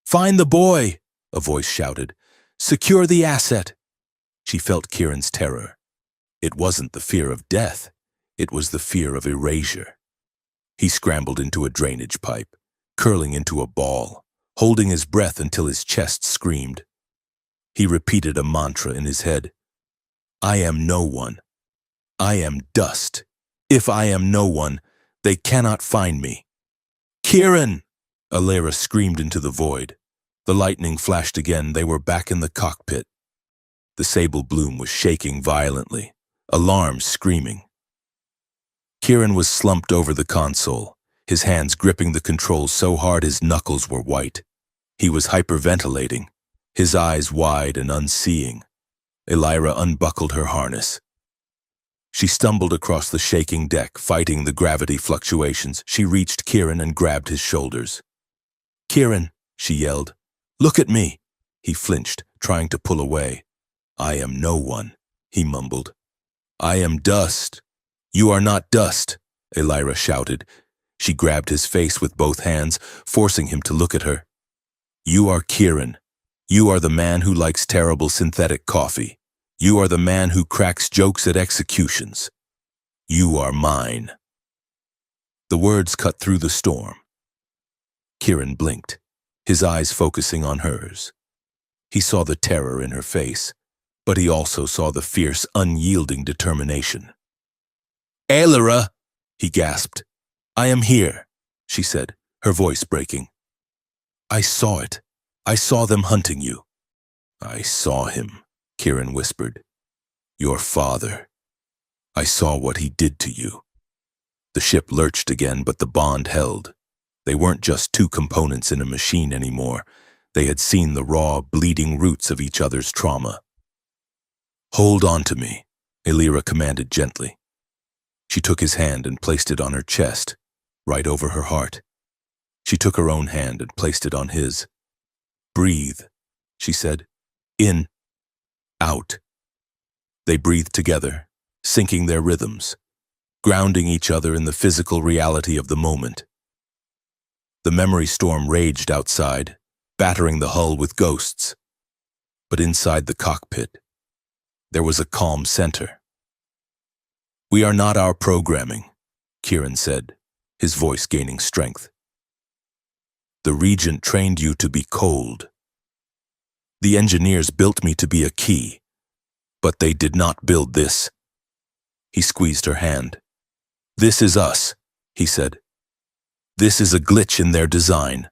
A: "Find the boy!" a voice shouted. "Secure the asset!" She felt Kieran's terror. It wasn't the fear of death. It was the fear of erasure. He scrambled into a drainage pipe, curling into a ball, holding his breath until his chest screamed. He repeated a mantra in his head. I am no one. I am dust. If I am no one, they cannot find me. "Kieran!" Alara screamed into the void. The lightning flashed again. They were back in the cockpit. The sable bloom was shaking violently, alarms screaming. Kieran was slumped over the console, his hands gripping the controls so hard his knuckles were white. He was hyperventilating, his eyes wide and unseeing. Alara unbuckled her harness. She stumbled across the shaking deck, fighting the gravity fluctuations. She reached Kieran and grabbed his shoulders. "Kieran," she yelled, "look at me." He flinched, trying to pull away. "I am no one," he mumbled. "I am dust." "You are not dust," Alara shouted. She grabbed his face with both hands, forcing him to look at her. "You are Kieran. You are the man who likes terrible synthetic coffee. You are the man who cracks jokes at executions. You are mine." The words cut through the storm. Kieran blinked, his eyes focusing on hers. He saw the terror in her face, but he also saw the fierce, unyielding determination. "Alara!" he gasped. "I am here," she said, her voice breaking. "I saw it. I saw them hunting you." "I saw him," Kieran whispered. "Your father. I saw what he did to you." The ship lurched again, but the bond held. They weren't just two components in a machine anymore. They had seen the raw, bleeding roots of each other's trauma. "Hold on to me," Alara commanded gently. She took his hand and placed it on her chest, right over her heart. She took her own hand and placed it on his. "Breathe," she said. "In. Out." They breathed together, syncing their rhythms, grounding each other in the physical reality of the moment. The memory storm raged outside, battering the hull with ghosts. But inside the cockpit, there was a calm center. "We are not our programming," Kieran said, his voice gaining strength. "The Regent trained you to be cold. The engineers built me to be a key, but they did not build this." He squeezed her hand. "This is us," he said. "This is a glitch in their design."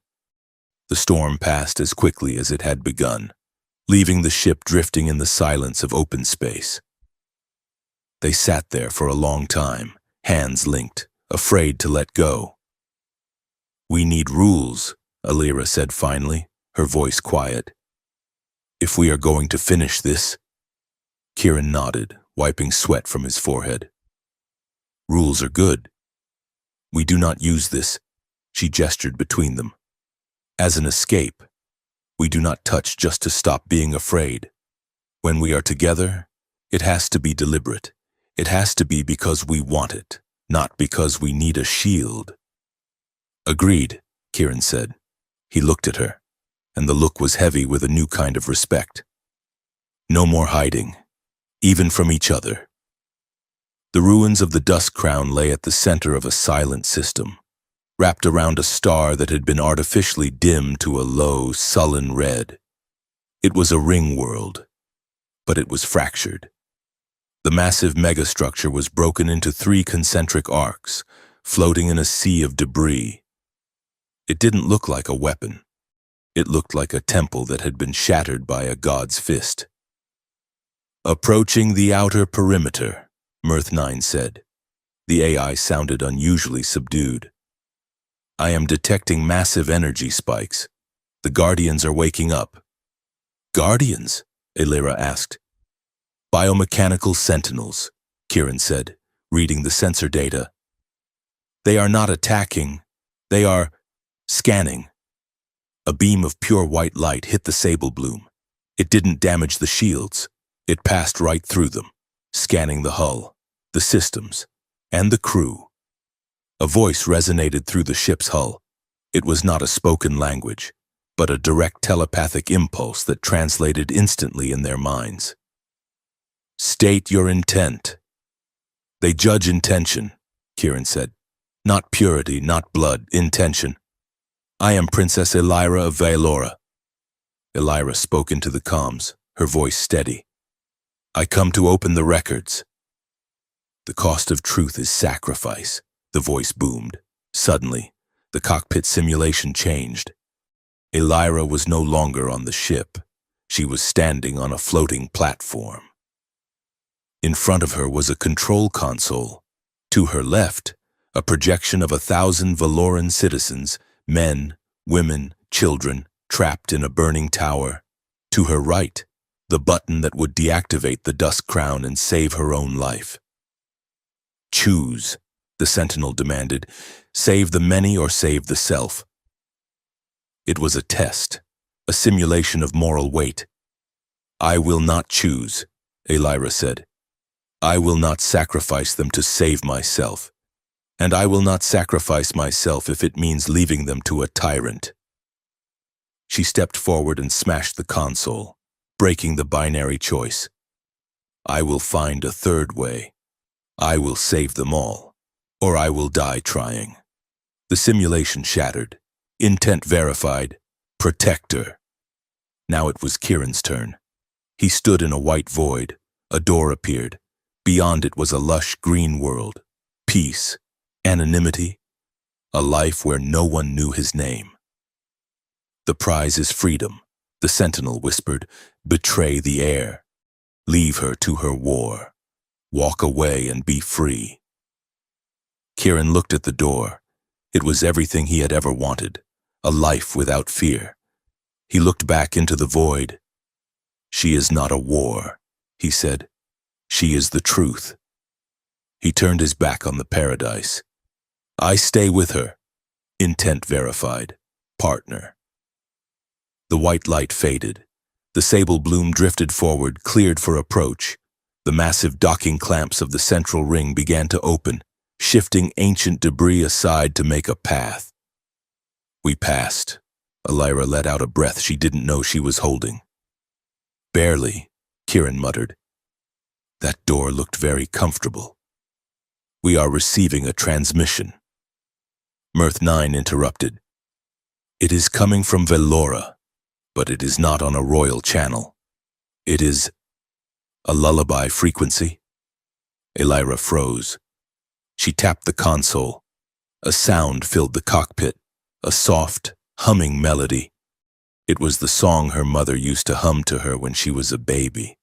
A: The storm passed as quickly as it had begun, leaving the ship drifting in the silence of open space. They sat there for a long time, hands linked, afraid to let go. "We need rules," Alara said finally, her voice quiet. "If we are going to finish this." Kieran nodded, wiping sweat from his forehead. "Rules are good. We do not use this," she gestured between them, "as an escape. We do not touch just to stop being afraid. When we are together, it has to be deliberate. It has to be because we want it, not because we need a shield." "Agreed," Kieran said. He looked at her, and the look was heavy with a new kind of respect. "No more hiding, even from each other." The ruins of the Dusk Crown lay at the center of a silent system, wrapped around a star that had been artificially dimmed to a low, sullen red. It was a ring world, but it was fractured. The massive megastructure was broken into 3 concentric arcs, floating in a sea of debris. It didn't look like a weapon. It looked like a temple that had been shattered by a god's fist. "Approaching the outer perimeter," Mirth 9 said. The AI sounded unusually subdued. "I am detecting massive energy spikes. The Guardians are waking up." "Guardians?" Alara asked. "Biomechanical sentinels," Kieran said, reading the sensor data. They are not attacking. They are scanning. A beam of pure white light hit the sable bloom. It didn't damage the shields. It passed right through them, scanning the hull, the systems, and the crew. A voice resonated through the ship's hull. It was not a spoken language, but a direct telepathic impulse that translated instantly in their minds. State your intent. They judge intention, Kieran said. Not purity, not blood, intention. I am Princess Elira of Vaelora. Elira spoke into the comms, her voice steady. I come to open the records. The cost of truth is sacrifice, the voice boomed. Suddenly, the cockpit simulation changed. Elira was no longer on the ship. She was standing on a floating platform. In front of her was a control console. To her left, a projection of 1,000 Valoran citizens, men, women, children, trapped in a burning tower. To her right, the button that would deactivate the Dusk Crown and save her own life. Choose, the Sentinel demanded. Save the many or save the self. It was a test, a simulation of moral weight. I will not choose, Elira said. I will not sacrifice them to save myself. And I will not sacrifice myself if it means leaving them to a tyrant. She stepped forward and smashed the console, breaking the binary choice. I will find a third way. I will save them all, or I will die trying. The simulation shattered. Intent verified. Protector. Now it was Kieran's turn. He stood in a white void. A door appeared. Beyond it was a lush green world. Peace. Anonymity. A life where no one knew his name. The prize is freedom, the Sentinel whispered. Betray the air. Leave her to her war. Walk away and be free. Kieran looked at the door. It was everything he had ever wanted. A life without fear. He looked back into the void. She is not a war, he said. She is the truth. He turned his back on the paradise. I stay with her. Intent verified. Partner. The white light faded. The sable bloom drifted forward, cleared for approach. The massive docking clamps of the central ring began to open, shifting ancient debris aside to make a path. We passed. Elira let out a breath she didn't know she was holding. Barely, Kieran muttered. That door looked very comfortable. We are receiving a transmission. Mirth 9 interrupted. It is coming from Vaelora, but it is not on a royal channel. It is a lullaby frequency. Elira froze. She tapped the console. A sound filled the cockpit, a soft, humming melody. It was the song her mother used to hum to her when she was a baby,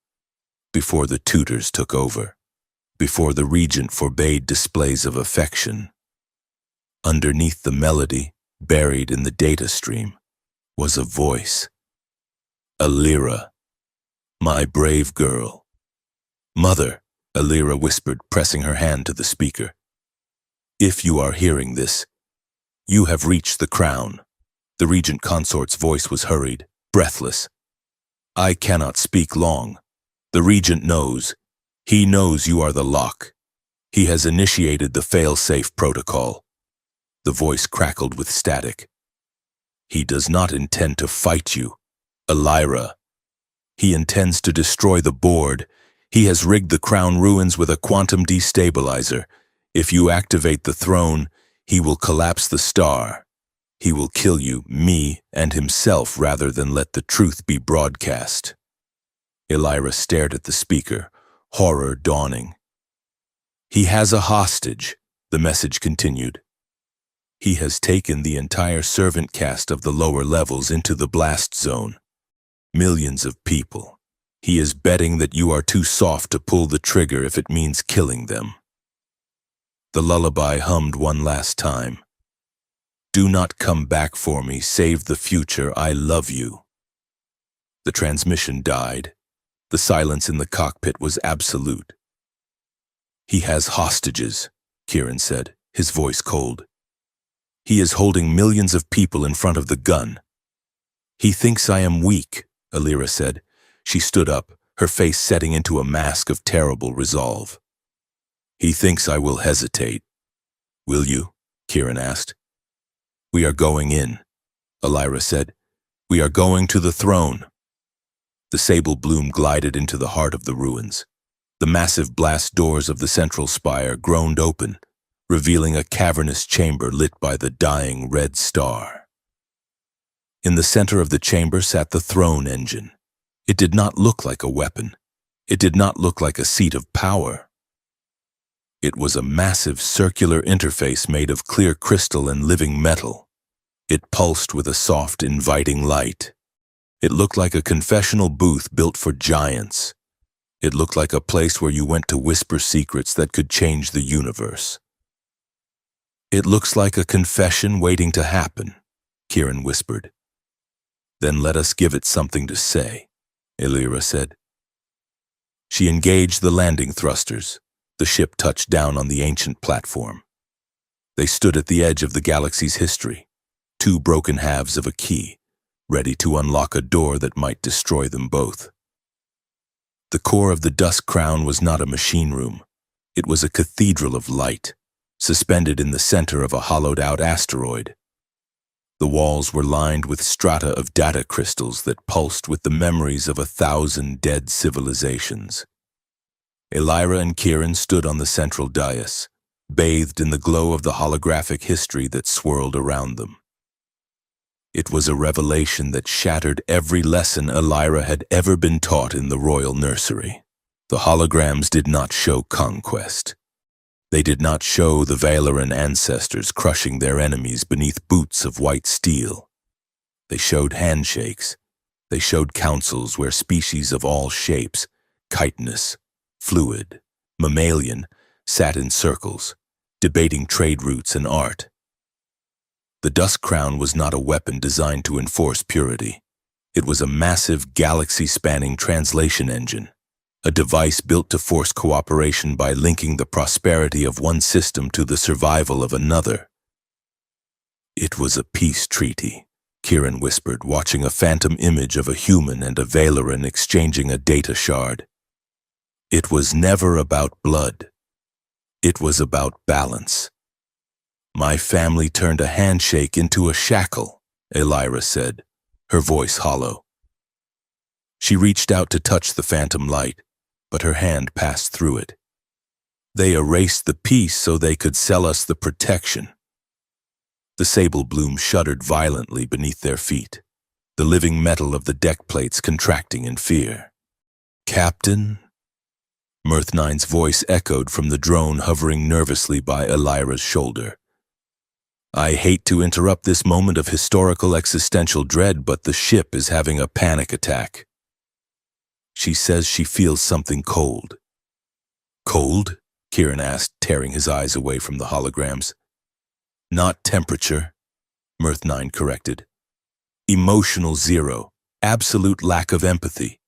A: before the tutors took over, before the regent forbade displays of affection. Underneath the melody, buried in the data stream, was a voice. Elira, my brave girl. Mother, Elira whispered, pressing her hand to the speaker. If you are hearing this, you have reached the crown. The regent consort's voice was hurried, breathless. I cannot speak long. The regent knows. He knows you are the lock. He has initiated the fail-safe protocol. The voice crackled with static. He does not intend to fight you, Elira. He intends to destroy the board. He has rigged the crown ruins with a quantum destabilizer. If you activate the throne, he will collapse the star. He will kill you, me, and himself rather than let the truth be broadcast. Elira stared at the speaker, horror dawning. He has a hostage, the message continued. He has taken the entire servant caste of the lower levels into the blast zone. Millions of people. He is betting that you are too soft to pull the trigger if it means killing them. The lullaby hummed one last time. Do not come back for me, save the future, I love you. The transmission died. The silence in the cockpit was absolute. He has hostages, Kieran said, his voice cold. He is holding millions of people in front of the gun. He thinks I am weak, Alira said. She stood up, her face setting into a mask of terrible resolve. He thinks I will hesitate. Will you? Kieran asked. We are going in, Alira said. We are going to the throne. The sable bloom glided into the heart of the ruins. The massive blast doors of the central spire groaned open, revealing a cavernous chamber lit by the dying red star. In the center of the chamber sat the throne engine. It did not look like a weapon. It did not look like a seat of power. It was a massive circular interface made of clear crystal and living metal. It pulsed with a soft, inviting light. It looked like a confessional booth built for giants. It looked like a place where you went to whisper secrets that could change the universe. It looks like a confession waiting to happen, Kieran whispered. Then let us give it something to say, Alira said. She engaged the landing thrusters. The ship touched down on the ancient platform. They stood at the edge of the galaxy's history, two broken halves of a key, ready to unlock a door that might destroy them both. The core of the Dusk Crown was not a machine room. It was a cathedral of light, suspended in the center of a hollowed-out asteroid. The walls were lined with strata of data crystals that pulsed with the memories of 1,000 dead civilizations. Alira and Kieran stood on the central dais, bathed in the glow of the holographic history that swirled around them. It was a revelation that shattered every lesson Alira had ever been taught in the royal nursery. The holograms did not show conquest. They did not show the Valeran ancestors crushing their enemies beneath boots of white steel. They showed handshakes. They showed councils where species of all shapes, chitinous, fluid, mammalian, sat in circles, debating trade routes and art. The Dusk Crown was not a weapon designed to enforce purity. It was a massive galaxy-spanning translation engine, a device built to force cooperation by linking the prosperity of one system to the survival of another. It was a peace treaty, Kieran whispered, watching a phantom image of a human and a Valeran exchanging a data shard. It was never about blood. It was about balance. My family turned a handshake into a shackle, Alira said, her voice hollow. She reached out to touch the phantom light, but her hand passed through it. They erased the peace so they could sell us the protection. The sable bloom shuddered violently beneath their feet, the living metal of the deck plates contracting in fear. Captain? Mirth9's voice echoed from the drone hovering nervously by Alira's shoulder. I hate to interrupt this moment of historical existential dread, but the ship is having a panic attack. She says she feels something cold. Cold? Kieran asked, tearing his eyes away from the holograms. Not temperature, Mirth9 corrected. Emotional zero, absolute lack of empathy.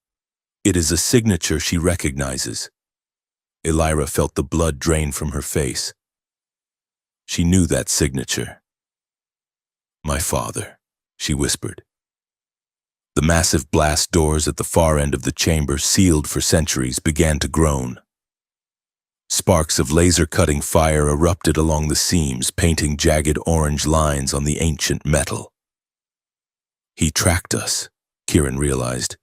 A: It is a signature she recognizes. Alira felt the blood drain from her face. She knew that signature. My father, she whispered. The massive blast doors at the far end of the chamber, sealed for centuries, began to groan. Sparks of laser-cutting fire erupted along the seams, painting jagged orange lines on the ancient metal. He tracked us, Kieran realized.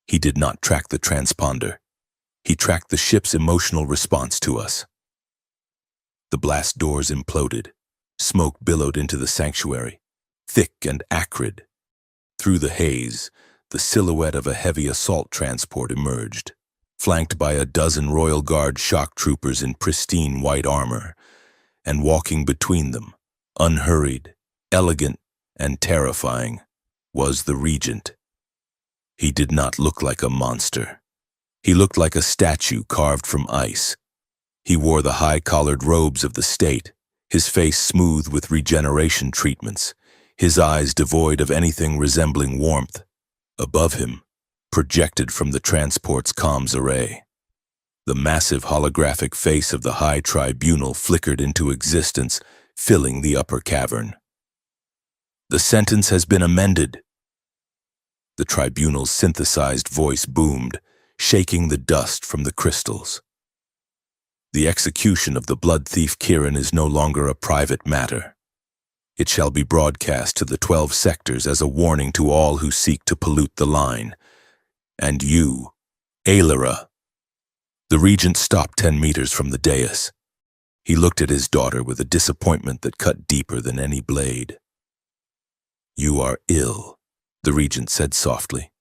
A: He did not track the transponder. He tracked the ship's emotional response to us. The blast doors imploded. Smoke billowed into the sanctuary, thick and acrid. Through the haze, the silhouette of a heavy assault transport emerged, flanked by a dozen Royal Guard shock troopers in pristine white armor, and walking between them, unhurried, elegant, and terrifying, was the Regent. He did not look like a monster. He looked like a statue carved from ice. He wore the high-collared robes of the state, his face smooth with regeneration treatments, his eyes devoid of anything resembling warmth. Above him, projected from the transport's comms array, The massive holographic face of the High Tribunal flickered into existence, filling the upper cavern. "The sentence has been amended." The tribunal's synthesized voice boomed, shaking the dust from the crystals. "The execution of the blood thief Kieran is no longer a private matter. It shall be broadcast to the 12 sectors as a warning to all who seek to pollute the line. And you, Alara." The regent stopped 10 meters from the dais. He looked at his daughter with a disappointment that cut deeper than any blade. "You are ill," the regent said softly.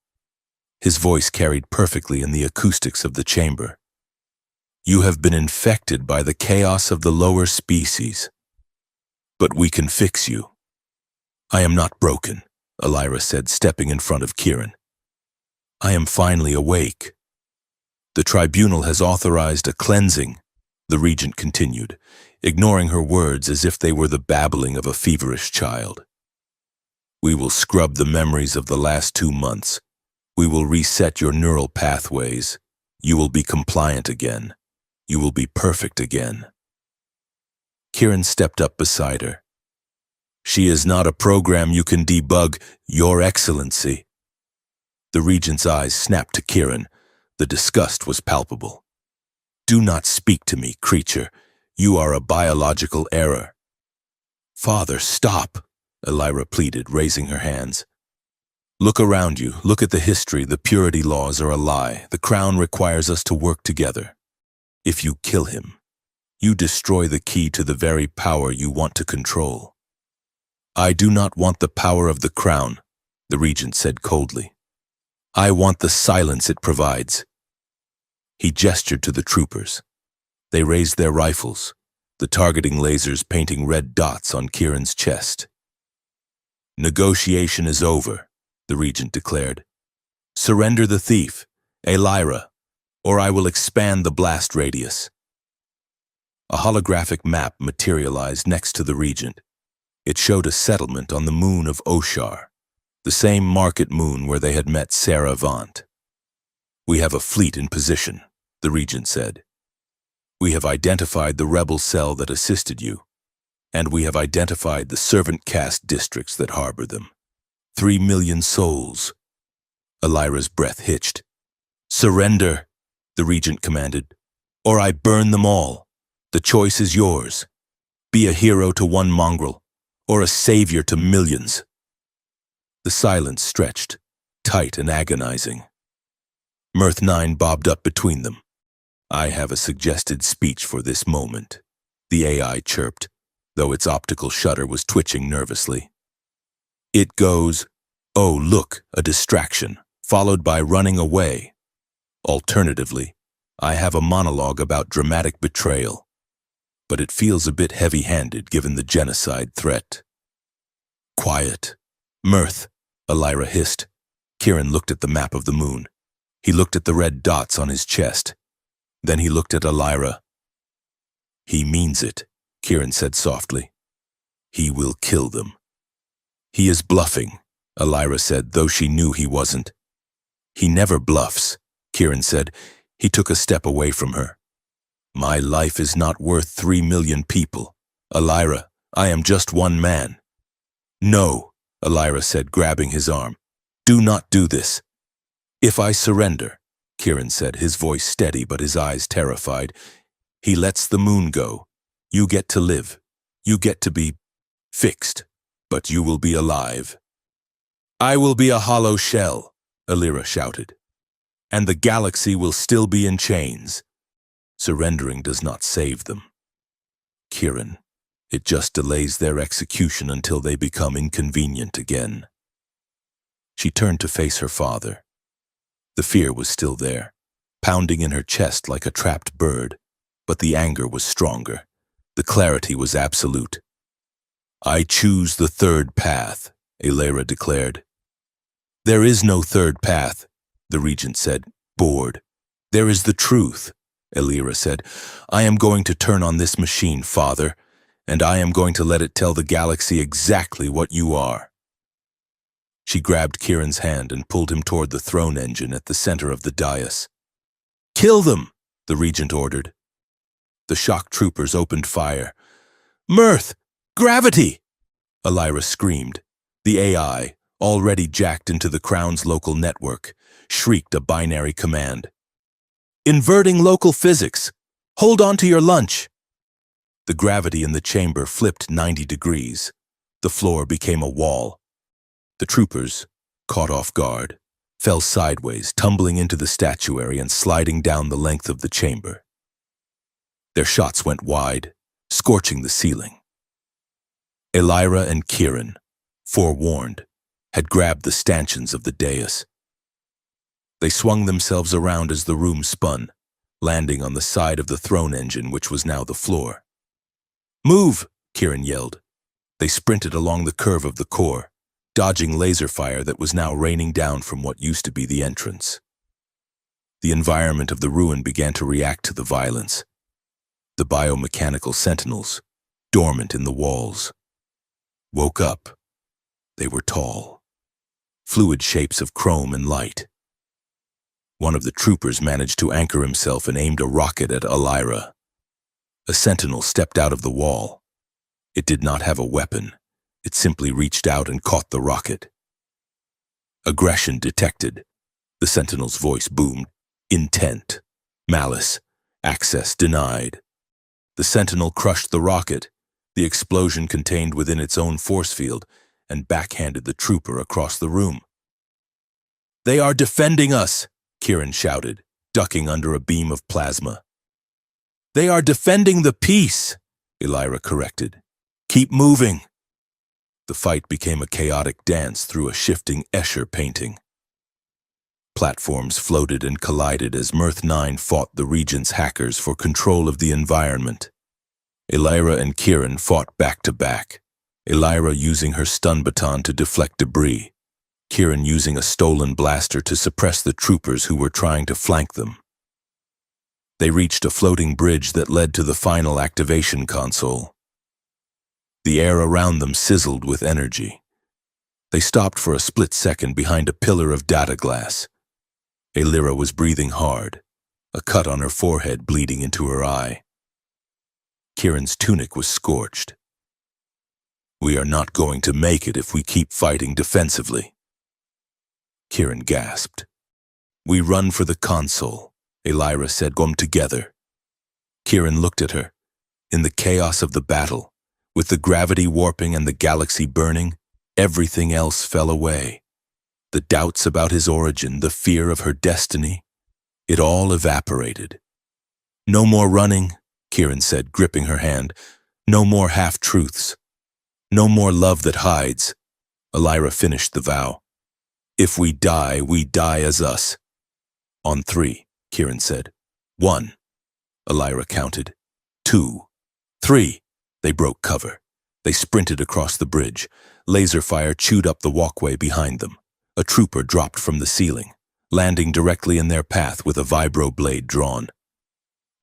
A: His voice carried perfectly in the acoustics of the chamber. "You have been infected by the chaos of the lower species. But we can fix you." "I am not broken," Alara said, stepping in front of Kieran. "I am finally awake." "The tribunal has authorized a cleansing," the regent continued, ignoring her words as if they were the babbling of a feverish child. "We will scrub the memories of the last 2 months. We will reset your neural pathways. You will be compliant again. You will be perfect again." Kieran stepped up beside her. "She is not a program you can debug, Your Excellency." The regent's eyes snapped to Kieran. The disgust was palpable. "Do not speak to me, creature. You are a biological error." "Father, stop," Alara pleaded, raising her hands. "Look around you. Look at the history. The purity laws are a lie. The crown requires us to work together. If you kill him, you destroy the key to the very power you want to control." "I do not want the power of the crown," the regent said coldly. "I want the silence it provides." He gestured to the troopers. They raised their rifles, the targeting lasers painting red dots on Kieran's chest. "Negotiation is over," the regent declared. "Surrender the thief, Alara, or I will expand the blast radius." A holographic map materialized next to the regent. It showed a settlement on the moon of Oshar, the same market moon where they had met Sarah Vaunt. "We have a fleet in position," the regent said. "We have identified the rebel cell that assisted you, and we have identified the servant caste districts that harbor them. 3 million souls." Alira's breath hitched. "Surrender," the regent commanded, "or I burn them all. The choice is yours. Be a hero to one mongrel, or a savior to millions." The silence stretched, tight and agonizing. Mirth 9 bobbed up between them. "I have a suggested speech for this moment," the AI chirped, though its optical shutter was twitching nervously. "It goes, 'Oh, look, a distraction,' followed by running away. Alternatively, I have a monologue about dramatic betrayal, but it feels a bit heavy-handed given the genocide threat." "Quiet. Mirth," Alara hissed. Kieran looked at the map of the moon. He looked at the red dots on his chest. Then he looked at Alara. "He means it," Kieran said softly. "He will kill them." "He is bluffing," Alara said, though she knew he wasn't. "He never bluffs," Kieran said. He took a step away from her. "My life is not worth 3 million people. Alara, I am just one man." "No," Alara said, grabbing his arm. "Do not do this." "If I surrender," Kieran said, his voice steady but his eyes terrified, "he lets the moon go. You get to live. You get to be fixed, but you will be alive." "I will be a hollow shell," Alara shouted. "And the galaxy will still be in chains. Surrendering does not save them, Kieran. It just delays their execution until they become inconvenient again." She turned to face her father. The fear was still there, pounding in her chest like a trapped bird, but the anger was stronger. The clarity was absolute. "I choose the third path," Alara declared. "There is no third path," the regent said, bored. "There is the truth," Alara said. "I am going to turn on this machine, father, and I am going to let it tell the galaxy exactly what you are." She grabbed Kieran's hand and pulled him toward the throne engine at the center of the dais. "Kill them!" the Regent ordered. The shock troopers opened fire. "Mirth! Gravity!" Elira screamed. The AI, already jacked into the Crown's local network, shrieked a binary command. "Inverting local physics! Hold on to your lunch!" The gravity in the chamber flipped 90 degrees. The floor became a wall. The troopers, caught off guard, fell sideways, tumbling into the statuary and sliding down the length of the chamber. Their shots went wide, scorching the ceiling. Elira and Kieran, forewarned, had grabbed the stanchions of the dais. They swung themselves around as the room spun, landing on the side of the throne engine, which was now the floor. "Move!" Kieran yelled. They sprinted along the curve of the core, dodging laser fire that was now raining down from what used to be the entrance. The environment of the ruin began to react to the violence. The biomechanical sentinels, dormant in the walls, woke up. They were tall, fluid shapes of chrome and light. One of the troopers managed to anchor himself and aimed a rocket at Elira. A sentinel stepped out of the wall. It did not have a weapon. It simply reached out and caught the rocket. Aggression detected. The sentinel's voice boomed. Intent. Malice. Access denied. The sentinel crushed the rocket, the explosion contained within its own force field, and backhanded the trooper across the room. "They are defending us!" Kieran shouted, ducking under a beam of plasma. "They are defending the peace!" Elira corrected. "Keep moving!" The fight became a chaotic dance through a shifting Escher painting. Platforms floated and collided as Mirth 9 fought the Regent's hackers for control of the environment. Elira and Kieran fought back to back, Elira using her stun baton to deflect debris, Kieran using a stolen blaster to suppress the troopers who were trying to flank them. They reached a floating bridge that led to the final activation console. The air around them sizzled with energy. They stopped for a split second behind a pillar of data glass. Elira was breathing hard, a cut on her forehead bleeding into her eye. Kieran's tunic was scorched. "We are not going to make it if we keep fighting defensively." Kieran gasped. "We run for the console," Elira said. "Come together." Kieran looked at her. In the chaos of the battle, with the gravity warping and the galaxy burning, everything else fell away. The doubts about his origin, the fear of her destiny, it all evaporated. "No more running," Kieran said, gripping her hand. "No more half-truths. No more love that hides." Elira finished the vow. "If we die as us." "On 3, Kieran said. 1, Elira counted. 2, 3. They broke cover. They sprinted across the bridge. Laser fire chewed up the walkway behind them. A trooper dropped from the ceiling, landing directly in their path with a vibro blade drawn.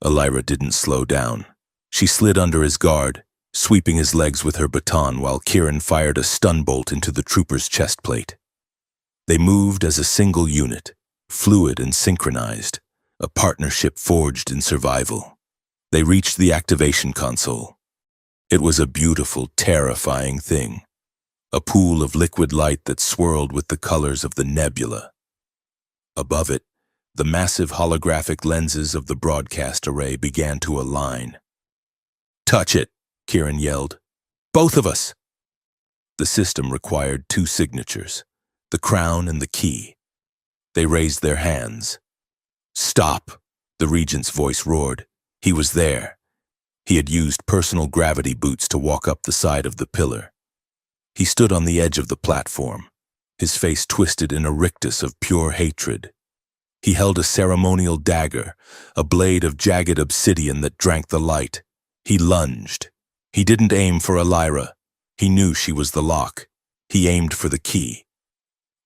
A: Elira didn't slow down. She slid under his guard, sweeping his legs with her baton while Kieran fired a stun bolt into the trooper's chest plate. They moved as a single unit, fluid and synchronized, a partnership forged in survival. They reached the activation console. It was a beautiful, terrifying thing. A pool of liquid light that swirled with the colors of the nebula. Above it, the massive holographic lenses of the broadcast array began to align. "Touch it," Kieran yelled. "Both of us!" The system required 2 signatures, the crown and the key. They raised their hands. "Stop," the Regent's voice roared. He was there. He had used personal gravity boots to walk up the side of the pillar. He stood on the edge of the platform, his face twisted in a rictus of pure hatred. He held a ceremonial dagger, a blade of jagged obsidian that drank the light. He lunged. He didn't aim for Elira. He knew she was the lock. He aimed for the key.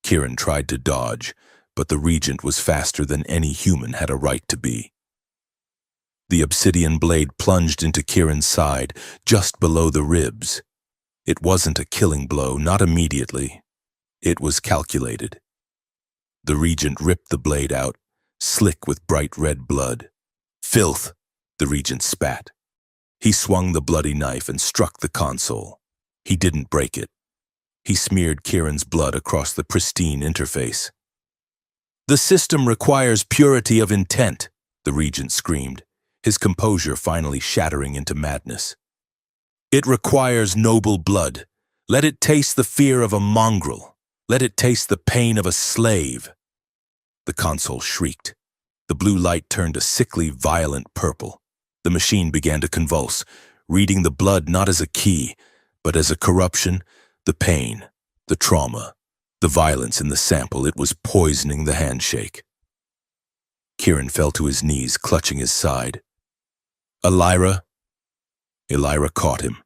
A: Kieran tried to dodge, but the Regent was faster than any human had a right to be. The obsidian blade plunged into Kieran's side, just below the ribs. It wasn't a killing blow, not immediately. It was calculated. The Regent ripped the blade out, slick with bright red blood. Filth, the regent spat. He swung the bloody knife and struck the console. He didn't break it. He smeared Kieran's blood across the pristine interface. The system requires purity of intent, the regent screamed, his composure finally shattering into madness. It requires noble blood. Let it taste the fear of a mongrel. Let it taste the pain of a slave. The console shrieked. The blue light turned a sickly, violent purple. The machine began to convulse, reading the blood not as a key, but as a corruption, the pain, the trauma, the violence in the sample. It was poisoning the handshake. Kieran fell to his knees, clutching his side. Elira? Elira caught him.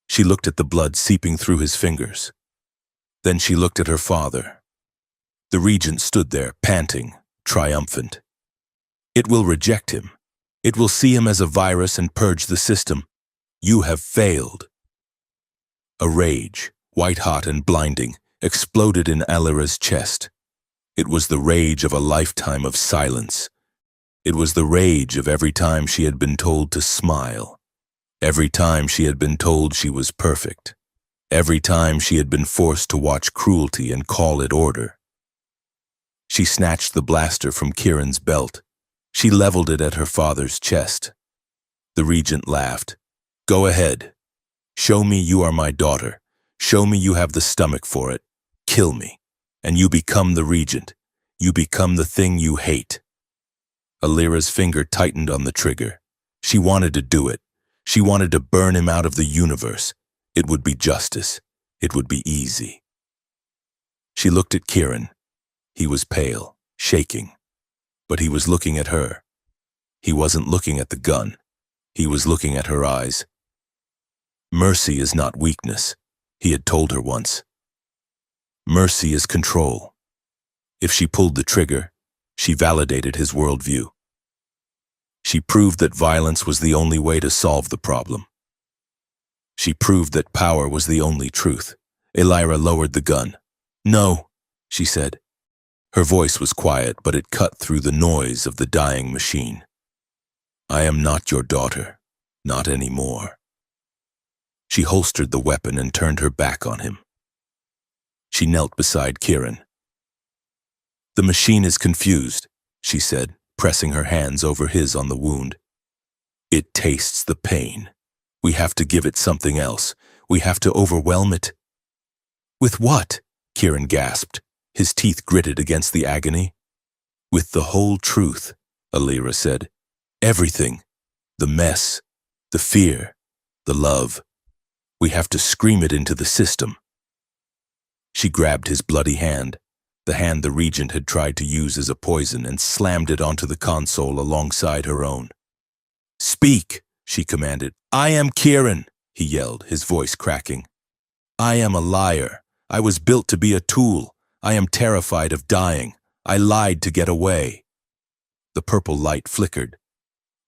A: She looked at the blood seeping through his fingers. Then she looked at her father. The regent stood there, panting, triumphant. It will reject him. It will see him as a virus and purge the system. You have failed. A rage, white-hot and blinding, exploded in Elira's chest. It was the rage of a lifetime of silence. It was the rage of every time she had been told to smile. Every time she had been told she was perfect. Every time she had been forced to watch cruelty and call it order. She snatched the blaster from Kieran's belt. She leveled it at her father's chest. The regent laughed. Go ahead. Show me you are my daughter. Show me you have the stomach for it. Kill me. And you become the regent. You become the thing you hate. Elira's finger tightened on the trigger. She wanted to do it. She wanted to burn him out of the universe. It would be justice. It would be easy. She looked at Kieran. He was pale, shaking. But he was looking at her. He wasn't looking at the gun. He was looking at her eyes. Mercy is not weakness, he had told her once. Mercy is control. If she pulled the trigger, she validated his worldview. She proved that violence was the only way to solve the problem. She proved that power was the only truth. Elira lowered the gun. No, she said. Her voice was quiet, but it cut through the noise of the dying machine. I am not your daughter, not anymore. She holstered the weapon and turned her back on him. She knelt beside Kieran. The machine is confused, she said, pressing her hands over his on the wound. It tastes the pain. We have to give it something else. We have to overwhelm it. With what? Kieran gasped, his teeth gritted against the agony. With the whole truth, Elira said. Everything. The mess, the fear, the love. We have to scream it into the system. She grabbed his bloody hand, the hand the regent had tried to use as a poison, and slammed it onto the console alongside her own. Speak, she commanded. I am Kieran, he yelled, his voice cracking. I am a liar. I was built to be a tool. I am terrified of dying. I lied to get away. The purple light flickered.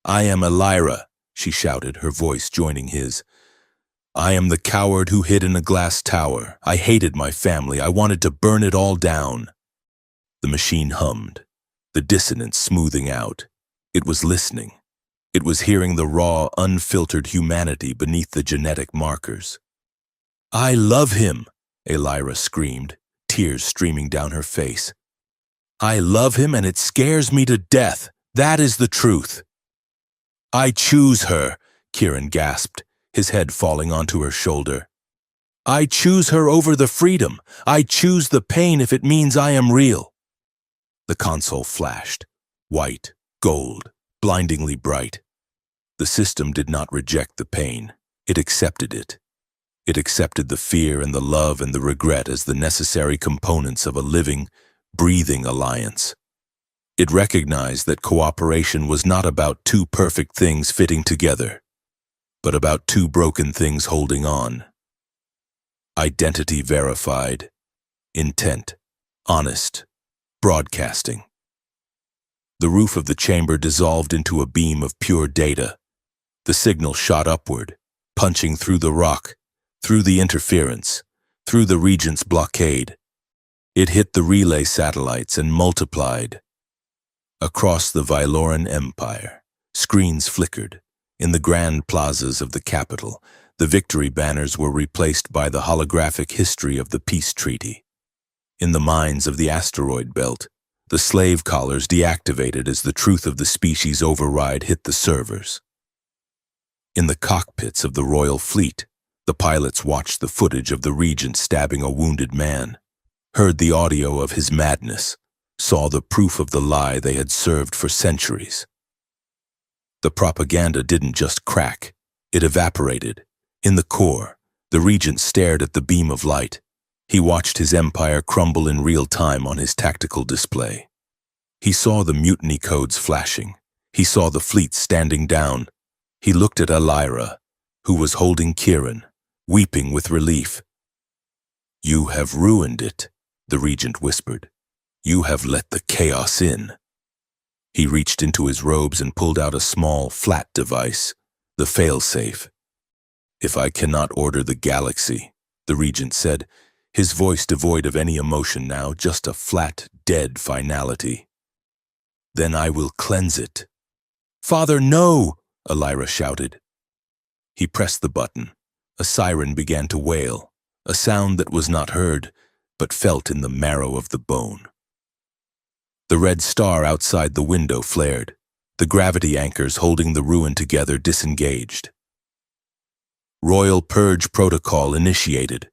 A: I am Elira, she shouted, her voice joining his. I am the coward who hid in a glass tower. I hated my family. I wanted to burn it all down. The machine hummed, the dissonance smoothing out. It was listening. It was hearing the raw, unfiltered humanity beneath the genetic markers. I love him, Elira screamed, tears streaming down her face. I love him, and it scares me to death. That is the truth. I choose her, Kieran gasped, his head falling onto her shoulder. I choose her over the freedom. I choose the pain if it means I am real. The console flashed, white, gold, blindingly bright. The system did not reject the pain. It accepted it. It accepted the fear and the love and the regret as the necessary components of a living, breathing alliance. It recognized that cooperation was not about two perfect things fitting together, but about two broken things holding on. Identity verified, intent, honest, broadcasting. The roof of the chamber dissolved into a beam of pure data. The signal shot upward, punching through the rock, through the interference, through the regent's blockade. It hit the relay satellites and multiplied. Across the Vyloran Empire, Screens flickered. In the grand plazas of the capital, the victory banners were replaced by the holographic history of the peace treaty. In the mines of the asteroid belt, the slave collars deactivated as the truth of the species override hit the servers. In the cockpits of the royal fleet, the pilots watched the footage of the regent stabbing a wounded man, heard the audio of his madness, saw the proof of the lie they had served for centuries. The propaganda didn't just crack, it evaporated. In the core, the regent stared at the beam of light. He watched his empire crumble in real time on his tactical display. He saw the mutiny codes flashing. He saw the fleet standing down. He looked at Elira, who was holding Kieran, weeping with relief. "You have ruined it," the regent whispered. "You have let the chaos in." He reached into his robes and pulled out a small, flat device, the failsafe. "If I cannot order the galaxy," the regent said, his voice devoid of any emotion now, just a flat, dead finality, "then I will cleanse it." "Father, no!" Elira shouted. He pressed the button. A siren began to wail, a sound that was not heard, but felt in the marrow of the bone. The red star outside the window flared. The gravity anchors holding the ruin together disengaged. "Royal Purge Protocol initiated,"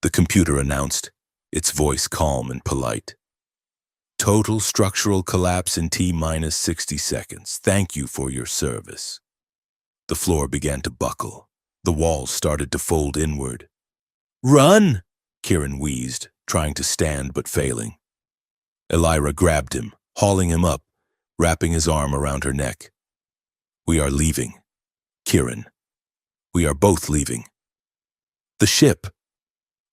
A: the computer announced, its voice calm and polite. "Total structural collapse in T-minus 60 seconds. Thank you for your service." The floor began to buckle. The walls started to fold inward. "Run!" Kieran wheezed, trying to stand but failing. Elira grabbed him, hauling him up, wrapping his arm around her neck. "We are leaving. Kieran. We are both leaving." "The ship!"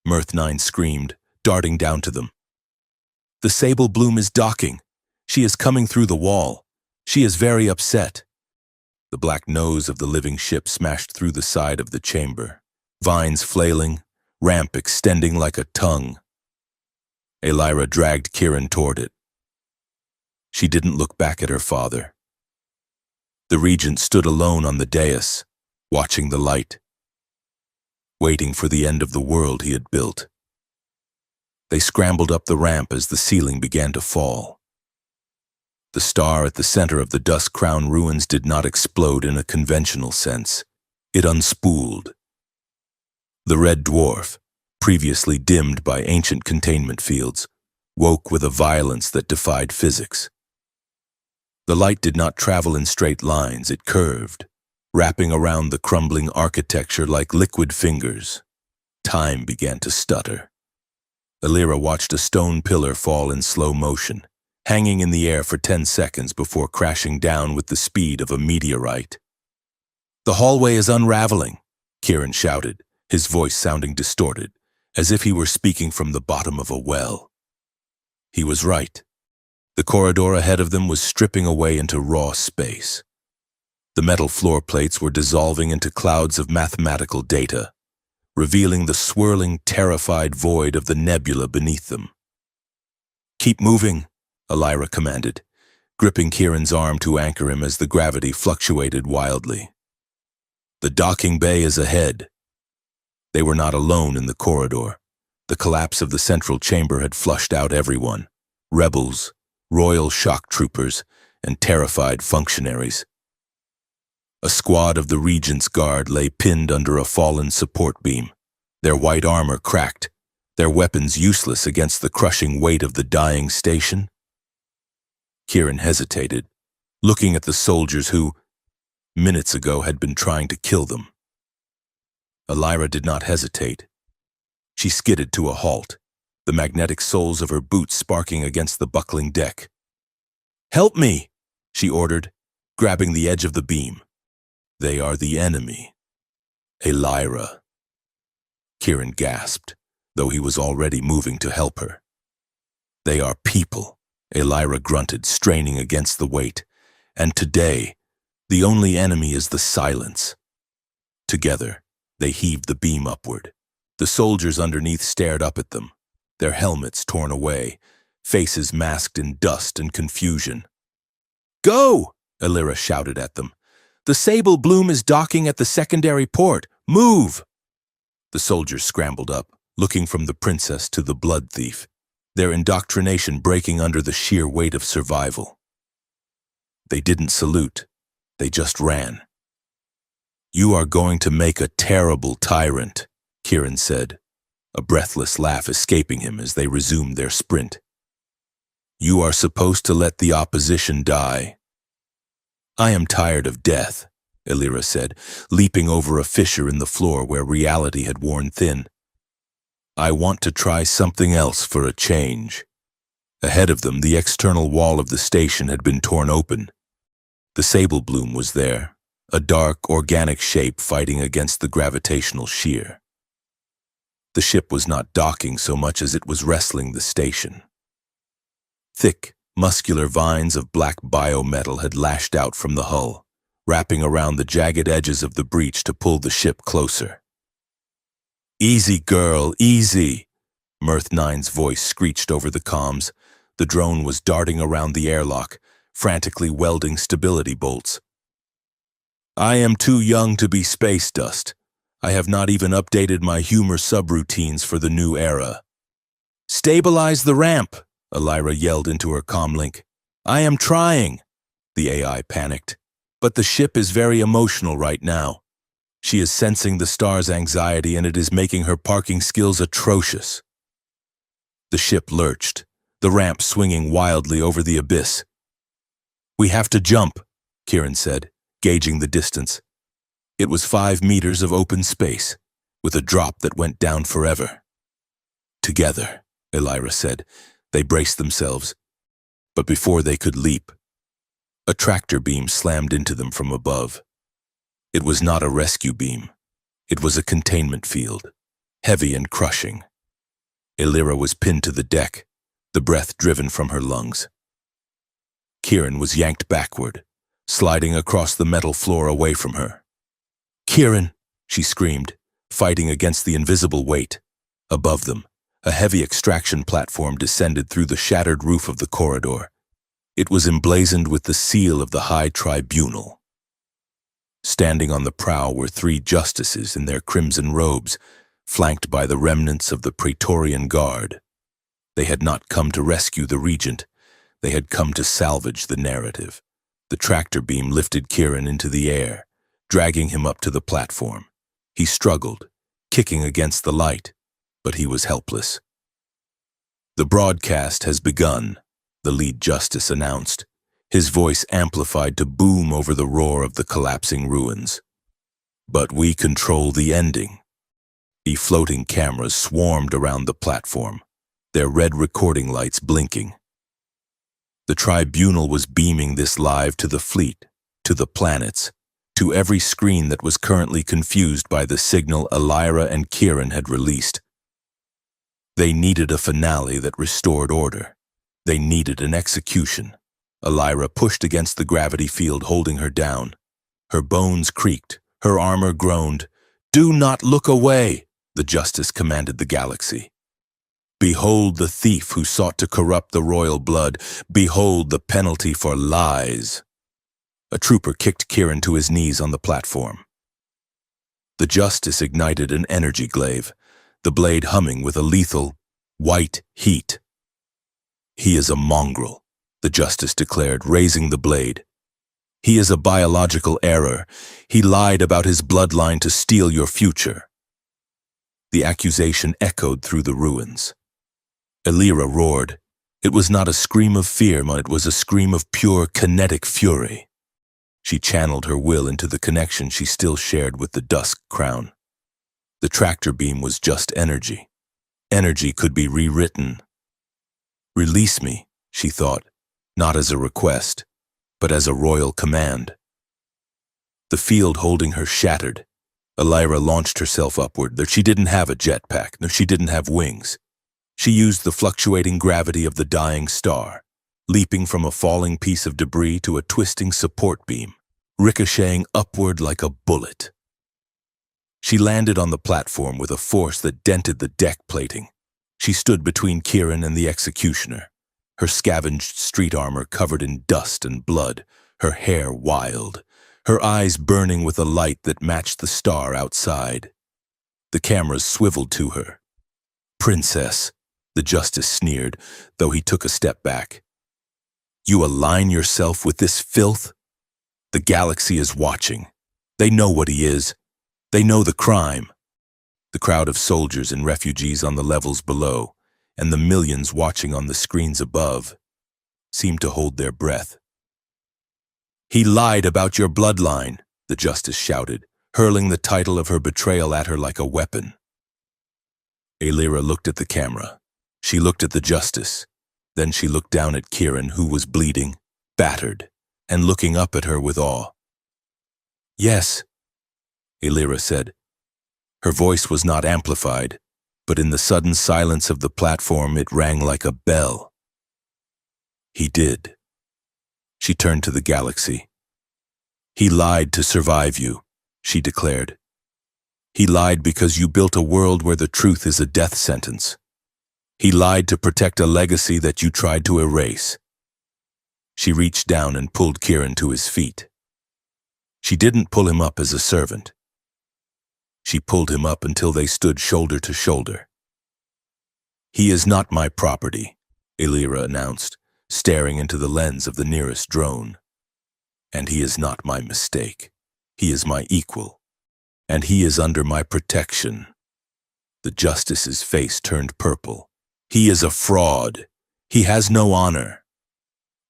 A: Mirth 9 screamed, darting down to them. "The Sable Bloom is docking. She is coming through the wall. She is very upset." The black nose of the living ship smashed through the side of the chamber, vines flailing, ramp extending like a tongue. Elira dragged Kieran toward it. She didn't look back at her father. The regent stood alone on the dais, watching the light, waiting for the end of the world he had built. They scrambled up the ramp as the ceiling began to fall. The star at the center of the Dusk-Crown ruins did not explode in a conventional sense. It unspooled. The red dwarf, previously dimmed by ancient containment fields, woke with a violence that defied physics. The light did not travel in straight lines, it curved, wrapping around the crumbling architecture like liquid fingers. Time began to stutter. Elira watched a stone pillar fall in slow motion, hanging in the air for 10 seconds before crashing down with the speed of a meteorite. "The hallway is unraveling," Kieran shouted, his voice sounding distorted, as if he were speaking from the bottom of a well. He was right. The corridor ahead of them was stripping away into raw space. The metal floor plates were dissolving into clouds of mathematical data, revealing the swirling, terrified void of the nebula beneath them. "Keep moving," Elira commanded, gripping Kieran's arm to anchor him as the gravity fluctuated wildly. "The docking bay is ahead." They were not alone in the corridor. The collapse of the central chamber had flushed out everyone: rebels, royal shock troopers, and terrified functionaries. A squad of the Regent's Guard lay pinned under a fallen support beam, their white armor cracked, their weapons useless against the crushing weight of the dying station. Kieran hesitated, looking at the soldiers who, minutes ago, had been trying to kill them. Elira did not hesitate. She skidded to a halt, the magnetic soles of her boots sparking against the buckling deck. "Help me!" she ordered, grabbing the edge of the beam. "They are the enemy." Elira. Kieran gasped, though he was already moving to help her. "They are people," Elira grunted, straining against the weight. "And today, the only enemy is the silence." Together, they heaved the beam upward. The soldiers underneath stared up at them, their helmets torn away, faces masked in dust and confusion. "Go!" Illyra shouted at them. "The Sable Bloom is docking at the secondary port. Move!" The soldiers scrambled up, looking from the princess to the blood thief, their indoctrination breaking under the sheer weight of survival. They didn't salute. They just ran. "You are going to make a terrible tyrant," Kieran said, a breathless laugh escaping him as they resumed their sprint. "You are supposed to let the opposition die." "I am tired of death," Illyra said, leaping over a fissure in the floor where reality had worn thin. "I want to try something else for a change." Ahead of them, the external wall of the station had been torn open. The Sable Bloom was there, a dark, organic shape fighting against the gravitational shear. The ship was not docking so much as it was wrestling the station. Thick, muscular vines of black biometal had lashed out from the hull, wrapping around the jagged edges of the breach to pull the ship closer. "Easy, girl, easy," Mirth 9's voice screeched over the comms. The drone was darting around the airlock, frantically welding stability bolts. "I am too young to be space dust. I have not even updated my humor subroutines for the new era." "Stabilize the ramp," Illyra yelled into her comlink. "I am trying," the AI panicked. "But the ship is very emotional right now. She is sensing the star's anxiety and it is making her parking skills atrocious." The ship lurched, the ramp swinging wildly over the abyss. "We have to jump," Kieran said, gauging the distance. It was 5 meters of open space, with a drop that went down forever. "Together," Illyra said. They braced themselves, but before they could leap, a tractor beam slammed into them from above. It was not a rescue beam. It was a containment field, heavy and crushing. Illyra was pinned to the deck, the breath driven from her lungs. Kieran was yanked backward, sliding across the metal floor away from her. "Kieran!" she screamed, fighting against the invisible weight. Above them, a heavy extraction platform descended through the shattered roof of the corridor. It was emblazoned with the seal of the High Tribunal. Standing on the prow were 3 justices in their crimson robes, flanked by the remnants of the Praetorian Guard. They had not come to rescue the regent. They had come to salvage the narrative. The tractor beam lifted Kieran into the air, dragging him up to the platform. He struggled, kicking against the light, but he was helpless. "The broadcast has begun," the lead justice announced, his voice amplified to boom over the roar of the collapsing ruins. "But we control the ending." The floating cameras swarmed around the platform, their red recording lights blinking. The tribunal was beaming this live to the fleet, to the planets, to every screen that was currently confused by the signal Illyra and Kieran had released. They needed a finale that restored order. They needed an execution. Illyra pushed against the gravity field, holding her down. Her bones creaked, her armor groaned. "Do not look away," the justice commanded the galaxy. "Behold the thief who sought to corrupt the royal blood. Behold the penalty for lies." A trooper kicked Kieran to his knees on the platform. The justice ignited an energy glaive, the blade humming with a lethal, white heat. "He is a mongrel," the justice declared, raising the blade. "He is a biological error. He lied about his bloodline to steal your future." The accusation echoed through the ruins. Illyra roared. It was not a scream of fear, it was a scream of pure kinetic fury. She channeled her will into the connection she still shared with the Dusk Crown. The tractor beam was just energy. Energy could be rewritten. "Release me," she thought, not as a request, but as a royal command. The field holding her shattered. Illyra launched herself upward, though she didn't have a jetpack, though she didn't have wings. She used the fluctuating gravity of the dying star, leaping from a falling piece of debris to a twisting support beam, ricocheting upward like a bullet. She landed on the platform with a force that dented the deck plating. She stood between Kieran and the executioner, her scavenged street armor covered in dust and blood, her hair wild, her eyes burning with a light that matched the star outside. The cameras swiveled to her. "Princess," the justice sneered, though he took a step back. "You align yourself with this filth? The galaxy is watching. They know what he is. They know the crime." The crowd of soldiers and refugees on the levels below, and the millions watching on the screens above, seemed to hold their breath. "He lied about your bloodline," the justice shouted, hurling the title of her betrayal at her like a weapon. Alira looked at the camera. She looked at the justice. Then she looked down at Kieran, who was bleeding, battered, and looking up at her with awe. "Yes," Alira said. Her voice was not amplified, but in the sudden silence of the platform it rang like a bell. "He did." She turned to the galaxy. "He lied to survive you," she declared. "He lied because you built a world where the truth is a death sentence. He lied to protect a legacy that you tried to erase." She reached down and pulled Kieran to his feet. She didn't pull him up as a servant. She pulled him up until they stood shoulder to shoulder. "He is not my property," Alira announced, staring into the lens of the nearest drone. "And he is not my mistake. He is my equal. And he is under my protection." The justice's face turned purple. "He is a fraud. He has no honor."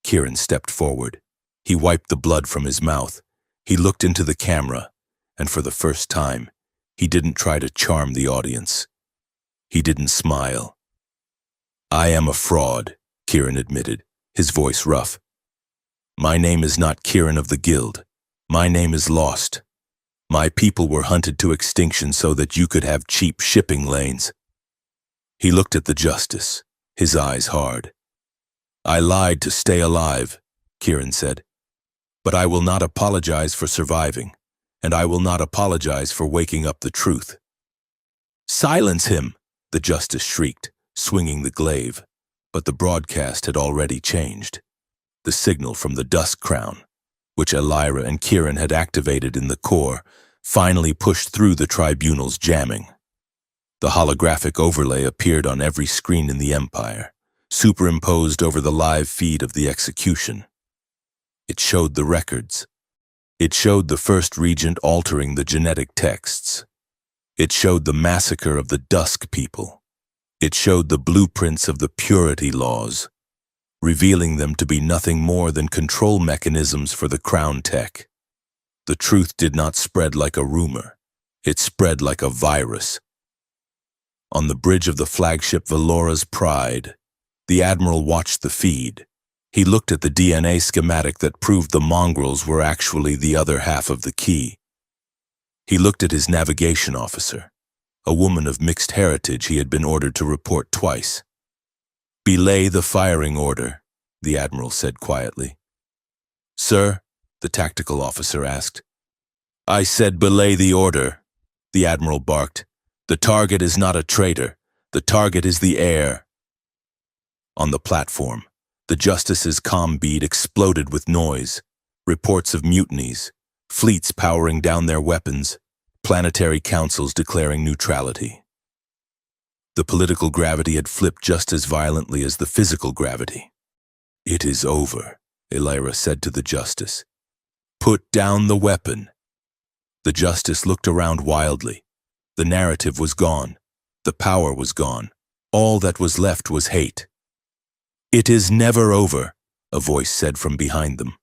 A: Kieran stepped forward. He wiped the blood from his mouth. He looked into the camera, and for the first time, he didn't try to charm the audience. He didn't smile. "I am a fraud," Kieran admitted, his voice rough. "My name is not Kieran of the Guild. My name is Lost. My people were hunted to extinction so that you could have cheap shipping lanes." He looked at the justice, his eyes hard. "I lied to stay alive," Kieran said. "But I will not apologize for surviving, and I will not apologize for waking up the truth." "Silence him!" the justice shrieked, swinging the glaive. But the broadcast had already changed. The signal from the Dusk Crown, which Alira and Kieran had activated in the core, finally pushed through the tribunal's jamming. The holographic overlay appeared on every screen in the Empire, superimposed over the live feed of the execution. It showed the records. It showed the first regent altering the genetic texts. It showed the massacre of the Dusk people. It showed the blueprints of the purity laws, revealing them to be nothing more than control mechanisms for the Crown tech. The truth did not spread like a rumor. It spread like a virus. On the bridge of the flagship Velora's Pride, the Admiral watched the feed. He looked at the DNA schematic that proved the mongrels were actually the other half of the key. He looked at his navigation officer, a woman of mixed heritage he had been ordered to report twice. "Belay the firing order," the Admiral said quietly. "Sir?" the tactical officer asked. "I said belay the order," the Admiral barked. "The target is not a traitor. The target is the heir." On the platform, the Justice's comm bead exploded with noise. Reports of mutinies, fleets powering down their weapons, planetary councils declaring neutrality. The political gravity had flipped just as violently as the physical gravity. "It is over," Alira said to the Justice. "Put down the weapon." The Justice looked around wildly. The narrative was gone. The power was gone. All that was left was hate. "It is never over," a voice said from behind them.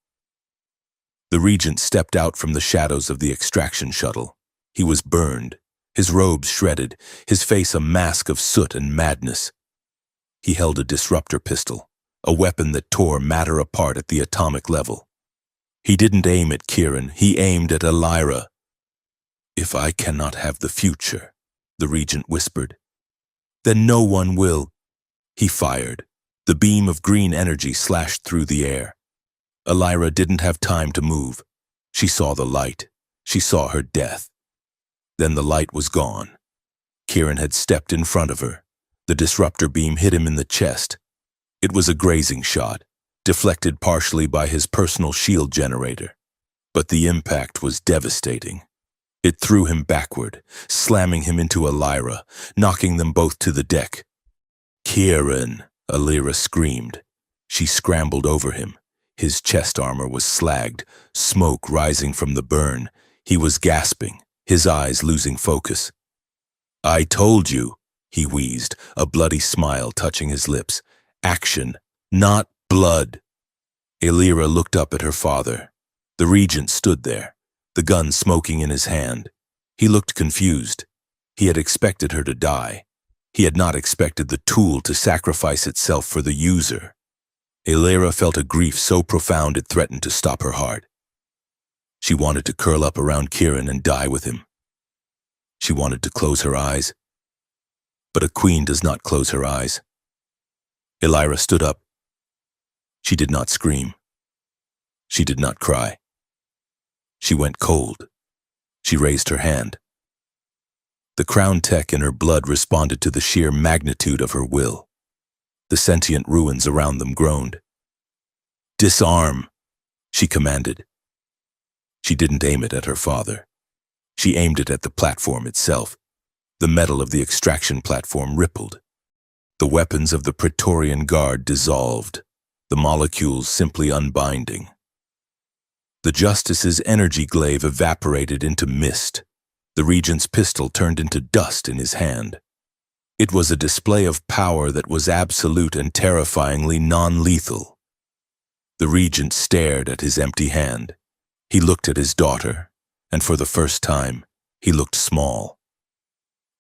A: The Regent stepped out from the shadows of the extraction shuttle. He was burned, his robes shredded, his face a mask of soot and madness. He held a disruptor pistol, a weapon that tore matter apart at the atomic level. He didn't aim at Kieran, he aimed at Alira. "If I cannot have the future," the Regent whispered, "then no one will." He fired. The beam of green energy slashed through the air. Alira didn't have time to move. She saw the light. She saw her death. Then the light was gone. Kieran had stepped in front of her. The disruptor beam hit him in the chest. It was a grazing shot, deflected partially by his personal shield generator. But the impact was devastating. It threw him backward, slamming him into Elira, knocking them both to the deck. "Kieran!" Elira screamed. She scrambled over him. His chest armor was slagged, smoke rising from the burn. He was gasping, his eyes losing focus. "I told you," he wheezed, a bloody smile touching his lips. "Action, not blood." Elira looked up at her father. The regent stood there, the gun smoking in his hand. He looked confused. He had expected her to die. He had not expected the tool to sacrifice itself for the user. Elira felt a grief so profound it threatened to stop her heart. She wanted to curl up around Kieran and die with him. She wanted to close her eyes. But a queen does not close her eyes. Elira stood up. She did not scream. She did not cry. She went cold. She raised her hand. The crown tech in her blood responded to the sheer magnitude of her will. The sentient ruins around them groaned. "Disarm," she commanded. She didn't aim it at her father. She aimed it at the platform itself. The metal of the extraction platform rippled. The weapons of the Praetorian Guard dissolved, the molecules simply unbinding. The Justice's energy glaive evaporated into mist. The Regent's pistol turned into dust in his hand. It was a display of power that was absolute and terrifyingly non-lethal. The Regent stared at his empty hand. He looked at his daughter, and for the first time, he looked small.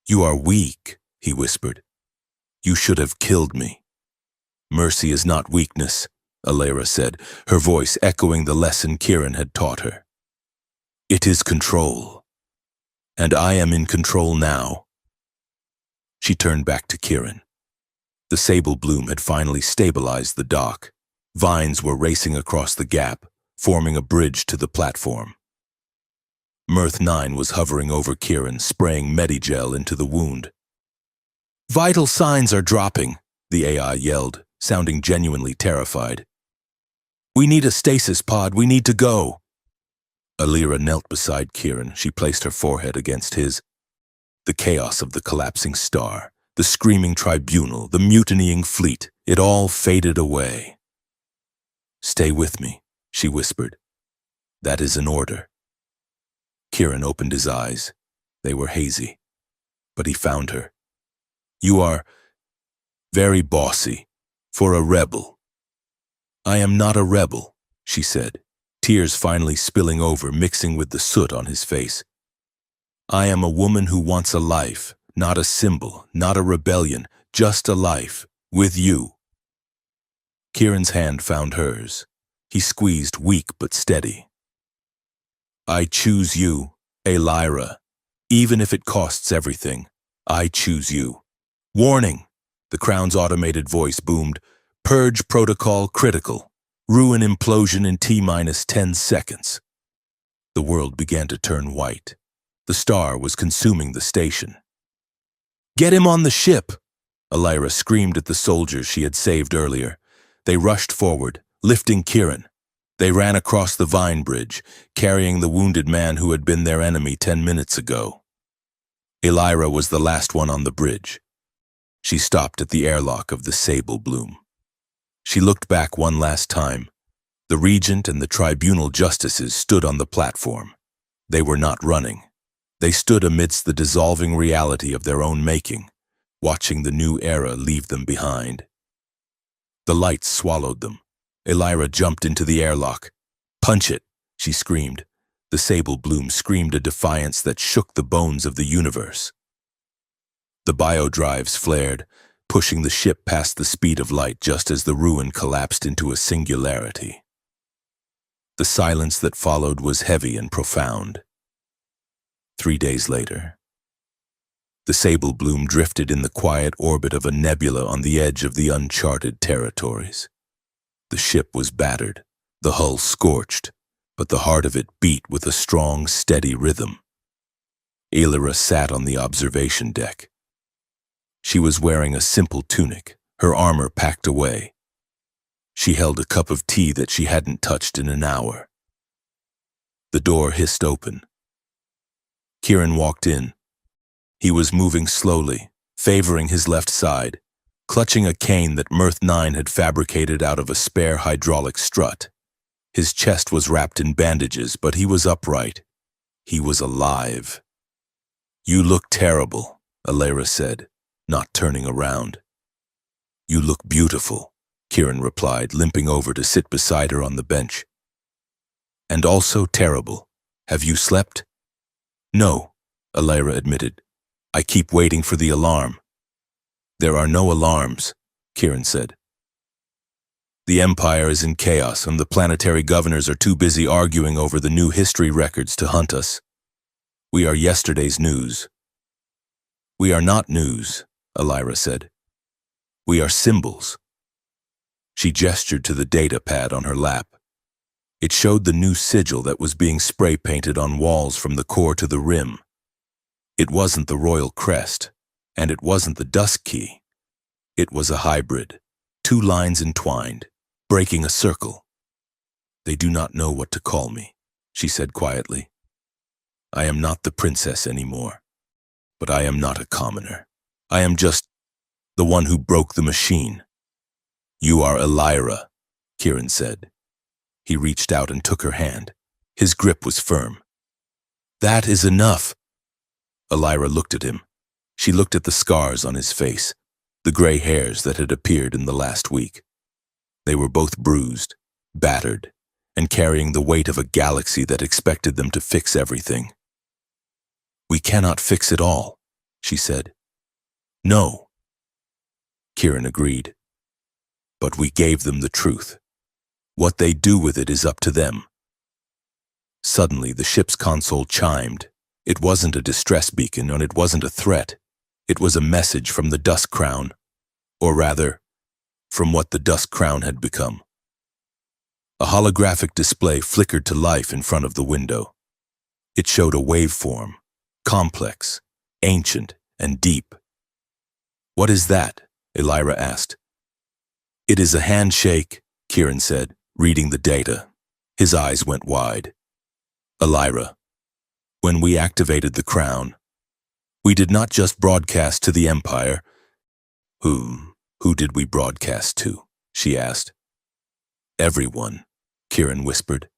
A: "You are weak," he whispered. "You should have killed me." "Mercy is not weakness," Elira said, her voice echoing the lesson Kieran had taught her. "It is control. And I am in control now." She turned back to Kieran. The sable bloom had finally stabilized the dock. Vines were racing across the gap, forming a bridge to the platform. Mirth 9 was hovering over Kieran, spraying Medigel into the wound. "Vital signs are dropping," the AI yelled, sounding genuinely terrified. "We need a stasis pod, we need to go." Elira knelt beside Kieran. She placed her forehead against his. The chaos of the collapsing star, the screaming tribunal, the mutinying fleet, it all faded away. "Stay with me," she whispered. "That is an order." Kieran opened his eyes. They were hazy. But he found her. "You are very bossy for a rebel." "I am not a rebel," she said, tears finally spilling over, mixing with the soot on his face. "I am a woman who wants a life, not a symbol, not a rebellion, just a life, with you." Kieran's hand found hers. He squeezed, weak but steady. "I choose you, Elira, even if it costs everything. I choose you." "Warning!" The Crown's automated voice boomed. "Purge protocol critical. Ruin implosion in T-10 seconds." The world began to turn white. The star was consuming the station. "Get him on the ship!" Elira screamed at the soldiers she had saved earlier. They rushed forward, lifting Kieran. They ran across the vine bridge, carrying the wounded man who had been their enemy 10 minutes ago. Elira was the last one on the bridge. She stopped at the airlock of the sable bloom. She looked back one last time. The regent and the tribunal justices stood on the platform. They were not running. They stood amidst the dissolving reality of their own making, watching the new era leave them behind. The lights swallowed them. Elira jumped into the airlock. "Punch it," she screamed. The sable bloom screamed a defiance that shook the bones of the universe. The biodrives flared, pushing the ship past the speed of light just as the ruin collapsed into a singularity. The silence that followed was heavy and profound. 3 days later, the sable bloom drifted in the quiet orbit of a nebula on the edge of the uncharted territories. The ship was battered, the hull scorched, but the heart of it beat with a strong, steady rhythm. Elira sat on the observation deck. She was wearing a simple tunic, her armor packed away. She held a cup of tea that she hadn't touched in an hour. The door hissed open. Kieran walked in. He was moving slowly, favoring his left side, clutching a cane that Mirth 9 had fabricated out of a spare hydraulic strut. His chest was wrapped in bandages, but he was upright. He was alive. "You look terrible," Alara said, not turning around. "You look beautiful," Kieran replied, limping over to sit beside her on the bench. "And also terrible. Have you slept?" "No," Alara admitted. "I keep waiting for the alarm." "There are no alarms," Kieran said. "The Empire is in chaos, and the planetary governors are too busy arguing over the new history records to hunt us. We are yesterday's news." "We are not news," Alara said. "We are symbols." She gestured to the data pad on her lap. It showed the new sigil that was being spray-painted on walls from the core to the rim. It wasn't the royal crest, and it wasn't the dusk key. It was a hybrid, 2 lines entwined, breaking a circle. "They do not know what to call me," she said quietly. "I am not the princess anymore, but I am not a commoner. I am just the one who broke the machine." "You are Alara," Kieran said. He reached out and took her hand. His grip was firm. "That is enough." Alara looked at him. She looked at the scars on his face, the gray hairs that had appeared in the last week. They were both bruised, battered, and carrying the weight of a galaxy that expected them to fix everything. "We cannot fix it all," she said. "No," Kieran agreed. "But we gave them the truth. What they do with it is up to them." Suddenly, the ship's console chimed. It wasn't a distress beacon, and it wasn't a threat. It was a message from the Dusk Crown, or rather, from what the Dusk Crown had become. A holographic display flickered to life in front of the window. It showed a waveform, complex, ancient, and deep. "What is that?" Alara asked. "It is a handshake," Kieran said, reading the data. His eyes went wide. "Alara, when we activated the crown, we did not just broadcast to the Empire." Who did we broadcast to?" she asked. "Everyone," Kieran whispered.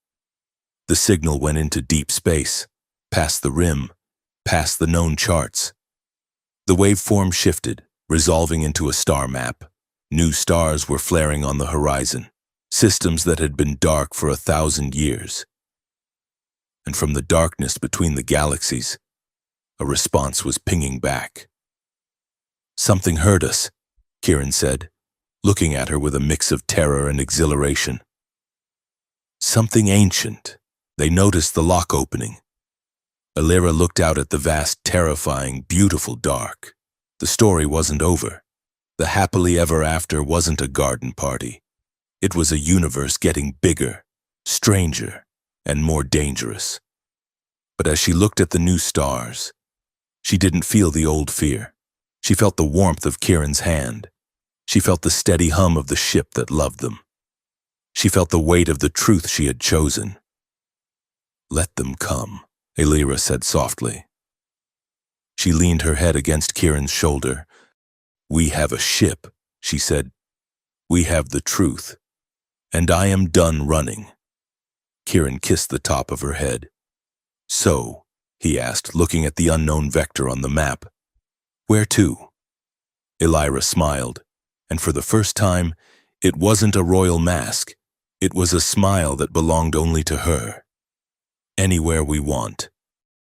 A: The signal went into deep space, past the rim, past the known charts. The waveform shifted, resolving into a star map. New stars were flaring on the horizon, systems that had been dark for 1,000 years. And from the darkness between the galaxies, a response was pinging back. "Something heard us," Kieran said, looking at her with a mix of terror and exhilaration. "Something ancient." They noticed the lock opening. Alara looked out at the vast, terrifying, beautiful dark. The story wasn't over. The happily ever after wasn't a garden party. It was a universe getting bigger, stranger, and more dangerous. But as she looked at the new stars, she didn't feel the old fear. She felt the warmth of Kieran's hand. She felt the steady hum of the ship that loved them. She felt the weight of the truth she had chosen. "Let them come," Alara said softly. She leaned her head against Kieran's shoulder. "We have a ship," she said. "We have the truth. And I am done running." Kieran kissed the top of her head. "So," he asked, looking at the unknown vector on the map, "where to?" Alara smiled, and for the first time, it wasn't a royal mask. It was a smile that belonged only to her. "Anywhere we want."